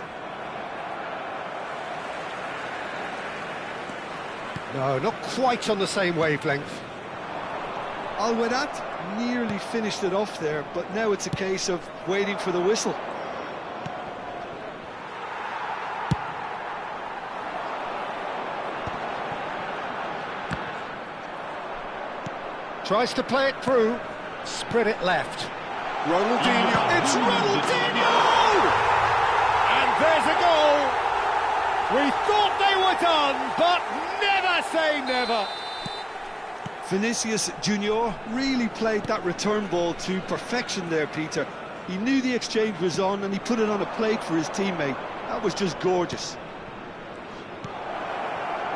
No, not quite on the same wavelength. Al-Wadat nearly finished it off there, but now it's a case of waiting for the whistle. Tries to play it through. Spread it left. Ronaldinho. It's Ronaldinho! And there's a goal. We thought they were done, but never say never. Vinicius Junior really played that return ball to perfection there, Peter. He knew the exchange was on and he put it on a plate for his teammate. That was just gorgeous.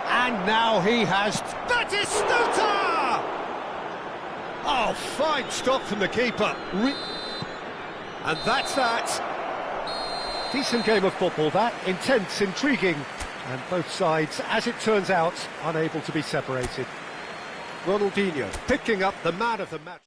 And now he has Batistuta! Oh, fine stop from the keeper. And that's that. Decent game of football, that. Intense, intriguing. And both sides, as it turns out, unable to be separated. Ronaldinho picking up the man of the match.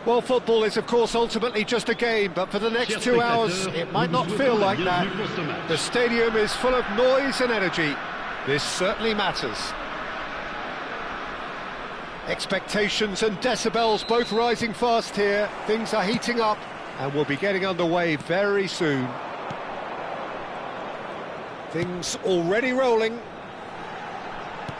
Well, football is, of course, ultimately just a game, but for the next Chers 2 hours, spectateurs, it might nous not vous feel souhaitons like la that. bienvenue pour ce match. The stadium is full of noise and energy. This certainly matters. Expectations and decibels both rising fast here. Things are heating up, and we'll be getting underway very soon. Things already rolling.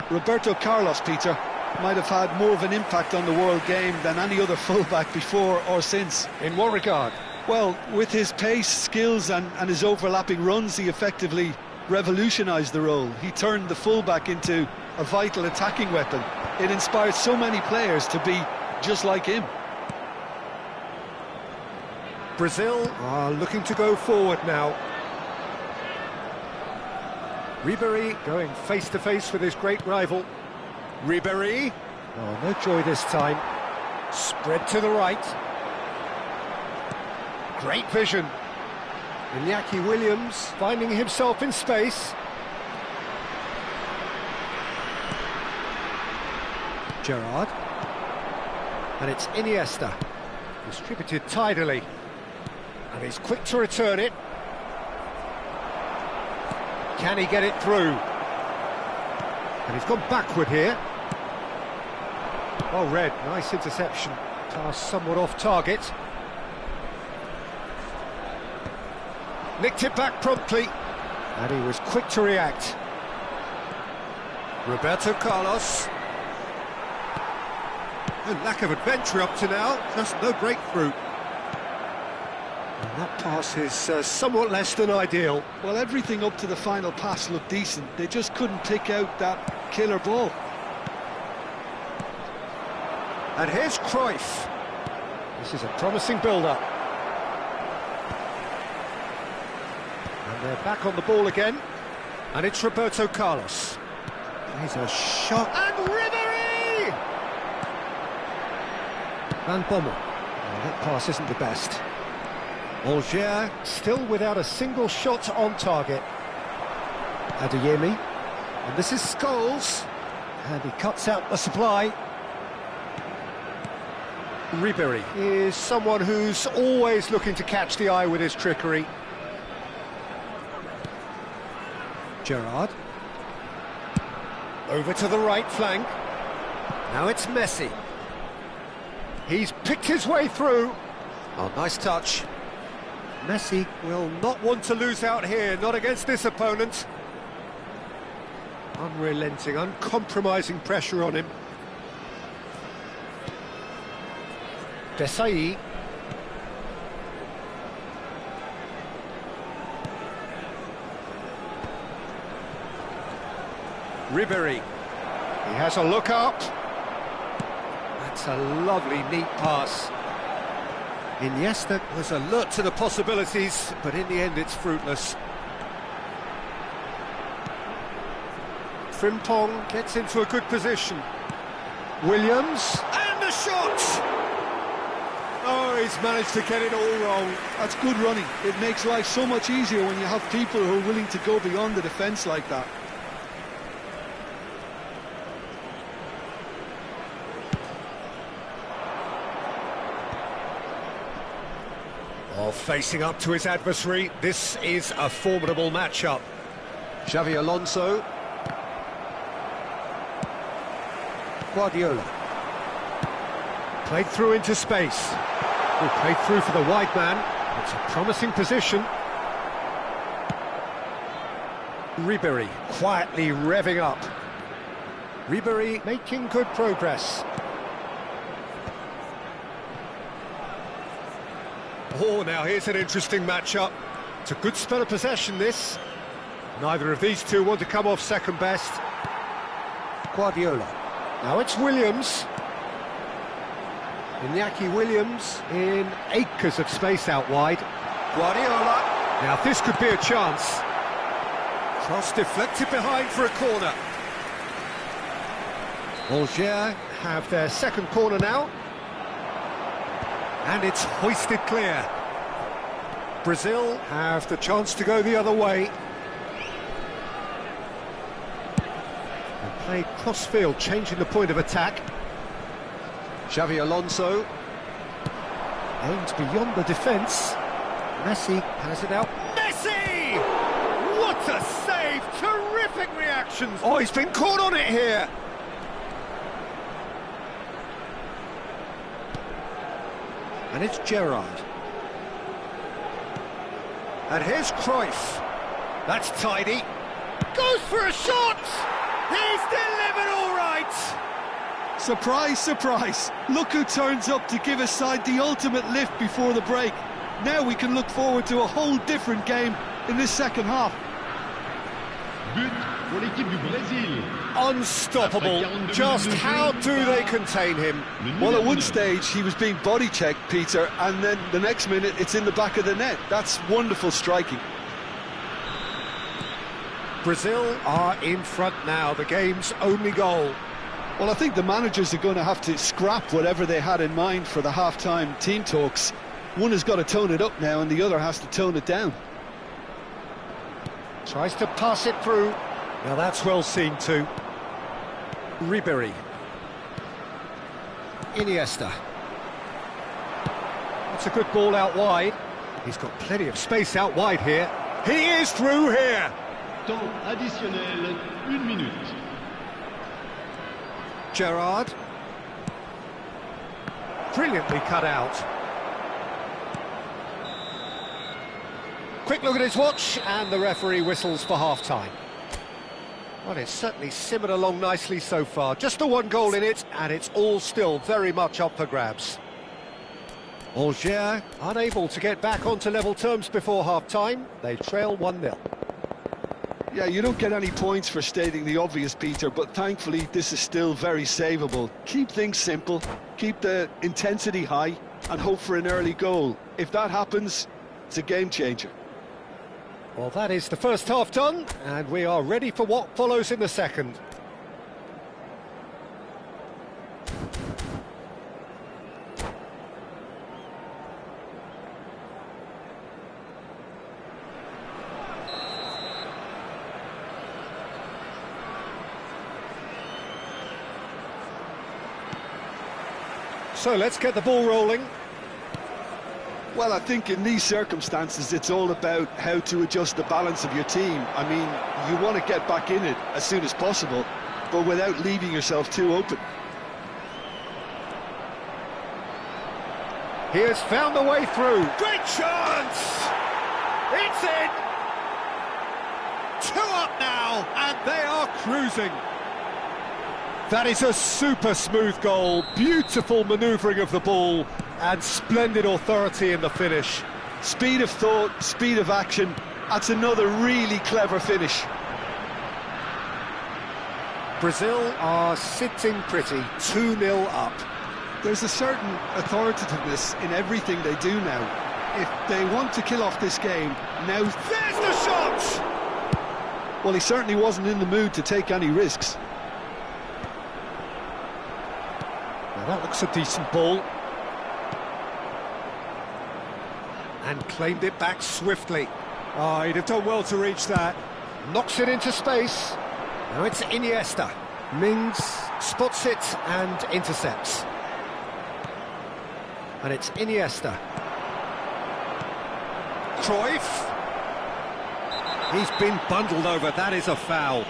Roberto Carlos, Peter, might have had more of an impact on the world game than any other fullback before or since. In what regard? Well, with his pace, skills and his overlapping runs, he effectively revolutionised the role. He turned the fullback into a vital attacking weapon. It inspired so many players to be just like him. Brazil are looking to go forward now. Ribéry going face-to-face with his great rival. Ribéry. Oh, no joy this time. Spread to the right. Great vision. Iñaki Williams finding himself in space. Gerrard. And it's Iniesta. Distributed tidily. And he's quick to return it. Can he get it through? And he's gone backward here. Oh, Red, nice interception. Pass somewhat off target. Nicked it back promptly. And he was quick to react. Roberto Carlos. A lack of adventure up to now, just no breakthrough. And that pass is somewhat less than ideal. Well, everything up to the final pass looked decent. They just couldn't pick out that killer ball. And here's Cruyff. This is a promising build-up. And they're back on the ball again. And it's Roberto Carlos. He's a shot. And Ribéry! Van Bommel. Oh, that pass isn't the best. Alger still without a single shot on target. Adeyemi. And this is Scholes. And he cuts out the supply. Ribéry is someone who's always looking to catch the eye with his trickery. Gerrard. Over to the right flank. Now it's Messi. He's picked his way through. Oh, nice touch. Messi will not want to lose out here, not against this opponent. Unrelenting, uncompromising pressure on him. Desailly. Ribéry. He has a look up. That's a lovely, neat pass. Iniesta was alert to the possibilities, but in the end it's fruitless. Frimpong gets into a good position. Williams, and the shot! Oh, he's managed to get it all wrong. That's good running. It makes life so much easier when you have people who are willing to go beyond the defence like that. Oh, facing up to his adversary, this is a formidable matchup. Xavi Alonso. Guardiola. Played through into space. Played through for the wide man. It's a promising position. Ribéry quietly revving up. Ribéry making good progress. Oh, now here's an interesting matchup. It's a good spell of possession, this. Neither of these two want to come off second best. Guardiola. Now it's Williams. Iñaki Williams in acres of space out wide. Guardiola. Now this could be a chance. Cross deflected behind for a corner. Alger have their second corner now. And it's hoisted clear. Brazil have the chance to go the other way. And played cross-field, changing the point of attack. Xavi Alonso. Aimed beyond the defence. Messi has it out. Messi! What a save! Terrific reactions! Oh, he's been caught on it here! And it's Gerrard. And here's Cruyff. That's tidy. Goes for a shot! He's delivered all right! Surprise, surprise. Look who turns up to give his side the ultimate lift before the break. Now we can look forward to a whole different game in this second half. But pour l'équipe du Brésil. Unstoppable. Just how do they contain him? Well, at one stage he was being body checked, Peter, and then the next minute it's in the back of the net. That's wonderful striking. Brazil are in front now, the game's only goal. Well, I think the managers are going to have to scrap whatever they had in mind for the half-time team talks. One has got to tone it up now and the other has to tone it down. Tries to pass it through. Now that's well seen too. Ribery. Iniesta. That's a good ball out wide. He's got plenty of space out wide here. He is through here! Temps additionnel, 1 minute. Gerrard. Brilliantly cut out. Quick look at his watch, and the referee whistles for half-time. Well, it's certainly simmered along nicely so far. Just the one goal in it, and it's all still very much up for grabs. Angers unable to get back onto level terms before half-time. They trail 1-0. Yeah, you don't get any points for stating the obvious, Peter, but thankfully this is still very savable. Keep things simple, keep the intensity high, and hope for an early goal. If that happens, it's a game changer. Well, that is the first half done, and we are ready for what follows in the second. So let's get the ball rolling. Well, I think in these circumstances it's all about how to adjust the balance of your team. I mean, you want to get back in it as soon as possible, but without leaving yourself too open. He has found a way through. Great chance! It's in! 2 up now, and they are cruising. That is a super smooth goal, beautiful manoeuvring of the ball, and splendid authority in the finish. Speed of thought, speed of action, that's another really clever finish. Brazil are sitting pretty, 2-0 up. There's a certain authoritativeness in everything they do now. If they want to kill off this game, now... There's the shot! Well, he certainly wasn't in the mood to take any risks. Now that looks a decent ball. And claimed it back swiftly. Oh, he'd have done well to reach that. Knocks it into space. Now it's Iniesta. Mings spots it and intercepts. And it's Iniesta. Cruyff. He's been bundled over, that is a foul.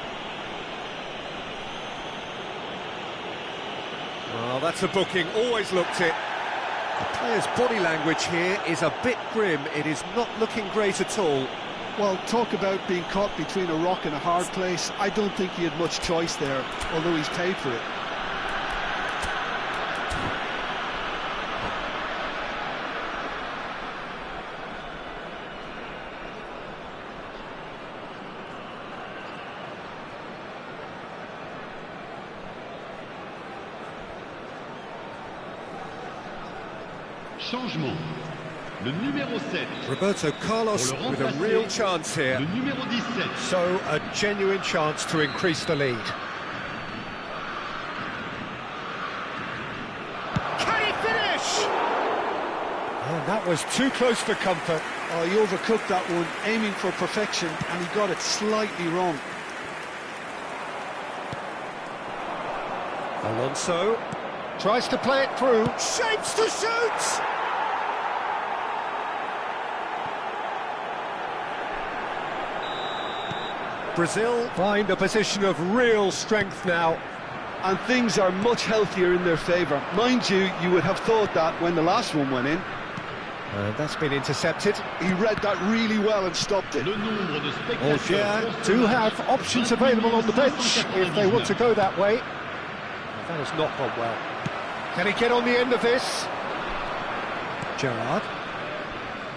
Well, that's a booking, always looked it. The player's body language here is a bit grim. It is not looking great at all. Well, talk about being caught between a rock and a hard place. I don't think he had much choice there, although he's paid for it. Changement. Le numéro 7. Roberto Carlos with a real chance here. Le numéro 17. So, a genuine chance to increase the lead. Can he finish? Oh, that was too close for comfort. Oh, he overcooked that one, aiming for perfection, and he got it slightly wrong. Alonso tries to play it through, shapes to shoot! Brazil find a position of real strength now. And things are much healthier in their favour. Mind you, you would have thought that when the last one went in. That's been intercepted. He read that really well and stopped it. Le nombre de spectateurs Algiers do have options available on the bench if they want to go that way. That has not gone well. Can he get on the end of this? Gerrard.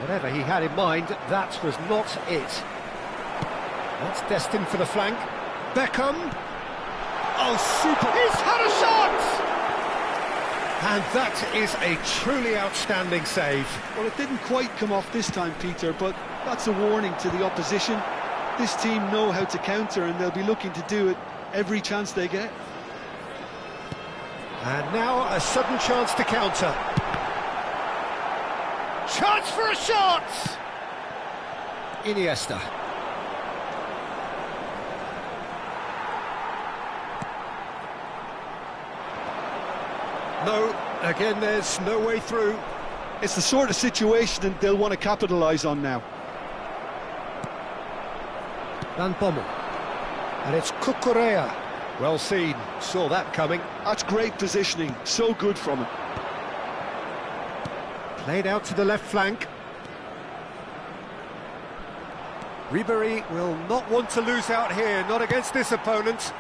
Whatever he had in mind, that was not it. That's destined for the flank. Beckham. Oh, super. He's had a shot! And that is a truly outstanding save. Well, it didn't quite come off this time, Peter, but that's a warning to the opposition. This team know how to counter, and they'll be looking to do it every chance they get. And now a sudden chance to counter. Chance for a shot! Iniesta. No, again there's no way through. It's the sort of situation that they'll want to capitalise on now. Van Bommel. And it's Cucurella. Well seen, saw that coming. That's great positioning, so good from him. Played out to the left flank. Ribéry will not want to lose out here, not against this opponent.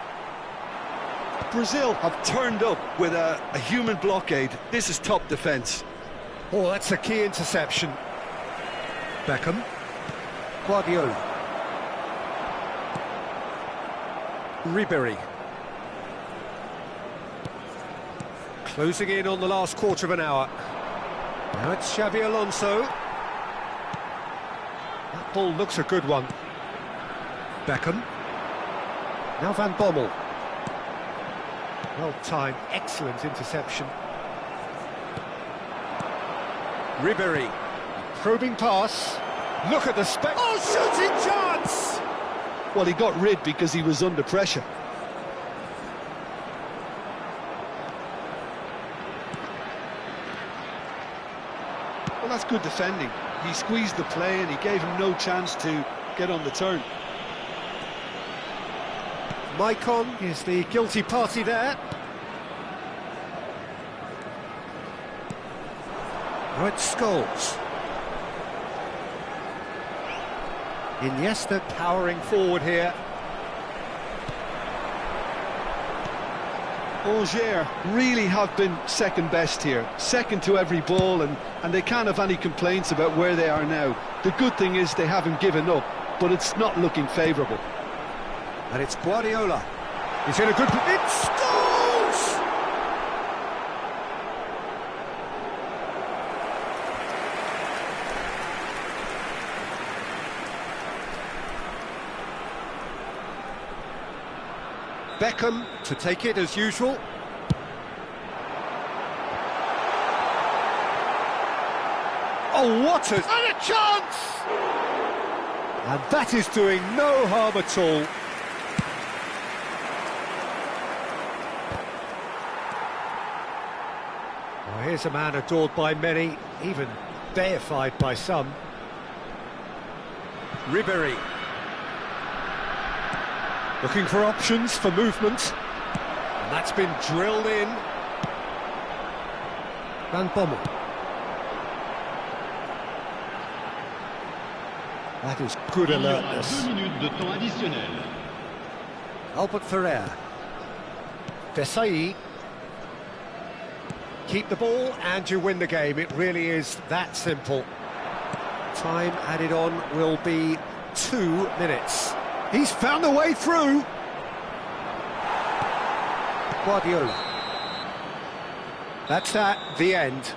Brazil have turned up with a human blockade. This is top defence. Oh, that's a key interception. Beckham. Guardiola. Ribéry. Closing in on the last quarter of an hour. Now it's Xabi Alonso. That ball looks a good one. Beckham. Now Van Bommel. Well-timed, excellent interception. Ribéry. Probing pass. Look at the Oh, shooting chance! Well, he got rid because he was under pressure. Well, that's good defending. He squeezed the play and he gave him no chance to get on the turn. Maicon is the guilty party there. Right, Scholes. Iniesta powering forward here. Algiers really have been second best here, second to every ball, and they can't have any complaints about where they are now. The good thing is they haven't given up, but it's not looking favourable. And it's Guardiola. He's in a good... It scores! Beckham to take it as usual. Oh, what and a chance! And that is doing no harm at all. Well, here's a man adored by many, even deified by some. Ribéry. Looking for options for movement. And that's been drilled in. Van Bommel. That is good Il y aura alertness. 2 minutes de temps additionnel. Albert Ferrer. Desailly. Keep the ball and you win the game. It really is that simple. Time added on will be 2 minutes. He's found a way through. Guardiola. That's the end.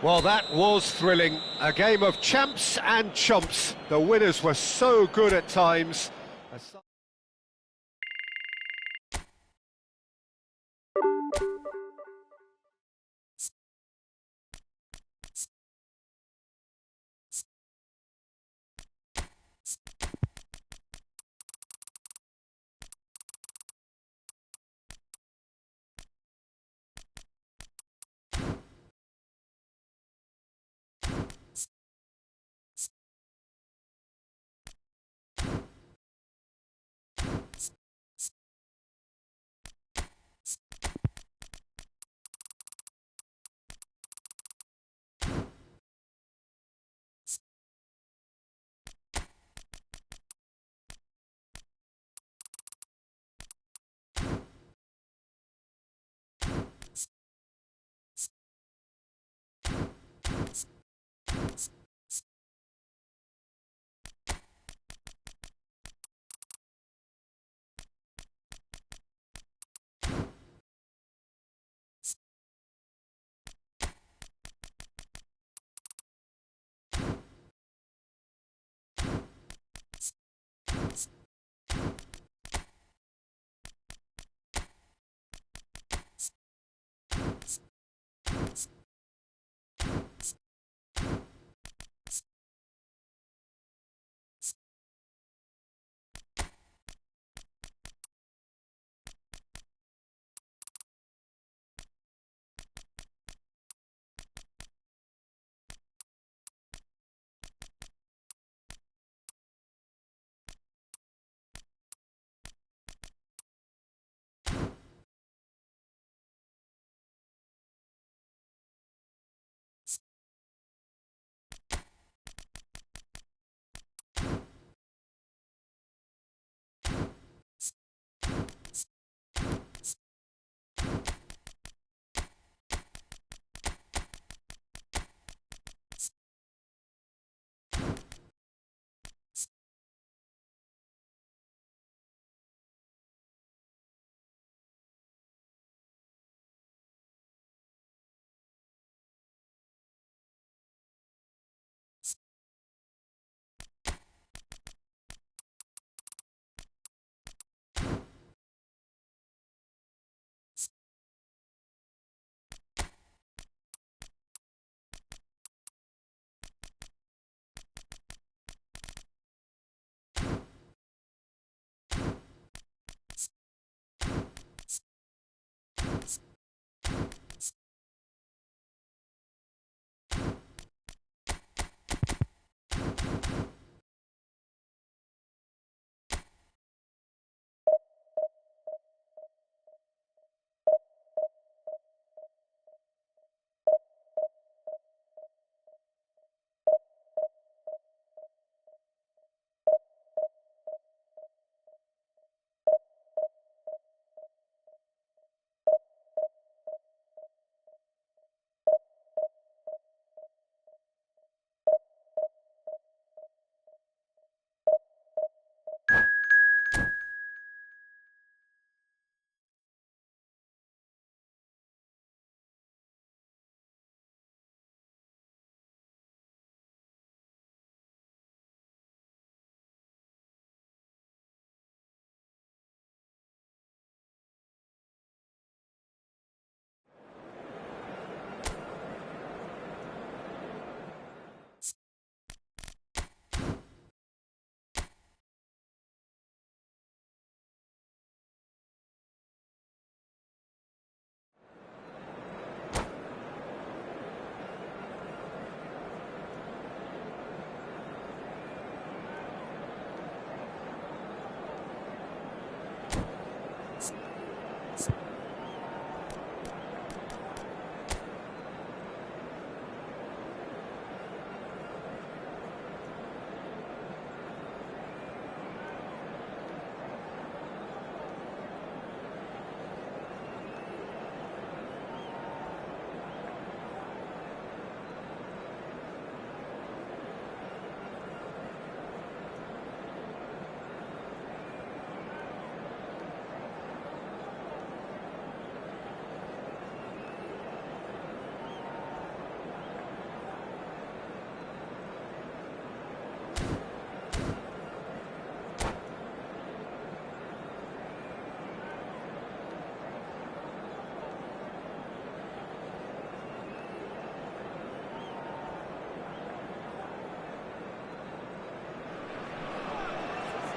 Well, that was thrilling. A game of champs and chumps. The winners were so good at times.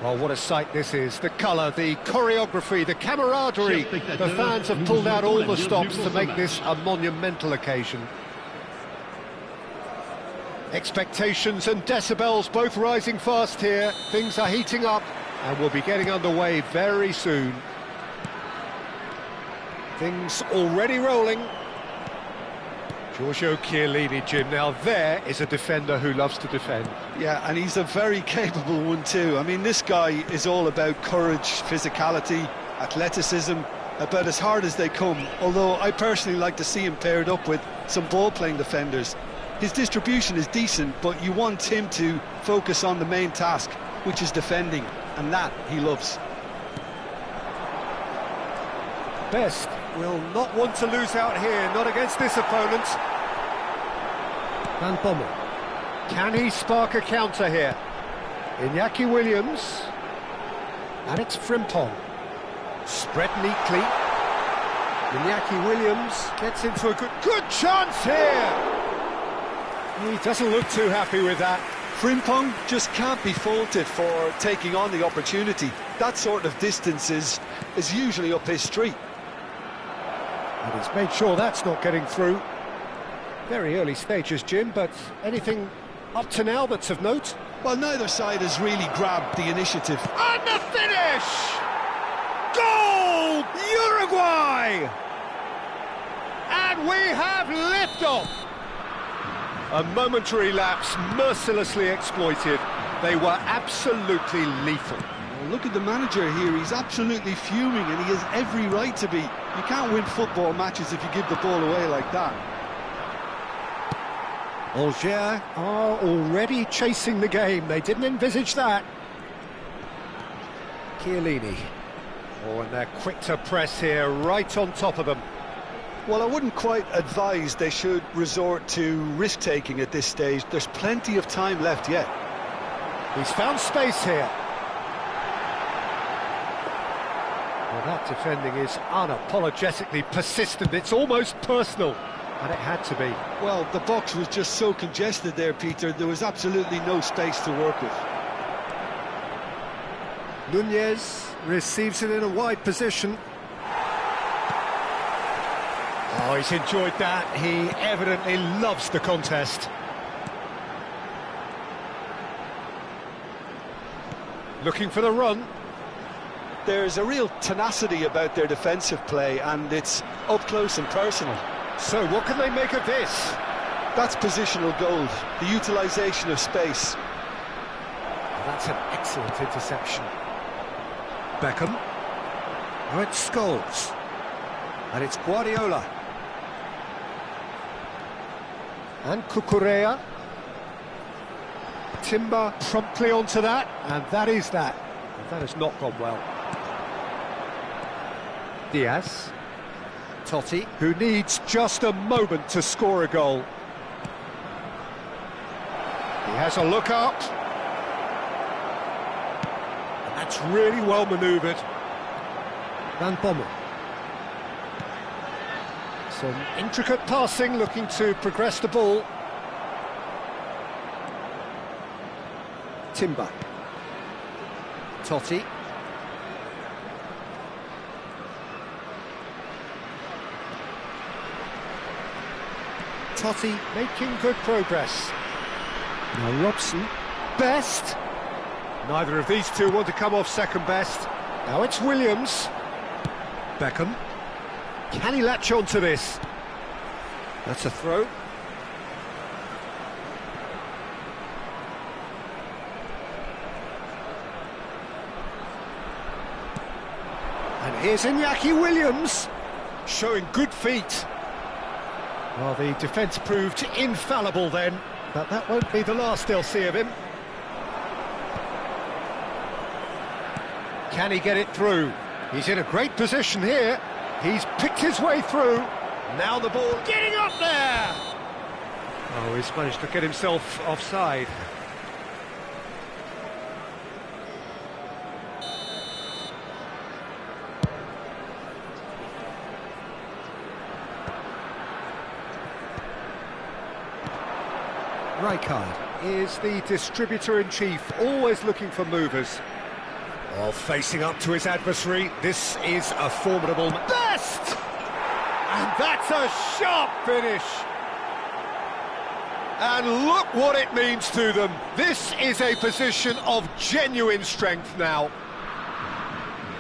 Well, what a sight this is. The colour, the choreography, the camaraderie. The fans have pulled out all the stops to make this a monumental occasion. Expectations and decibels both rising fast here. Things are heating up and we'll be getting underway very soon. Things already rolling. Giorgio Chiellini, Jim. Now there is a defender who loves to defend. Yeah, and he's a very capable one too. I mean, this guy is all about courage, physicality, athleticism, about as hard as they come. Although I personally like to see him paired up with some ball-playing defenders. His distribution is decent, but you want him to focus on the main task, which is defending, and that he loves. Best will not want to lose out here, not against this opponent. Van Bommel. Can he spark a counter here? Iñaki Williams. And it's Frimpong. Spread neatly. Iñaki Williams gets into a good chance here. He doesn't look too happy with that. Frimpong just can't be faulted for taking on the opportunity. That sort of distance is usually up his street. And he's made sure that's not getting through. Very early stages, Jim, but anything up to now that's of note? Well, neither side has really grabbed the initiative. And the finish! Goal! Uruguay! And we have liftoff! A momentary lapse mercilessly exploited. They were absolutely lethal. Well, look at the manager here, he's absolutely fuming and he has every right to be. You can't win football matches if you give the ball away like that. Alger are already chasing the game. They didn't envisage that. Chiellini. Oh, and they're quick to press here, right on top of them. Well, I wouldn't quite advise they should resort to risk-taking at this stage. There's plenty of time left yet. He's found space here. Well, that defending is unapologetically persistent. It's almost personal, and it had to be. Well, the box was just so congested there, Peter. There was absolutely no space to work with. Nunez receives it in a wide position. Oh, he's enjoyed that. He evidently loves the contest. Looking for the run. There's a real tenacity about their defensive play, and it's up close and personal. So what can they make of this? That's positional gold, the utilisation of space. That's an excellent interception. Beckham. Now it's Scholes. And it's Guardiola. And Cucurella. Timber promptly onto that, and that is that. And that has not gone well. Diaz. Totti, who needs just a moment to score a goal. He has a look up. And that's really well manoeuvred. Van Bommel. Some intricate passing, looking to progress the ball. Timber. Totti. Totti making good progress. Now Robson. Best. Neither of these two want to come off second best. Now it's Williams. Beckham. Can he latch on to this? That's a throw. And here's Iñaki Williams, showing good feet. Well, the defence proved infallible then, but that won't be the last they'll see of him. Can he get it through? He's in a great position here. He's picked his way through. Now the ball getting up there. Oh, he's managed to get himself offside. Rijkaard is the distributor-in-chief, always looking for movers. While facing up to his adversary, this is a formidable... Best! And that's a sharp finish. And look what it means to them. This is a position of genuine strength now.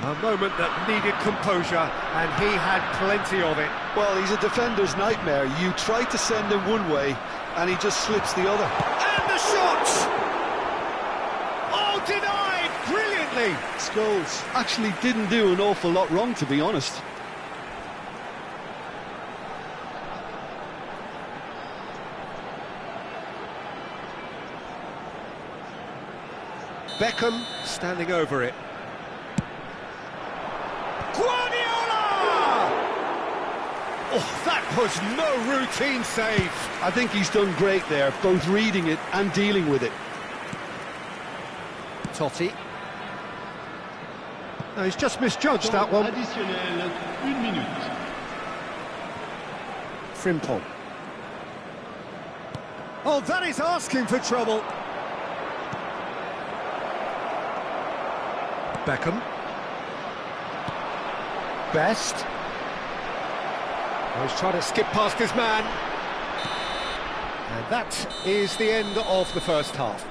A moment that needed composure, and he had plenty of it. Well, he's a defender's nightmare. You try to send him one way, and he just slips the other. And the shot! Oh, denied brilliantly! Scholes actually didn't do an awful lot wrong, to be honest. Beckham standing over it. Guardiola! Oh, that was no routine save. I think he's done great there, both reading it and dealing with it. Totti. No, he's just misjudged that one. Additionnel, 1 minute. Frimpong. Oh, that is asking for trouble. Beckham. Best. Oh, he's trying to skip past his man. And that is the end of the first half.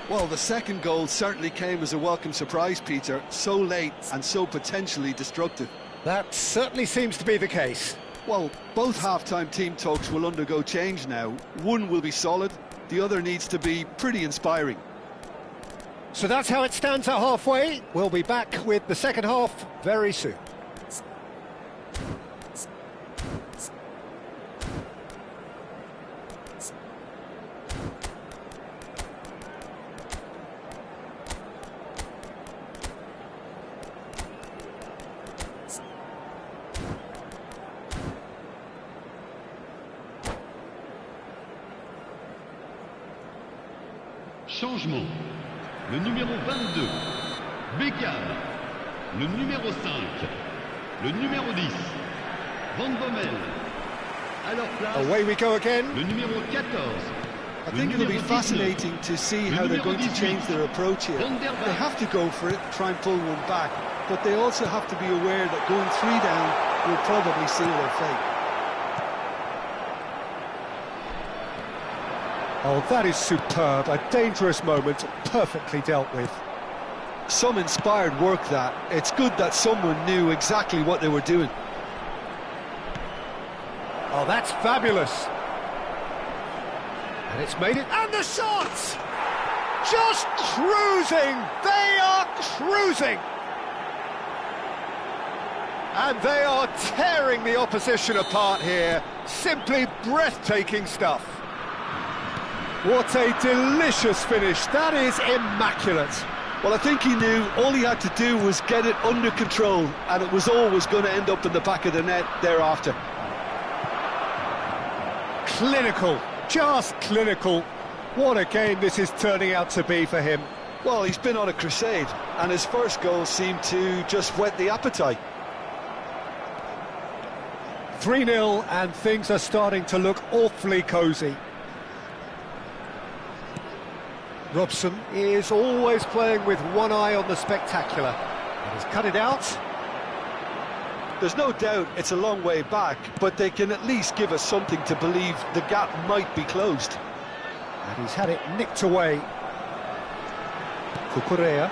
Well, the second goal certainly came as a welcome surprise, Peter. So late and so potentially destructive. That certainly seems to be the case. Well, both half-time team talks will undergo change now. One will be solid, the other needs to be pretty inspiring. So that's how it stands at halfway. We'll be back with the second half very soon. Changement. Le numéro 22, Beckham. Le numéro 5, le numéro 10, Van Bommel. À leur place, Away we go again. le numéro 14. I think it'll be fascinating to see how they're going to change their approach here. They have to go for it, try and pull one back, but they also have to be aware that going 3 down will probably seal their fate. Oh, that is superb. A dangerous moment, perfectly dealt with. Some inspired work that. It's good that someone knew exactly what they were doing. Oh, that's fabulous. And it's made it. And the shots! Just cruising! They are cruising! And they are tearing the opposition apart here. Simply breathtaking stuff. What a delicious finish. That is immaculate. Well, I think he knew all he had to do was get it under control, and it was always going to end up in the back of the net thereafter. Clinical, just clinical. What a game this is turning out to be for him. Well, he's been on a crusade, and his first goal seemed to just whet the appetite. 3-0, and things are starting to look awfully cosy. Robson is always playing with one eye on the spectacular. And he's cut it out. There's no doubt it's a long way back, but they can at least give us something to believe the gap might be closed. And he's had it nicked away. Cucurella.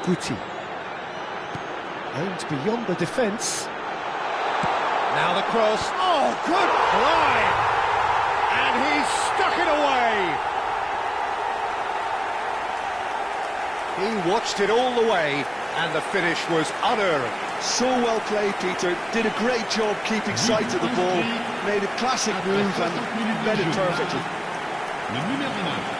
Guti. Aimed beyond the defence. Now the cross. Oh, good fly! And he's stuck it away! He watched it all the way, and the finish was unerring. So well played, Peter. Did a great job keeping sight of the ball. Made a classic move and led it perfectly. Le numéro 9.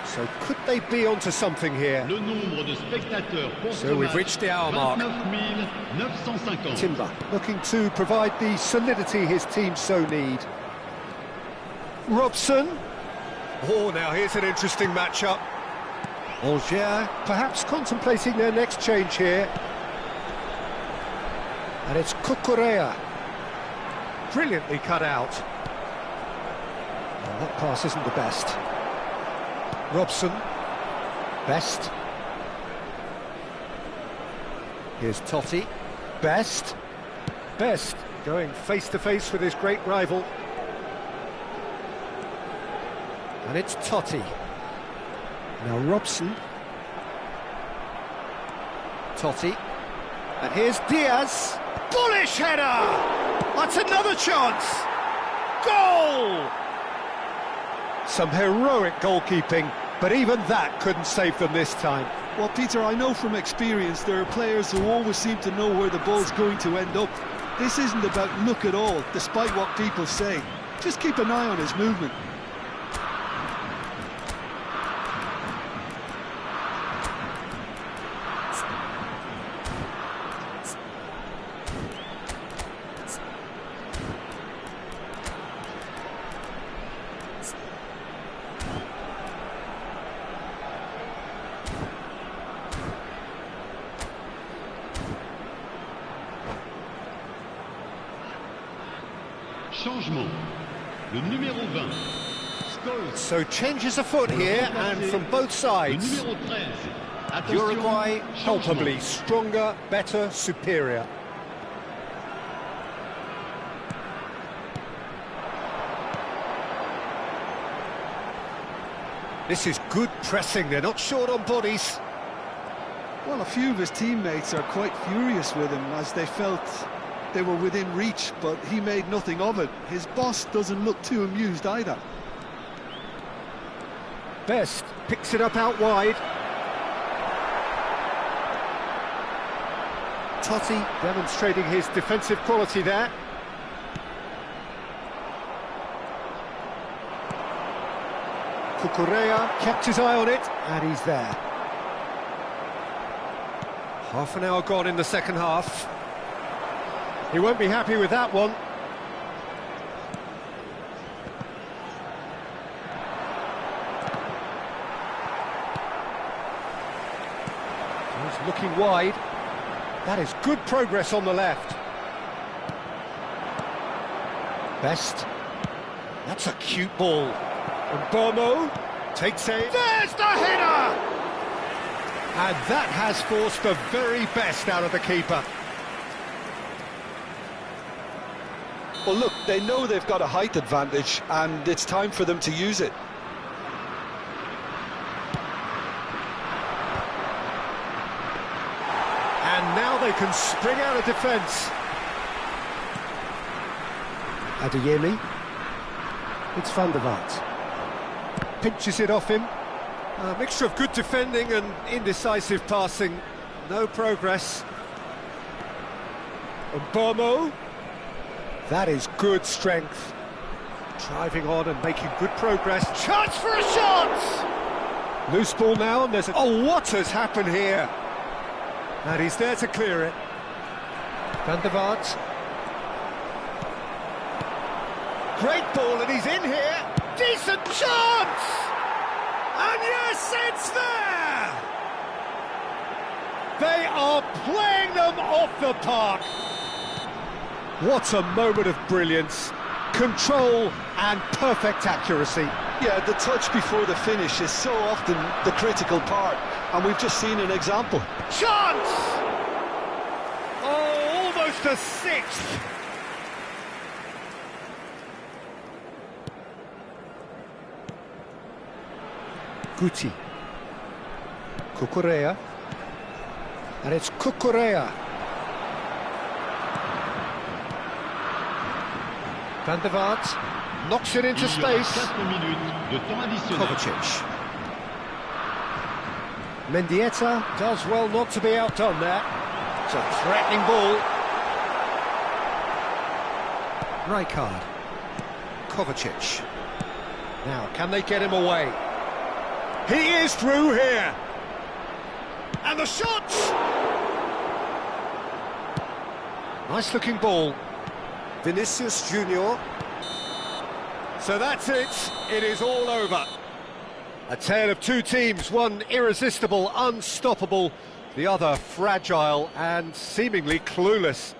So could they be onto something here? Le nombre de spectateurs pour ce So we've match, reached the hour mark. 29 950. Timber looking to provide the solidity his team so need. Robson. Oh, now here's an interesting matchup. Angers perhaps contemplating their next change here. And it's Cucurella. brilliantly cut out. Well, that pass isn't the best. Robson. Best. Here's Totti. Best. Best going face-to-face with his great rival. And it's Totti. Now Robson. Totti. And here's Diaz. Bullish header! That's another chance! Goal! Some heroic goalkeeping, but even that couldn't save them this time. Well, Peter, I know from experience there are players who always seem to know where the ball's going to end up. This isn't about luck at all, despite what people say. Just keep an eye on his movement. Changement. Le numéro 20. Scholes. So changes afoot here, and from both Le sides. numéro 13. Attention, Uruguay changement. palpably stronger, better, superior. This is good pressing, they're not short on bodies. Well, a few of his teammates are quite furious with him as they felt they were within reach, but he made nothing of it. His boss doesn't look too amused either. Best picks it up out wide. Totti demonstrating his defensive quality there. Cucurella kept his eye on it, and he's there. Half an hour gone in the second half. He won't be happy with that one. He's looking wide. That is good progress on the left. Best. That's a cute ball. And Bomo takes a... There's the header! And that has forced the very best out of the keeper. Well, look, they know they've got a height advantage, and it's time for them to use it. And now they can spring out of defence. Adeyemi. It's Van der Vaart. Pinches it off him. A mixture of good defending and indecisive passing. No progress. And Bomo. That is good strength. Driving on and making good progress. Chance for a shot! Loose ball now, and there's a... Oh, what has happened here? And he's there to clear it. Van der Vaart. Great ball, and he's in here. Decent chance! And yes, it's there! They are playing them off the park. What a moment of brilliance. Control and perfect accuracy. Yeah, the touch before the finish is so often the critical part, and we've just seen an example. Chance! Oh, almost a sixth. Guti. Cucurella. And it's Cucurella. Van der Vaart knocks it into Il y aura space. 4 minutes de temps additionnel. Kovacic. Mendieta does well not to be outdone there. It's a threatening ball. Rijkaard. Kovacic. Now, can they get him away? He is through here. And the shot! Nice looking ball. Vinicius Junior. So that's it. It is all over. A tale of two teams, one irresistible, unstoppable, the other fragile and seemingly clueless.